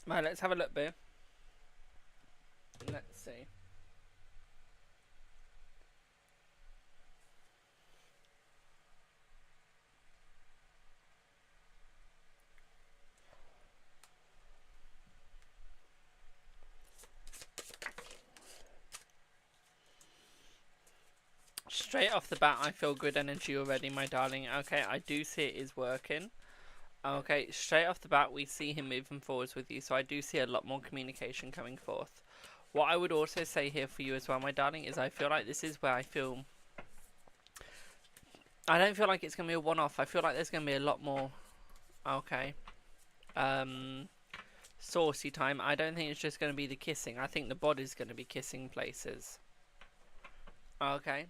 Right, let's have a look, Boo. Let's see. Straight off the bat, I feel good energy already, my darling. Okay, I do see it is working. Okay, straight off the bat, we see him moving forwards with you, so I do see a lot more communication coming forth. What I would also say here for you as well, my darling, is I feel like this is where I feel... I don't feel like it's going to be a one-off. I feel like there's going to be a lot more... Okay. Saucy time. I don't think it's just going to be the kissing. I think the body's going to be kissing places. Okay.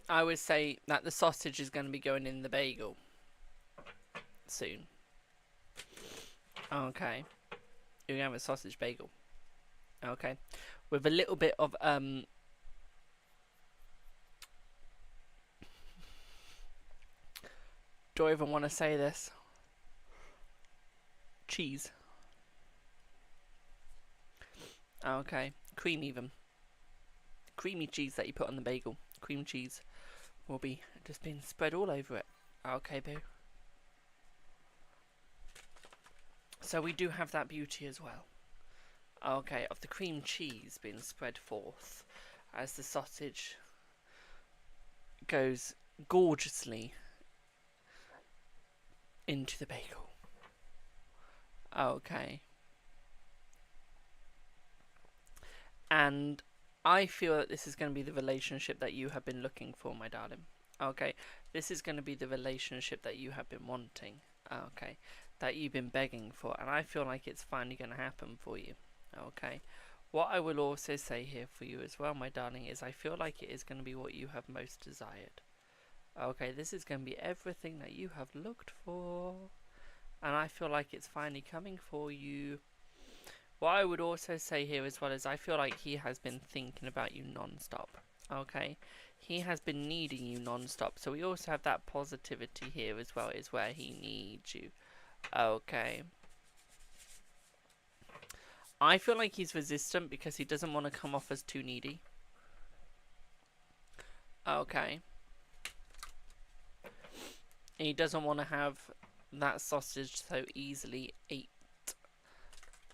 I would say that the sausage is going to be going in the bagel soon. Okay. You're going to have a sausage bagel. Okay. With a little bit of do I even want to say this? Cheese. Okay. Cream even. Creamy cheese that you put on the bagel. Cream cheese will be just being spread all over it. Okay, boo. So we do have that beauty as well. Okay, of the cream cheese being spread forth as the sausage goes gorgeously into the bagel. Okay. And I feel that this is going to be the relationship that you have been looking for, my darling. Okay, this is going to be the relationship that you have been wanting. Okay, that you've been begging for, and I feel like it's finally going to happen for you. Okay, what I will also say here for you as well, my darling, is I feel like it is going to be what you have most desired. Okay, this is going to be everything that you have looked for, and I feel like it's finally coming for you. What I would also say here as well is I feel like he has been thinking about you non-stop. Okay, he has been needing you non-stop, so we also have that positivity here as well, is where he needs you. Okay, I feel like he's resistant because he doesn't want to come off as too needy. Okay, he doesn't want to have that sausage so easily ate.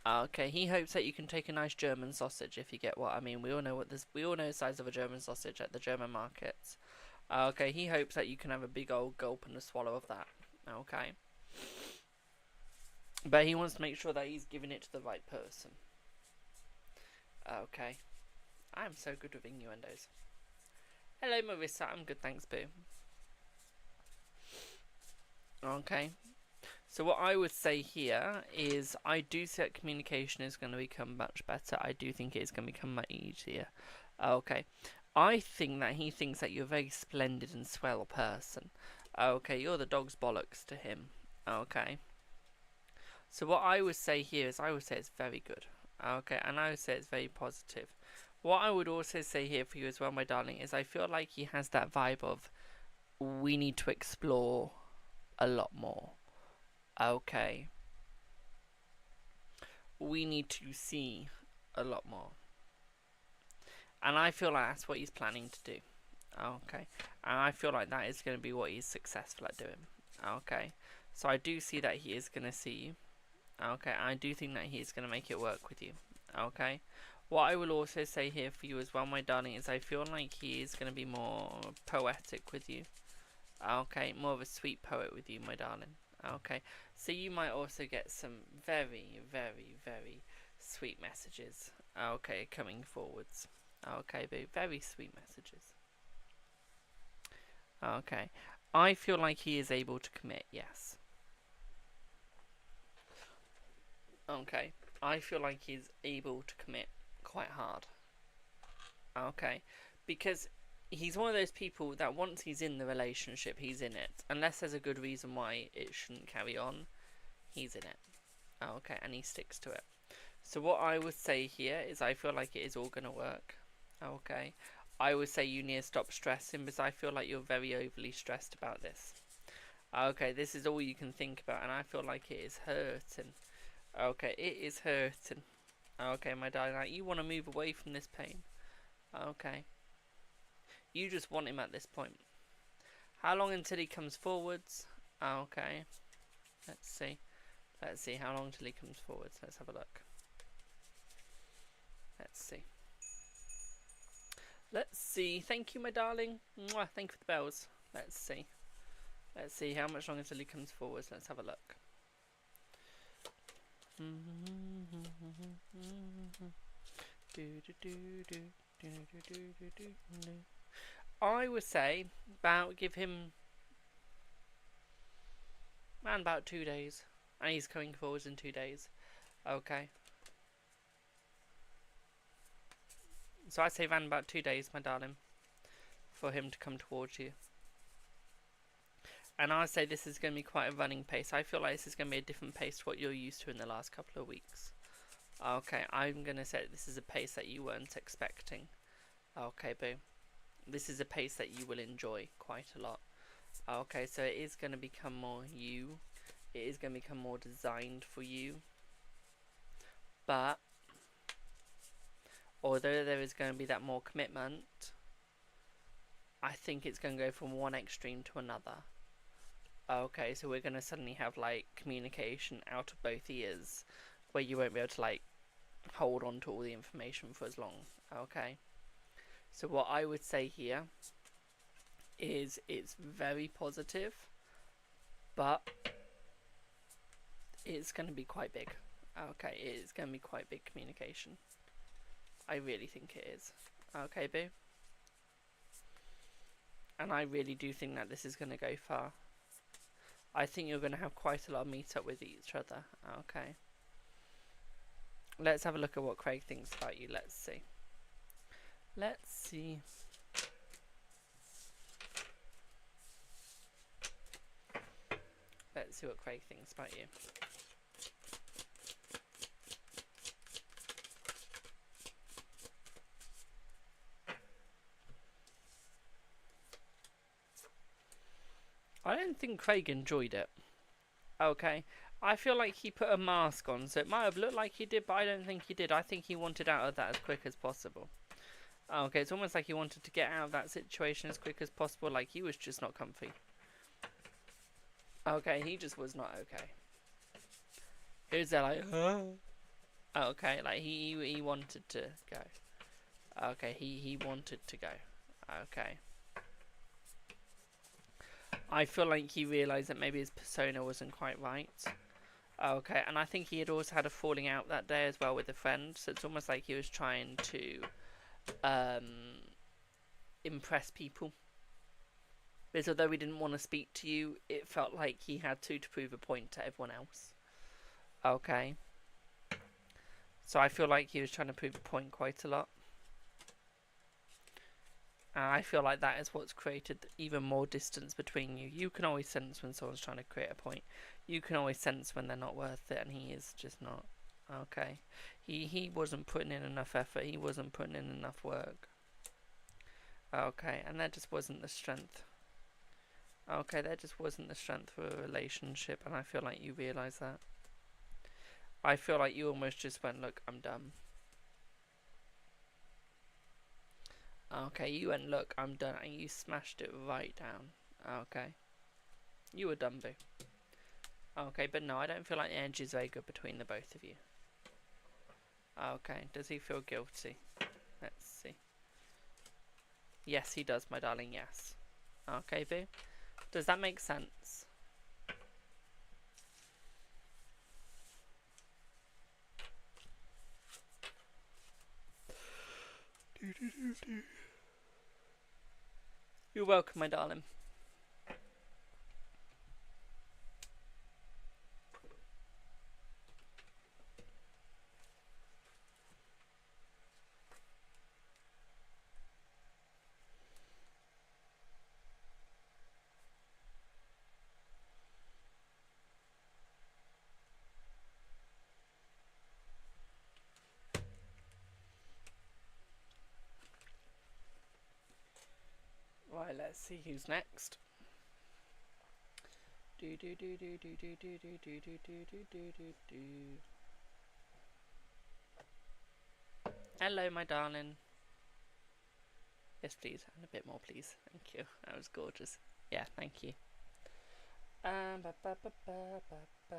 Okay, he hopes that you can take a nice German sausage, if you get what I mean. We all know what this. We all know the size of a German sausage at the German markets. Okay, he hopes that you can have a big old gulp and a swallow of that. Okay, but he wants to make sure that he's giving it to the right person. Okay, I'm so good with innuendos. Hello, Marissa. I'm good, thanks, boo. Okay. So what I would say here is I do see that communication is going to become much better. I do think it is going to become much easier. Okay. I think that he thinks that you're a very splendid and swell person. Okay, you're the dog's bollocks to him. Okay. So what I would say here is I would say it's very good. Okay, and I would say it's very positive. What I would also say here for you as well, my darling, is I feel like he has that vibe of we need to explore a lot more. Okay. We need to see a lot more. And I feel like that's what he's planning to do. Okay. And I feel like that is going to be what he's successful at doing. Okay. So I do see that he is going to see you. Okay. I do think that he is going to make it work with you. Okay. What I will also say here for you as well, my darling, is I feel like he is going to be more poetic with you. Okay. More of a sweet poet with you, my darling. Okay, so you might also get some very, very, very sweet messages, okay, coming forwards. Okay, boo. Very sweet messages. Okay. I feel like he is able to commit, yes. Okay. I feel like he's able to commit quite hard. Okay. Because he's one of those people that once he's in the relationship, he's in it. Unless there's a good reason why it shouldn't carry on, he's in it. Okay, and he sticks to it. So what I would say here is I feel like it is all going to work. Okay. I would say you need to stop stressing because I feel like you're very overly stressed about this. Okay, this is all you can think about and I feel like it is hurting. Okay, it is hurting. Okay, my darling, like, you want to move away from this pain. Okay. You just want him at this point. How long until he comes forwards? Okay. Let's see. Let's see how long till he comes forwards. Let's have a look. Let's see. Let's see. Thank you, my darling. Mwah. Thank you for the bells. Let's see. Let's see how much longer until he comes forwards. Let's have a look. I would say give him around about 2 days. And he's coming forwards in 2 days. Okay. So I say around about 2 days, my darling, for him to come towards you. And I say this is going to be quite a running pace. I feel like this is going to be a different pace to what you're used to in the last couple of weeks. Okay, I'm going to say this is a pace that you weren't expecting. Okay, boo. This is a pace that you will enjoy quite a lot. Okay, so it is going to become more you. It is going to become more designed for you. But although there is going to be that more commitment, I think it's going to go from one extreme to another. Okay, so we're going to suddenly have like communication out of both ears where you won't be able to like hold on to all the information for as long. Okay, so what I would say here is it's very positive, but it's going to be quite big. Okay, it is going to be quite big communication. I really think it is. Okay, boo. And I really do think that this is going to go far. I think you're going to have quite a lot of meet up with each other. Okay. Let's have a look at what Craig thinks about you. Let's see. Let's see. Let's see what Craig thinks about you. I don't think Craig enjoyed it. Okay. I feel like he put a mask on, so it might have looked like he did, but I don't think he did. I think he wanted out of that as quick as possible. Okay, it's almost like he wanted to get out of that situation as quick as possible, like he was just not comfy. Okay, he just was not okay. He was there like, okay, like he wanted to go. Okay, he wanted to go. Okay. I feel like he realised that maybe his persona wasn't quite right. Okay, and I think he had also had a falling out that day as well with a friend, so it's almost like he was trying to impress people. Because although he didn't want to speak to you, it felt like he had to prove a point to everyone else. Okay. So I feel like he was trying to prove a point quite a lot. And I feel like that is what's created even more distance between you. You can always sense when someone's trying to create a point. You can always sense when they're not worth it, and he is just not. Okay. He wasn't putting in enough effort. He wasn't putting in enough work. Okay, and there just wasn't the strength. Okay, there just wasn't the strength for a relationship, and I feel like you realise that. I feel like you almost just went, look, I'm done. Okay, you went, look, I'm done, and you smashed it right down. Okay. You were done, boo. Okay, but no, I don't feel like the energy is very good between the both of you. Okay, does he feel guilty? Let's see. Yes, he does, my darling, yes. Okay, boo. Does that make sense? You're welcome, my darling. Right, let's see who's next. Do do do do do do do do do do do do do do. Hello, my darling. Yes, please, and a bit more, please. Thank you. That was gorgeous. Yeah, thank you. Ba, ba, ba, ba, ba, ba.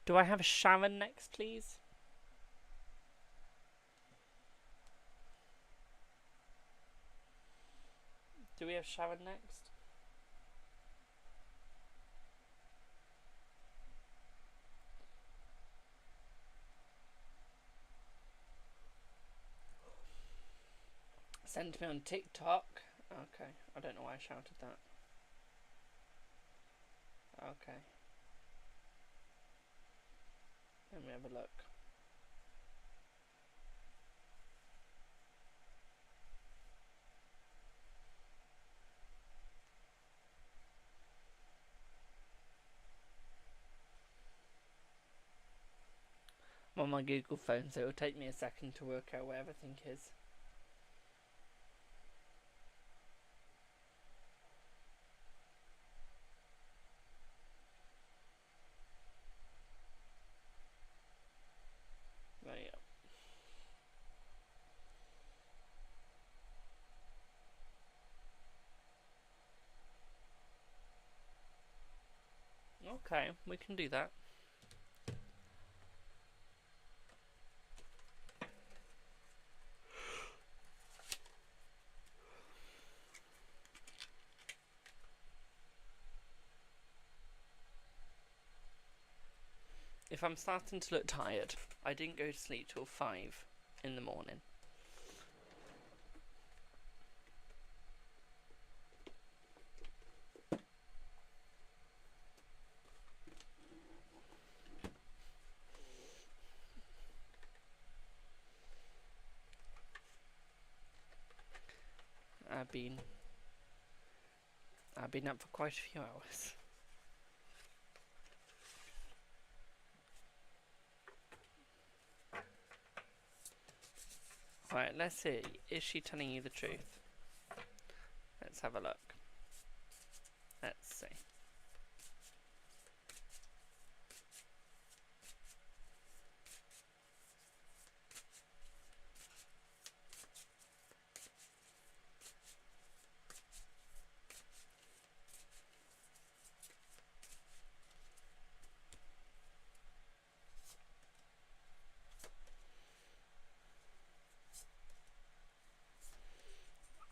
Do I have Sharon next, please? Do we have Sharon next? Send me on TikTok. Okay, I don't know why I shouted that. Okay. Let me have a look. I'm on my Google phone, so it'll take me a second to work out where everything is. There you go. Okay, we can do that. If I'm starting to look tired, I didn't go to sleep till 5 in the morning. I've been up for quite a few hours. Right, let's see. Is she telling you the truth? Let's have a look. Let's see.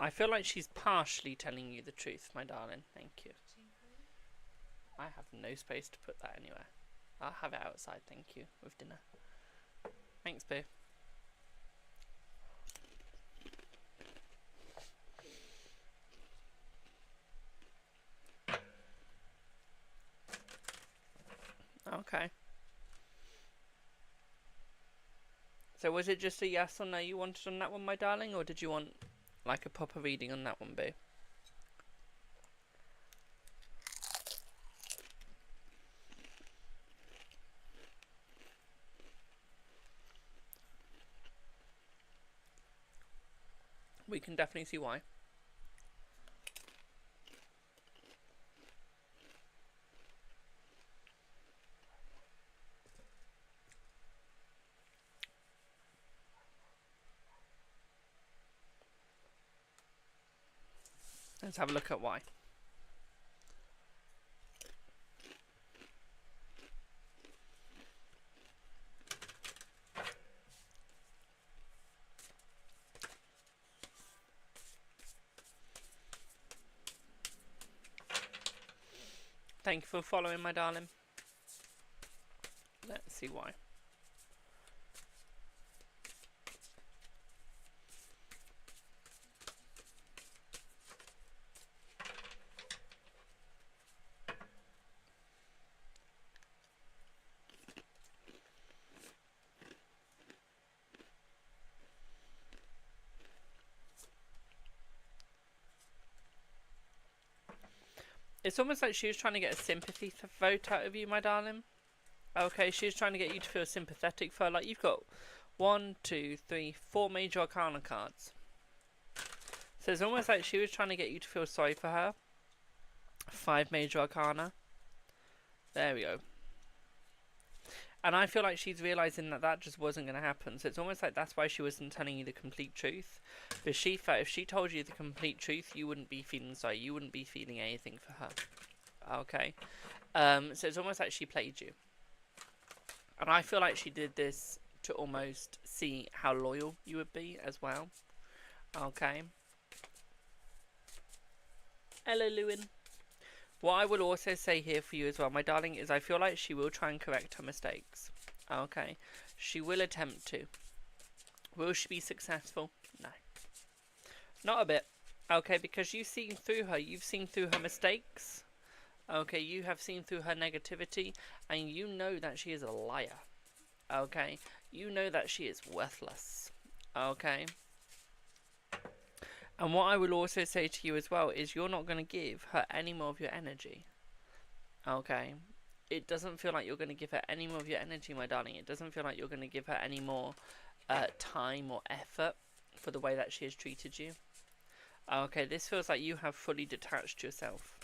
I feel like she's partially telling you the truth, my darling. Thank you. I have no space to put that anywhere. I'll have it outside, thank you, with dinner. Thanks, Boo. Okay. So was it just a yes or no you wanted on that one, my darling, or did you want like a proper reading on that one, Boo? We can definitely see why. Let's have a look at why. Thank you for following, my darling. Let's see why. It's almost like she was trying to get a sympathy vote out of you, my darling. Okay, she was trying to get you to feel sympathetic for her. Like, you've got 1, 2, 3, 4 major arcana cards. So it's almost like she was trying to get you to feel sorry for her. 5 major arcana. There we go. And I feel like she's realising that that just wasn't going to happen. So it's almost like that's why she wasn't telling you the complete truth. Because she felt if she told you the complete truth, you wouldn't be feeling sorry. You wouldn't be feeling anything for her. Okay. So it's almost like she played you. And I feel like she did this to almost see how loyal you would be as well. Okay. Hello, Lewin. What I will also say here for you as well, my darling, is I feel like she will try and correct her mistakes. Okay. She will attempt to. Will she be successful? No. Not a bit. Okay, because you've seen through her. You've seen through her mistakes. Okay, you have seen through her negativity. And you know that she is a liar. Okay. You know that she is worthless. Okay. And what I will also say to you as well is you're not going to give her any more of your energy. Okay. It doesn't feel like you're going to give her any more of your energy, my darling. It doesn't feel like you're going to give her any more time or effort for the way that she has treated you. Okay, this feels like you have fully detached yourself.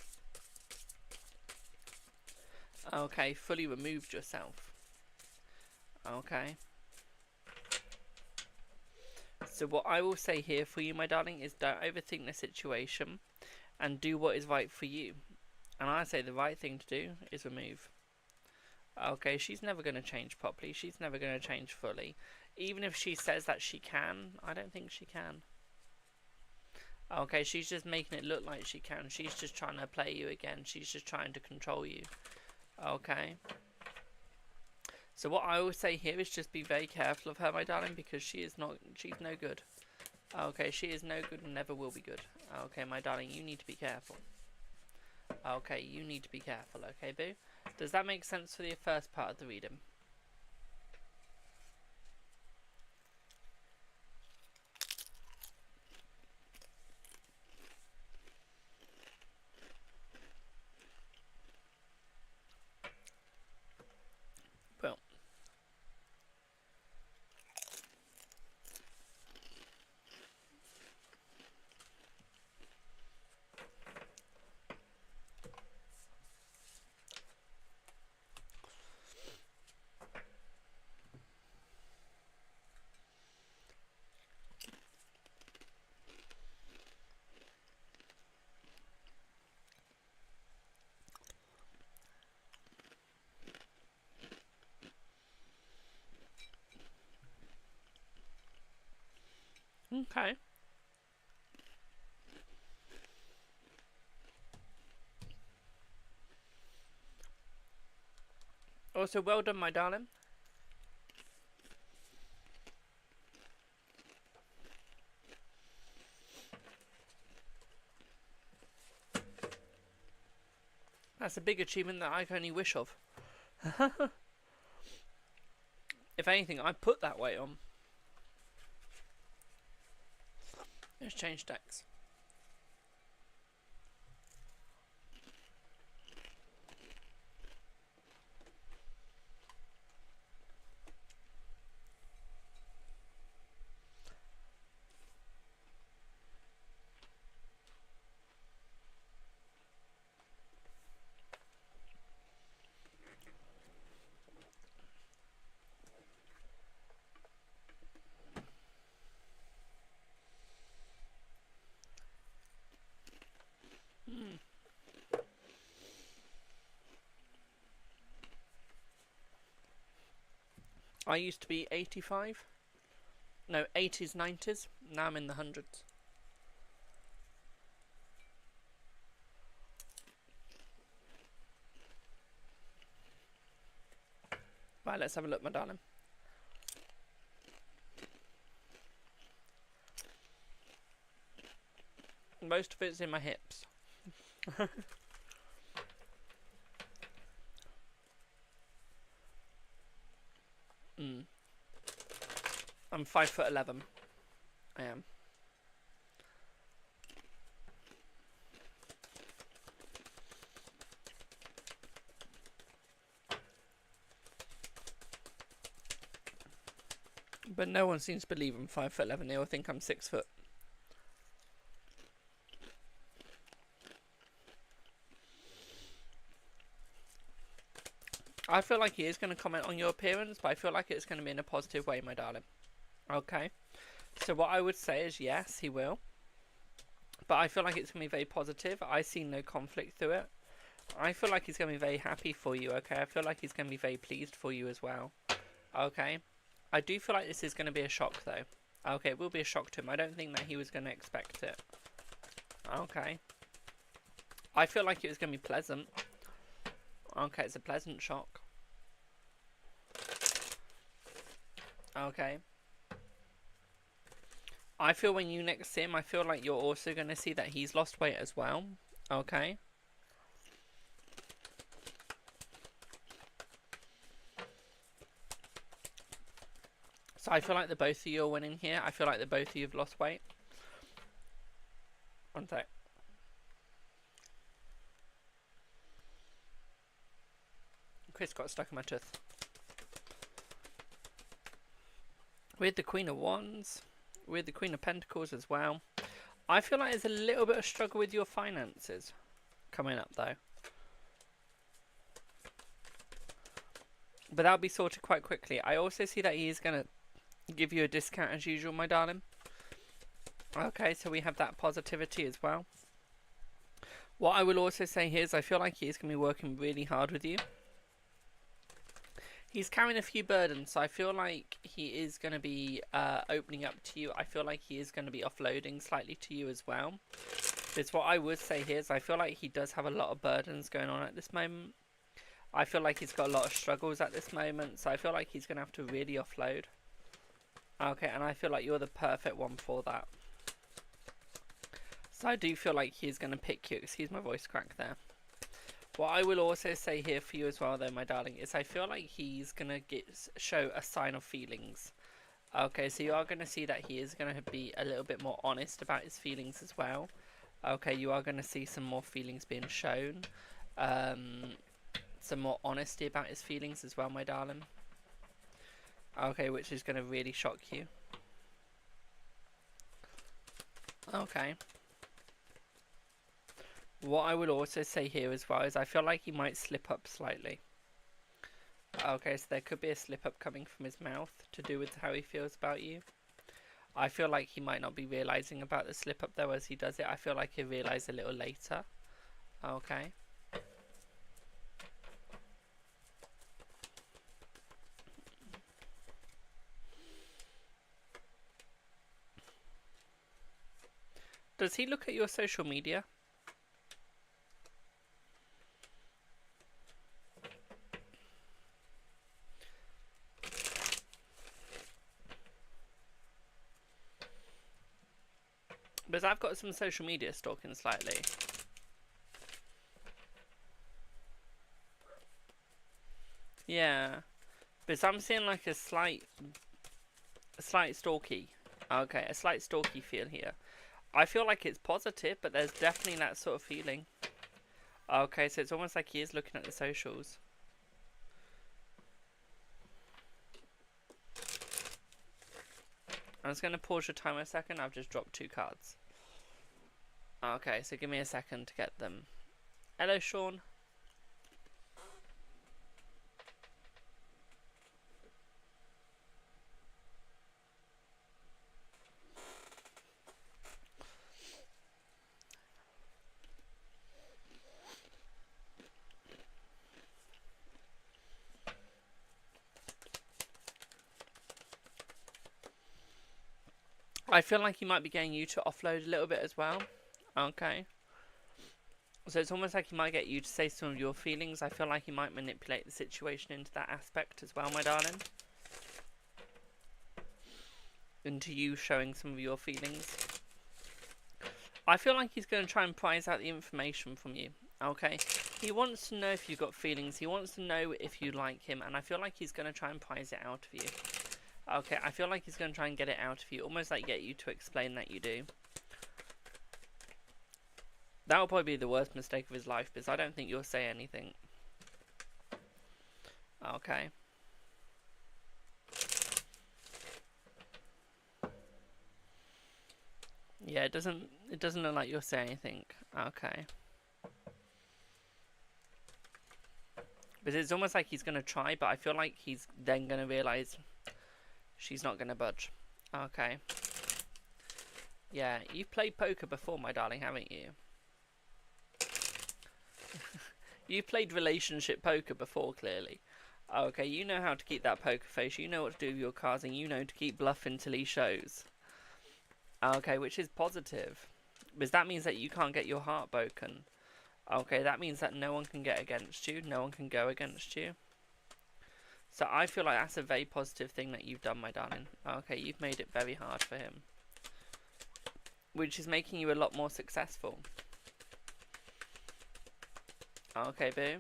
Okay, fully removed yourself. Okay. So what I will say here for you, my darling, is don't overthink the situation and do what is right for you. And I say the right thing to do is remove. Okay, she's never going to change properly. She's never going to change fully. Even if she says that she can, I don't think she can. Okay, she's just making it look like she can. She's just trying to play you again. She's just trying to control you. Okay. So what I will say here is just be very careful of her, my darling, because she's no good. Okay, she is no good and never will be good. Okay, my darling, you need to be careful. Okay, you need to be careful, okay, boo? Does that make sense for the first part of the reading? Well. Okay. Also, well done, my darling. That's a big achievement that I can only wish of. If anything, I put that weight on. Let's change decks. I used to be 85. No, 80s, 90s. Now I'm in the hundreds. Right, let's have a look, my darling. Most of it's in my hips. I'm 5'11". I am. But no one seems to believe I'm 5'11". They all think I'm 6 foot. I feel like he is going to comment on your appearance, but I feel like it's going to be in a positive way, my darling. Okay. So what I would say is yes, he will. But I feel like it's going to be very positive. I see no conflict through it. I feel like he's going to be very happy for you, okay? I feel like he's going to be very pleased for you as well. Okay. I do feel like this is going to be a shock, though. Okay, it will be a shock to him. I don't think that he was going to expect it. Okay. I feel like it was going to be pleasant. Okay, it's a pleasant shock. Okay. I feel when you next see him, I feel like you're also going to see that he's lost weight as well. Okay. So I feel like the both of you are winning here. I feel like the both of you have lost weight. One sec. Chris got stuck in my tooth. With the Queen of Wands. With the Queen of Pentacles as well. I feel like there's a little bit of struggle with your finances coming up though. But that'll be sorted quite quickly. I also see that he is going to give you a discount as usual, my darling. Okay, so we have that positivity as well. What I will also say here is I feel like he is going to be working really hard with you. He's carrying a few burdens, so I feel like he is going to be opening up to you. I feel like he is going to be offloading slightly to you as well. Because what I would say here is I feel like he does have a lot of burdens going on at this moment. I feel like he's got a lot of struggles at this moment, so I feel like he's going to have to really offload. Okay, and I feel like you're the perfect one for that. So I do feel like he's going to pick you. Excuse my voice crack there. What I will also say here for you as well, though, my darling, is I feel like he's going to show a sign of feelings. Okay, so you are going to see that he is going to be a little bit more honest about his feelings as well. Okay, you are going to see some more feelings being shown. Some more honesty about his feelings as well, my darling. Okay, which is going to really shock you. Okay. What I will also say here as well is I feel like he might slip up slightly. Okay, so there could be a slip up coming from his mouth to do with how he feels about you. I feel like he might not be realising about the slip up though as he does it. I feel like he'll realise a little later. Okay. Does he look at your social media? Because I've got some social media stalking slightly. Yeah. Because I'm seeing like a slight stalky. Okay, a slight stalky feel here. I feel like it's positive, but there's definitely that sort of feeling. Okay, so it's almost like he is looking at the socials. I'm just going to pause your timer a second. I've just dropped 2 cards. Okay, so give me a second to get them. Hello, Sean. I feel like he might be getting you to offload a little bit as well. Okay. So it's almost like he might get you to say some of your feelings. I feel like he might manipulate the situation into that aspect as well, my darling. Into you showing some of your feelings. I feel like he's going to try and prize out the information from you. Okay? He wants to know if you've got feelings. He wants to know if you like him. And I feel like he's going to try and prize it out of you. Okay, I feel like he's going to try and get it out of you. Almost like get you to explain that you do. That will probably be the worst mistake of his life, because I don't think you'll say anything. Okay. Yeah, it doesn't look like you'll say anything. Okay. But it's almost like he's going to try, but I feel like he's then going to realise she's not going to budge. Okay. Yeah, you've played poker before, my darling, haven't you? You've played relationship poker before, clearly. Okay, you know how to keep that poker face. You know what to do with your cards, and you know to keep bluffing till he shows. Okay, which is positive. Because that means that you can't get your heart broken. Okay, that means that no one can get against you. No one can go against you. So I feel like that's a very positive thing that you've done, my darling. Okay, you've made it very hard for him. Which is making you a lot more successful. Okay, boo.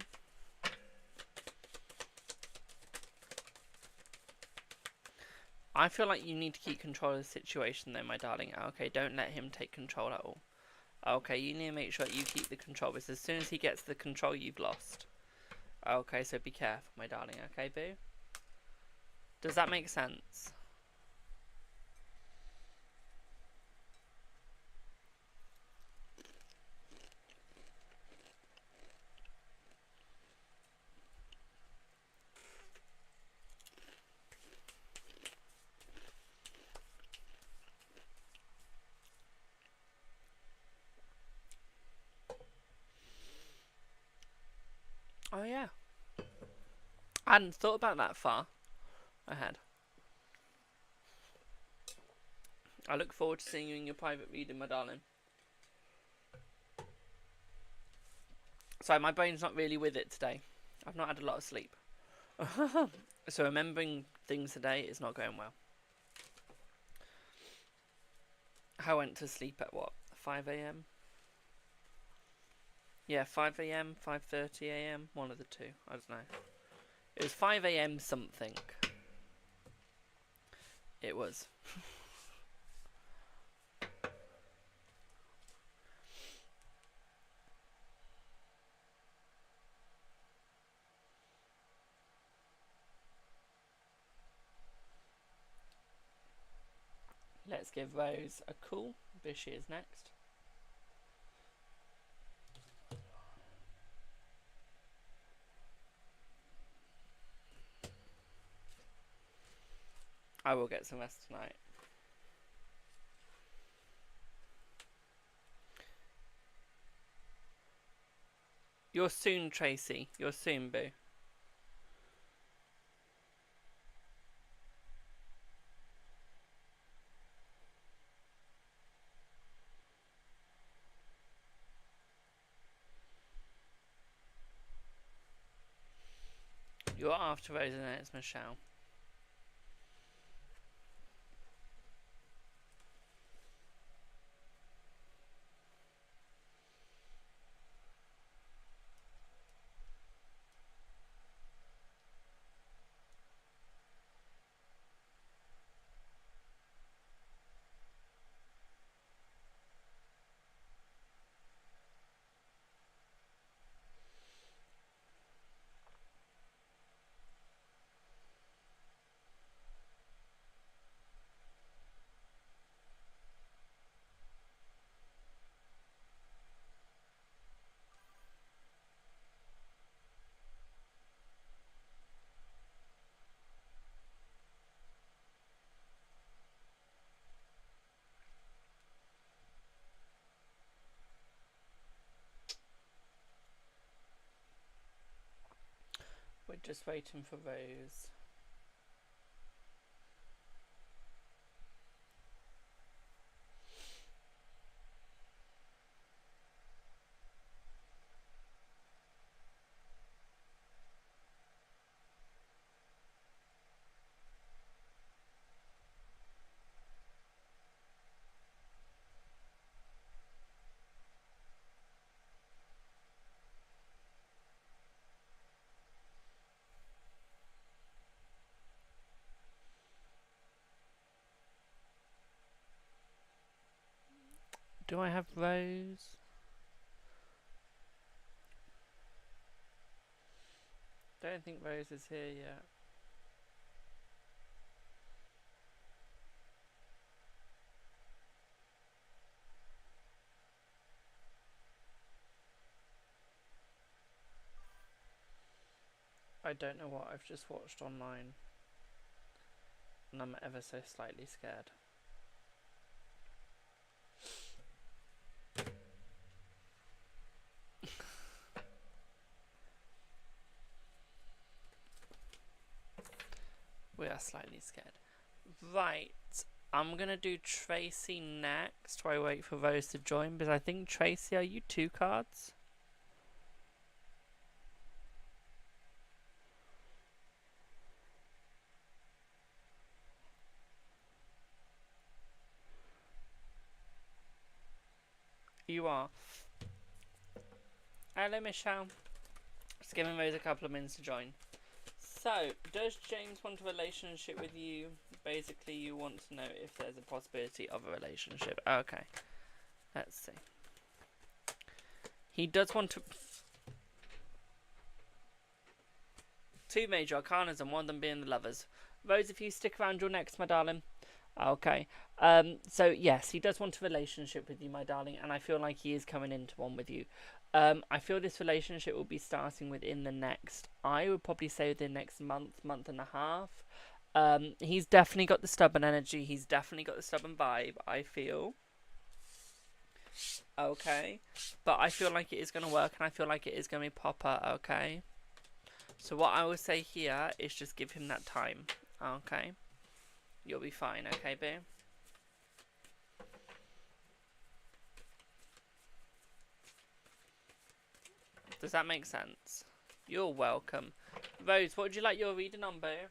I feel like you need to keep control of the situation though, my darling. Okay, don't let him take control at all. Okay, you need to make sure that you keep the control, because as soon as he gets the control, you've lost. Okay, so be careful, my darling. Okay, boo? Does that make sense? Oh, yeah. I hadn't thought about that far ahead. I look forward to seeing you in your private reading, my darling. Sorry, my brain's not really with it today. I've not had a lot of sleep. So remembering things today is not going well. I went to sleep at what? 5 AM? Yeah, 5 AM, 5:30 AM, one of the two. I don't know. It was 5 AM something. It was. Let's give Rose a call. Here she is next. I will get some rest tonight. You're soon, Tracy. You're soon, boo. You're after Rose and then it's Michelle. We're just waiting for Rose. Do I have Rose? Don't think Rose is here yet. I don't know what I've just watched online, and I'm ever so slightly scared. We are slightly scared. Right, I'm gonna do Tracy next while I wait for Rose to join, because I think, Tracy, are you 2 cards? You are. Hello, Michelle. Just giving Rose a couple of minutes to join. So, does James want a relationship with you? Basically, you want to know if there's a possibility of a relationship. Okay. Let's see. He does want to... 2 major arcanas and one of them being the lovers. Rose, if you stick around, you're next, my darling. Okay. So, yes, he does want a relationship with you, my darling, and I feel like he is coming into one with you. I feel this relationship will be starting within the next, I would probably say within the next month and a half. He's definitely got the stubborn energy. He's definitely got the stubborn vibe, I feel. Okay. But I feel like it is going to work, and I feel like it is going to be proper, okay? So what I will say here is just give him that time, okay? You'll be fine, okay, babe? Does that make sense? You're welcome. Rose, what would you like your reading on, babe?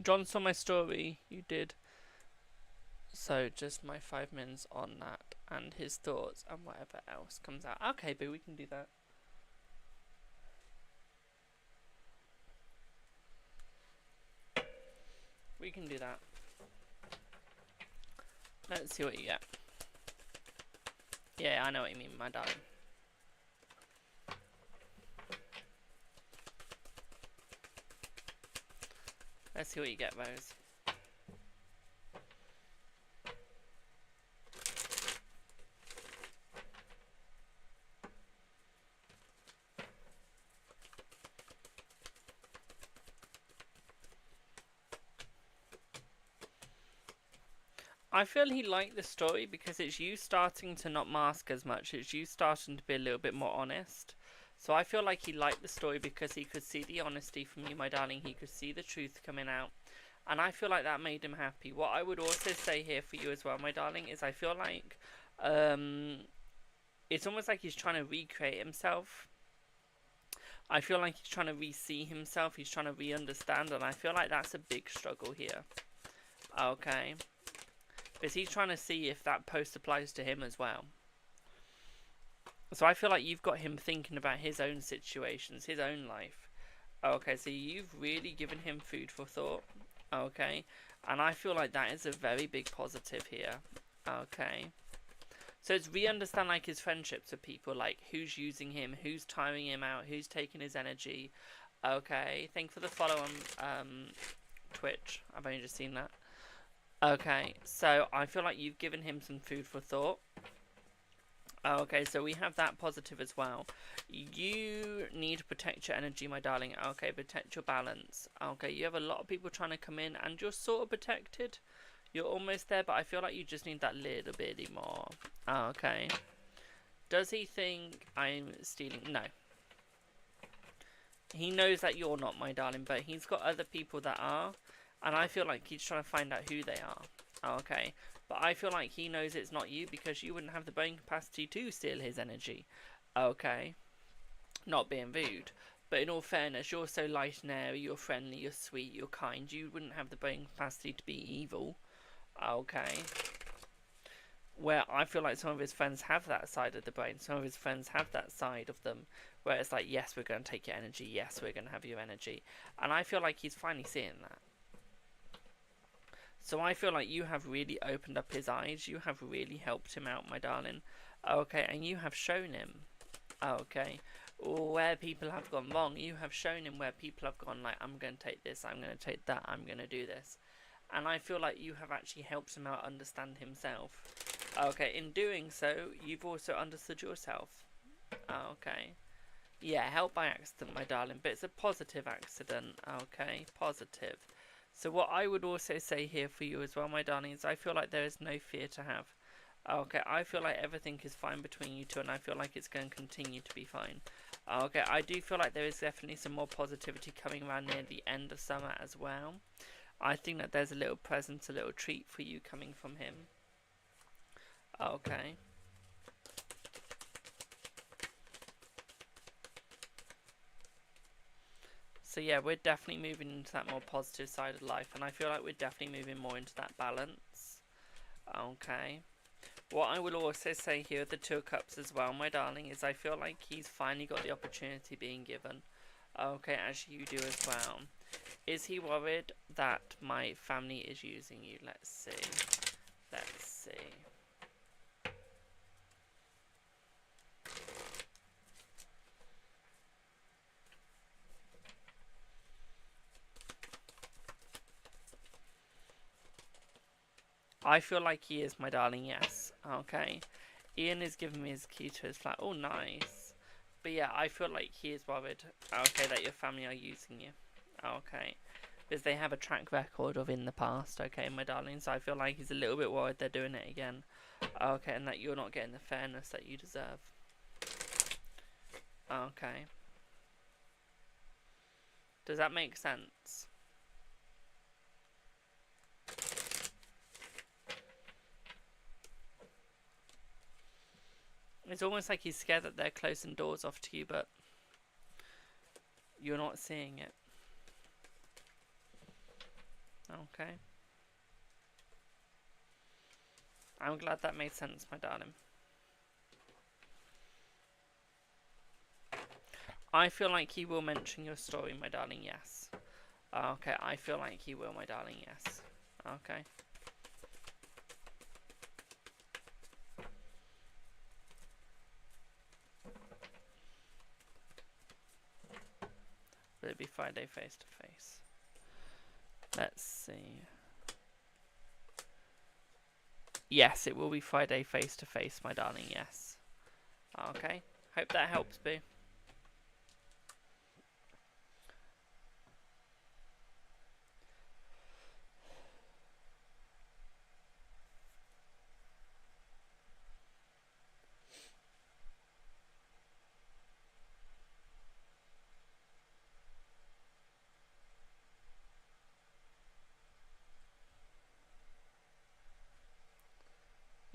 John saw my story. You did. So just my 5 minutes on that and his thoughts and whatever else comes out. Okay, but we can do that. We can do that. Let's see what you get. Yeah, I know what you mean, my darling. Let's see what you get, Rose. I feel he liked the story because it's you starting to not mask as much. It's you starting to be a little bit more honest. So I feel like he liked the story because he could see the honesty from you, my darling. He could see the truth coming out. And I feel like that made him happy. What I would also say here for you as well, my darling, is I feel like it's almost like he's trying to recreate himself. I feel like he's trying to re-see himself. He's trying to re-understand. And I feel like that's a big struggle here. Okay. Because he's trying to see if that post applies to him as well. So I feel like you've got him thinking about his own situations, his own life. Okay, so you've really given him food for thought. Okay, and I feel like that is a very big positive here. Okay. So it's re-understand like his friendships with people, like who's using him, who's tiring him out, who's taking his energy. Okay, thank you for the follow on Twitch. I've only just seen that. Okay, so I feel like you've given him some food for thought. Okay, so we have that positive as well. You need to protect your energy, my darling. Okay, protect your balance. Okay, you have a lot of people trying to come in and you're sort of protected. You're almost there, but I feel like you just need that little bit more. Okay. Does he think I'm stealing? No. He knows that you're not, my darling, but he's got other people that are. And I feel like he's trying to find out who they are. Okay. But I feel like he knows it's not you because you wouldn't have the brain capacity to steal his energy. Okay. Not being rude. But in all fairness, you're so light and airy, you're friendly, you're sweet, you're kind. You wouldn't have the brain capacity to be evil. Okay. where I feel like some of his friends have that side of the brain. Some of his friends have that side of them where it's like, yes, we're going to take your energy. Yes, we're going to have your energy. And I feel like he's finally seeing that. So I feel like you have really opened up his eyes. You have really helped him out, my darling. Okay, and you have shown him, okay, where people have gone wrong. You have shown him where people have gone like, I'm going to take this, I'm going to take that, I'm going to do this. And I feel like you have actually helped him out understand himself. Okay, in doing so, you've also understood yourself. Okay. Yeah, help by accident, my darling, but it's a positive accident. Okay, positive. So what I would also say here for you as well, my darling, is I feel like there is no fear to have. Okay, I feel like everything is fine between you two, and I feel like it's going to continue to be fine. Okay, I do feel like there is definitely some more positivity coming around near the end of summer as well. I think that there's a little present, a little treat for you coming from him. Okay. So yeah, we're definitely moving into that more positive side of life, and I feel like we're definitely moving more into that balance. Okay. What I will also say here with the Two of Cups as well, my darling, is I feel like he's finally got the opportunity being given. Okay, as you do as well. Is he worried that my family is using you? Let's see. Let's see. I feel like he is, my darling, yes. Okay. Ian is giving me his key to his flat. Oh, nice. But yeah, I feel like he is worried, okay, that your family are using you. Okay. Because they have a track record of in the past, okay, my darling. So I feel like he's a little bit worried they're doing it again. Okay, and that you're not getting the fairness that you deserve. Okay. Does that make sense? It's almost like he's scared that they're closing doors off to you, but you're not seeing it. Okay. I'm glad that made sense, my darling. I feel like he will mention your story, my darling, yes. Okay, I feel like he will, my darling, yes. Okay. Will it be Friday face to face? Let's see. Yes, it will be Friday face to face, my darling, yes. Okay. Hope that helps, boo.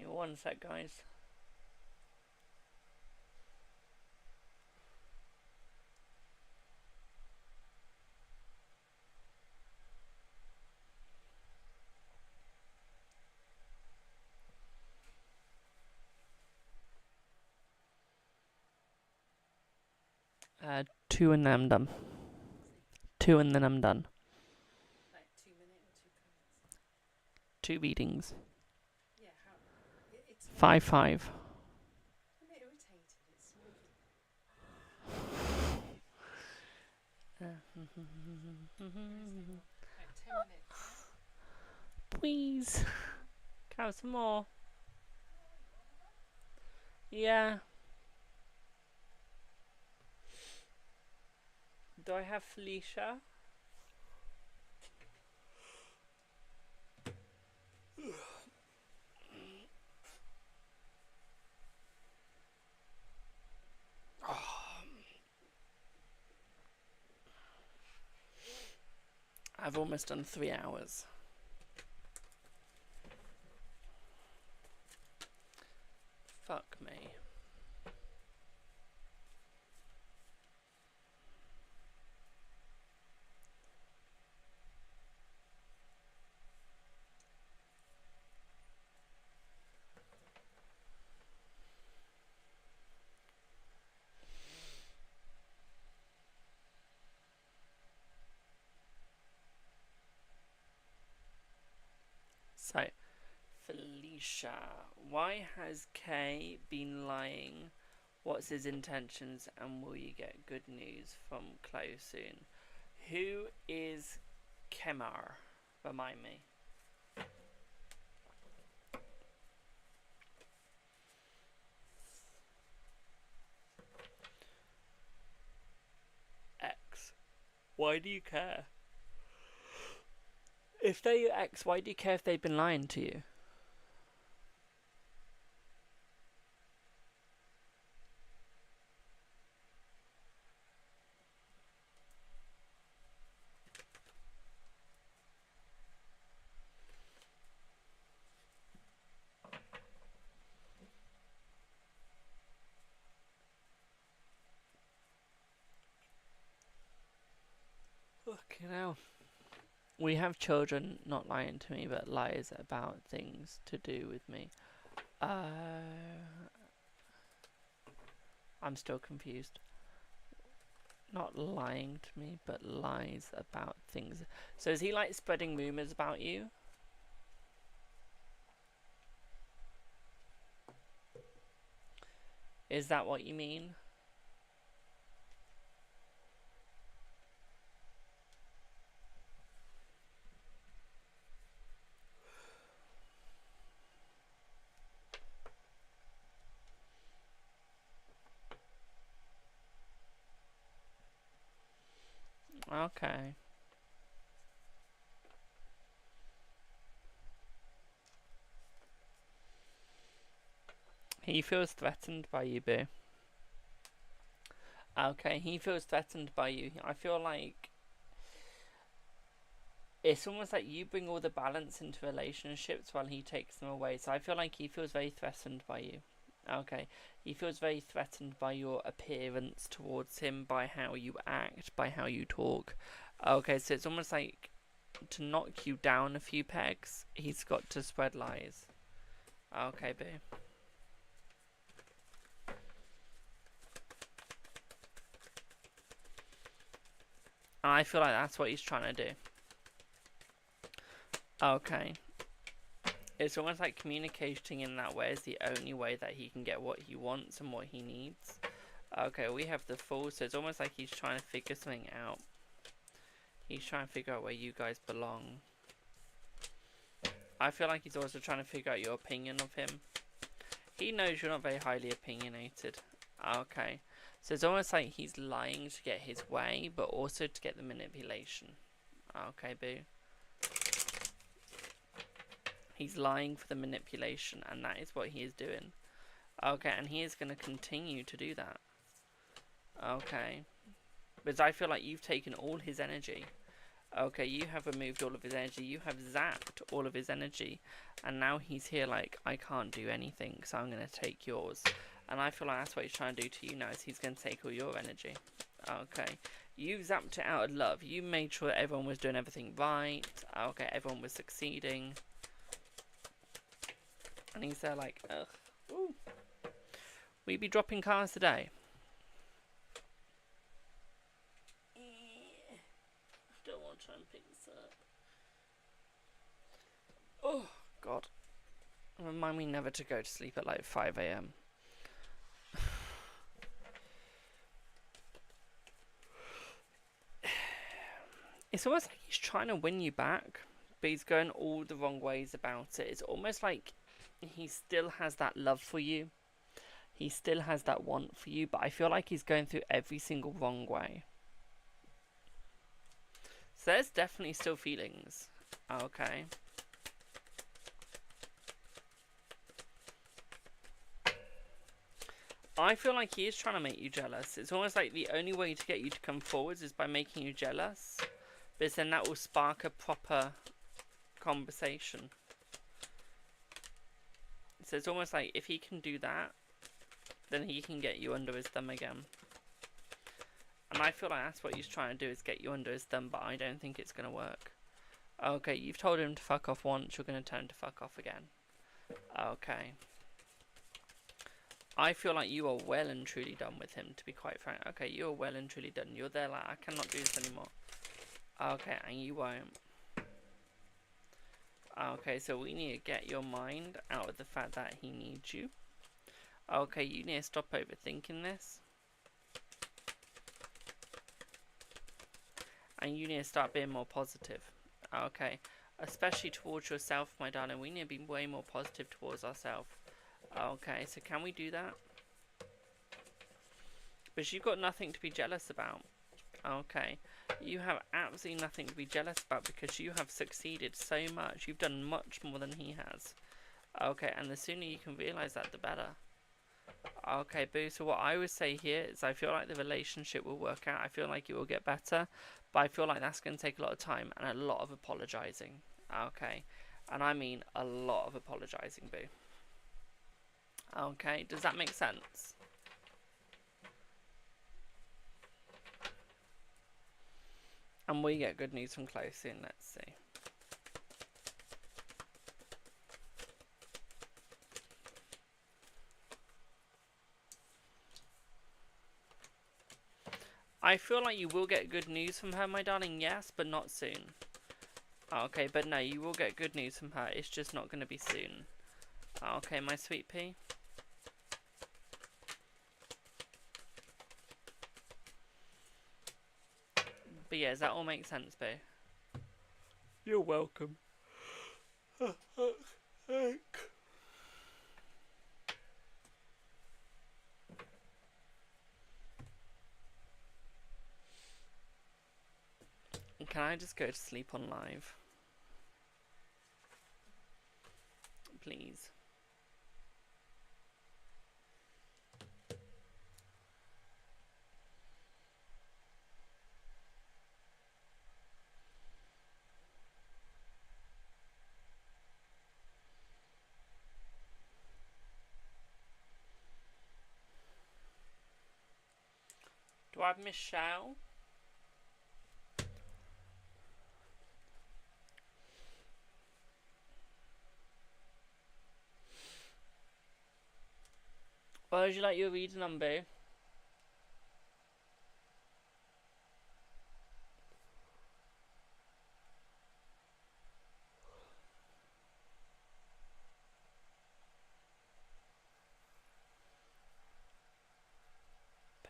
One sec, guys. Two and then I'm done. Two and then I'm done. Like 2 minute or 2 cards? Two beatings. Yeah, how? It's 5-5. I'm a bit irritated. It's moving. Like 10 minutes, yeah? Please. Can I have some more? Yeah. Do I have Felicia? I've almost done 3 hours. Fuck me. So, Felicia, why has Kay been lying? What's his intentions, and will you get good news from Chloe soon? Who is Kemar? Remind me. X. Why do you care? If they're your ex, why do you care if they've been lying to you? Fucking hell. We have children not lying to me, but lies about things to do with me. I'm still confused. Not lying to me, but lies about things. So is he like spreading rumors about you? Is that what you mean? Okay. He feels threatened by you, Boo. Okay, he feels threatened by you. I feel like it's almost like you bring all the balance into relationships while he takes them away. So I feel like he feels very threatened by you. Okay, he feels very threatened by your appearance towards him, by how you act, by how you talk. Okay, so it's almost like to knock you down a few pegs, he's got to spread lies. Okay, Boo. I feel like that's what he's trying to do. Okay. It's almost like communicating in that way is the only way that he can get what he wants and what he needs. Okay, we have the Fool, so it's almost like he's trying to figure something out. He's trying to figure out where you guys belong. I feel like he's also trying to figure out your opinion of him. He knows you're not very highly opinionated. Okay. So it's almost like he's lying to get his way, but also to get the manipulation. Okay, Boo. He's lying for the manipulation, and that is what he is doing. Okay, and he is going to continue to do that. Okay. Because I feel like you've taken all his energy. Okay, you have removed all of his energy. You have zapped all of his energy. And now he's here like, I can't do anything, so I'm going to take yours. And I feel like that's what he's trying to do to you now, is he's going to take all your energy. Okay. You zapped it out of love. You made sure that everyone was doing everything right. Okay, everyone was succeeding. And he's there like, ugh. Ooh. Will you be dropping cars today? I don't want to try and pick this up. Oh, God. Remind me never to go to sleep at like 5 AM. It's almost like he's trying to win you back, but he's going all the wrong ways about it. It's almost like he still has that love for you. He still has that want for you, but I feel like he's going through every single wrong way. So there's definitely still feelings. Okay. I feel like he is trying to make you jealous. It's almost like the only way to get you to come forwards is by making you jealous. Because then that will spark a proper conversation. So it's almost like if he can do that, then he can get you under his thumb again. And I feel like that's what he's trying to do, is get you under his thumb, but I don't think it's going to work. Okay, you've told him to fuck off once, you're going to tell him to fuck off again. Okay. I feel like you are well and truly done with him, to be quite frank. Okay, you are well and truly done. You're there like, I cannot do this anymore. Okay, and you won't. Okay, so we need to get your mind out of the fact that he needs you. Okay, you need to stop overthinking this. And you need to start being more positive. Okay, especially towards yourself, my darling. We need to be way more positive towards ourselves. Okay, so can we do that? Because you've got nothing to be jealous about. Okay, you have absolutely nothing to be jealous about because you have succeeded so much. You've done much more than he has. Okay, and the sooner you can realise that, the better. Okay, boo. So what I would say here is I feel like the relationship will work out. I feel like it will get better. But I feel like that's going to take a lot of time and a lot of apologising. Okay. And I mean a lot of apologising, boo. Okay, does that make sense? And we get good news from close soon, let's see. I feel like you will get good news from her, my darling, yes, but not soon. Okay, but no, you will get good news from her. It's just not going to be soon. Okay, my sweet pea. But yeah, does that all make sense, boo? You're welcome. Can I just go to sleep on live? Please. Do I have Michelle? What would you like your reading on, boo?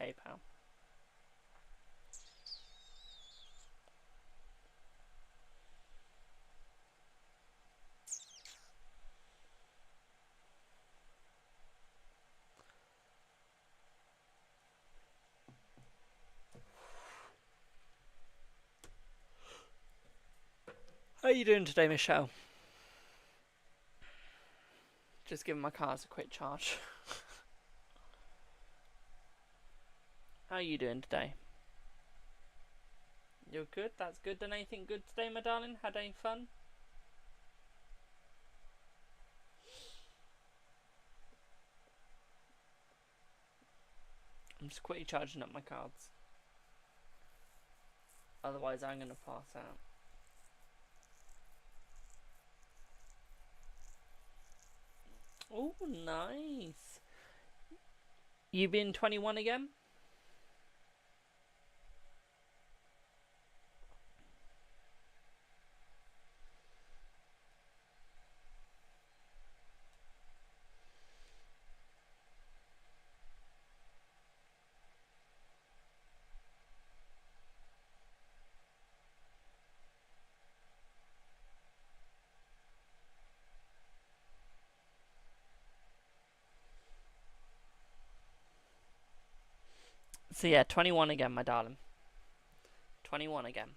PayPal. How are you doing today, Michelle? Just giving my cars a quick charge. How are you doing today? You're good? That's good. Done anything good today, my darling? Had any fun? I'm just quickly charging up my cards. Otherwise, I'm going to pass out. Oh, nice. You been 21 again? So yeah, 21 again, my darling. 21 again.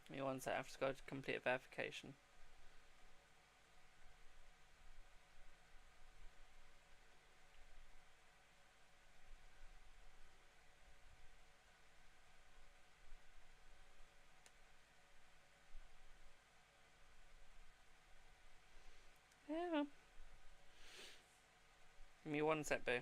Give me one sec, I have to go to complete verification. Yeah. Give me one sec, boo.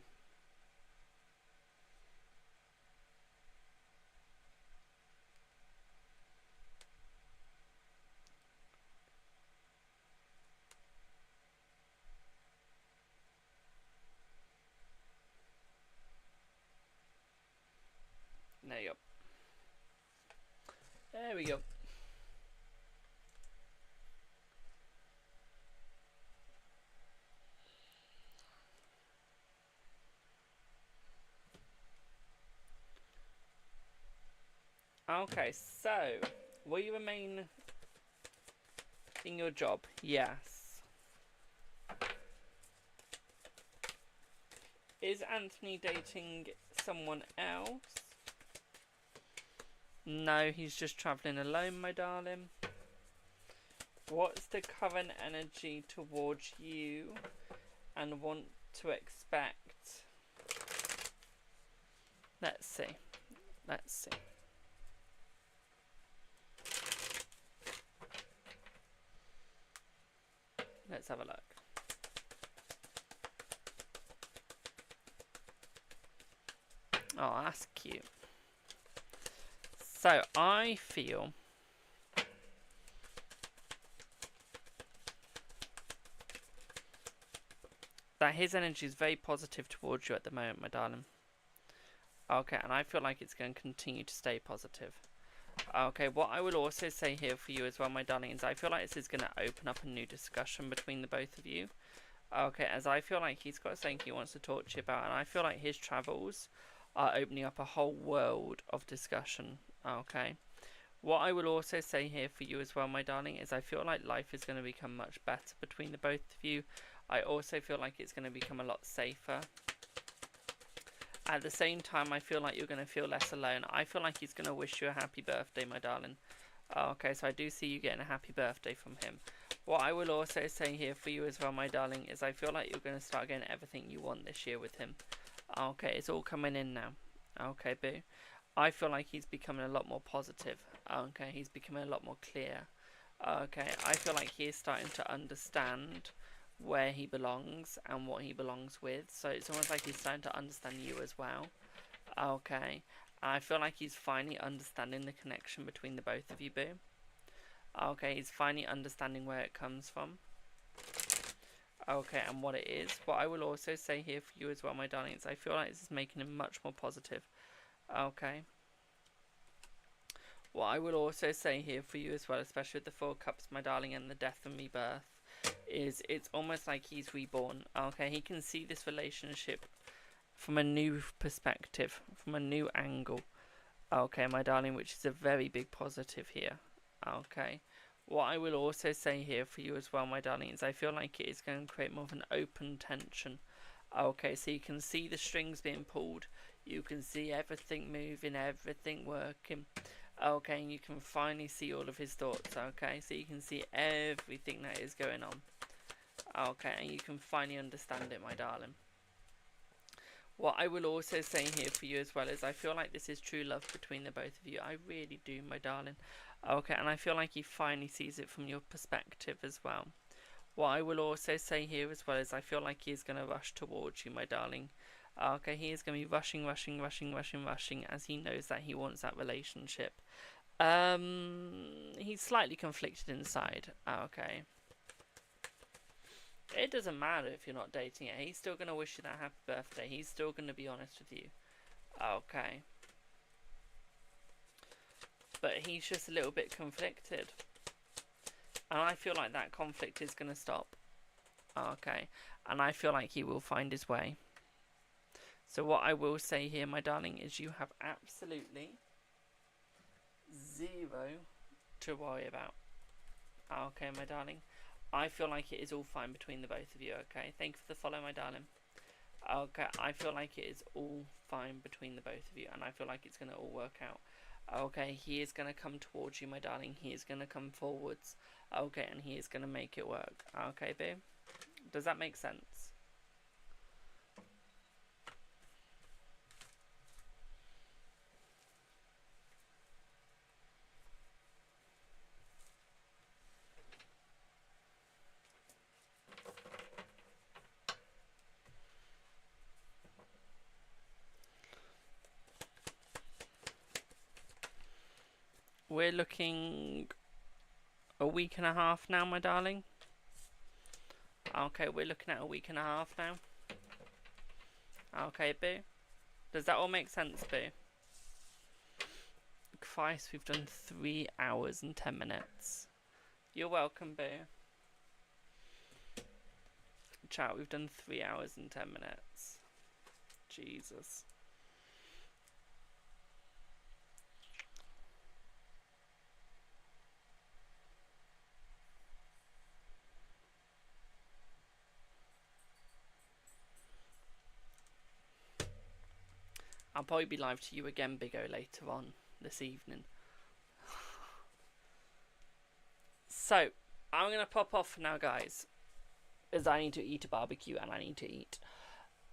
There you go. There we go. Okay, so will you remain in your job? Yes. Is Anthony dating someone else? No, he's just travelling alone, my darling. What's the current energy towards you and want to expect? Let's see. Let's see. Let's have a look. Oh, that's cute. So, I feel that his energy is very positive towards you at the moment, my darling. Okay, and I feel like it's going to continue to stay positive. Okay, what I will also say here for you as well, my darling, is I feel like this is going to open up a new discussion between the both of you. Okay, as I feel like he's got something he wants to talk to you about, and I feel like his travels are opening up a whole world of discussion. Okay. What I will also say here for you as well, my darling, is I feel like life is going to become much better between the both of you. I also feel like it's going to become a lot safer. At the same time, I feel like you're going to feel less alone. I feel like he's going to wish you a happy birthday, my darling. Okay, so I do see you getting a happy birthday from him. What I will also say here for you as well, my darling, is I feel like you're going to start getting everything you want this year with him. Okay, it's all coming in now. Okay, boo. I feel like he's becoming a lot more positive. Okay, he's becoming a lot more clear. Okay, I feel like he is starting to understand where he belongs and what he belongs with. So it's almost like he's starting to understand you as well. Okay, I feel like he's finally understanding the connection between the both of you, boo. Okay, he's finally understanding where it comes from. Okay, and what it is. What I will also say here for you as well, my darling, is I feel like this is making him much more positive. Okay. What I will also say here for you as well, especially with the Four Cups, my darling, and the death and rebirth, is it's almost like he's reborn. Okay, he can see this relationship from a new perspective, from a new angle. Okay, my darling, which is a very big positive here. Okay. What I will also say here for you as well, my darling, is I feel like it is going to create more of an open tension. Okay, so you can see the strings being pulled. You can see everything moving, everything working. Okay, and you can finally see all of his thoughts. Okay, so you can see everything that is going on. Okay, and you can finally understand it, my darling. What I will also say here for you as well is I feel like this is true love between the both of you. I really do, my darling. Okay, and I feel like he finally sees it from your perspective as well. What I will also say here as well is I feel like he is going to rush towards you, my darling. Okay, he is going to be rushing as he knows that he wants that relationship. He's slightly conflicted inside. Okay. It doesn't matter if you're not dating it. He's still going to wish you that happy birthday. He's still going to be honest with you. Okay. But he's just a little bit conflicted. And I feel like that conflict is going to stop. Okay. And I feel like he will find his way. So what I will say here, my darling, is you have absolutely zero to worry about. Okay, my darling. I feel like it is all fine between the both of you, okay? Thank you for the follow, my darling. Okay, I feel like it is all fine between the both of you, and I feel like it's going to all work out. Okay, he is going to come towards you, my darling. He is going to come forwards. Okay, and he is going to make it work. Okay, babe? Does that make sense? We're looking a week and a half now, my darling. Okay, we're looking at a week and a half now. Okay, boo. Does that all make sense, boo? Christ, we've done 3 hours and 10 minutes. You're welcome, boo. Chat, we've done 3 hours and 10 minutes. Jesus. I'll probably be live to you again, Big O, later on this evening. So, I'm going to pop off for now, guys, as I need to eat a barbecue and I need to eat.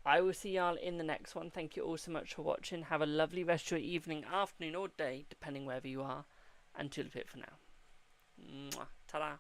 I will see y'all in the next one. Thank you all so much for watching. Have a lovely rest of your evening, afternoon or day, depending wherever you are. And toodle pip for now. Mwah. Ta-da.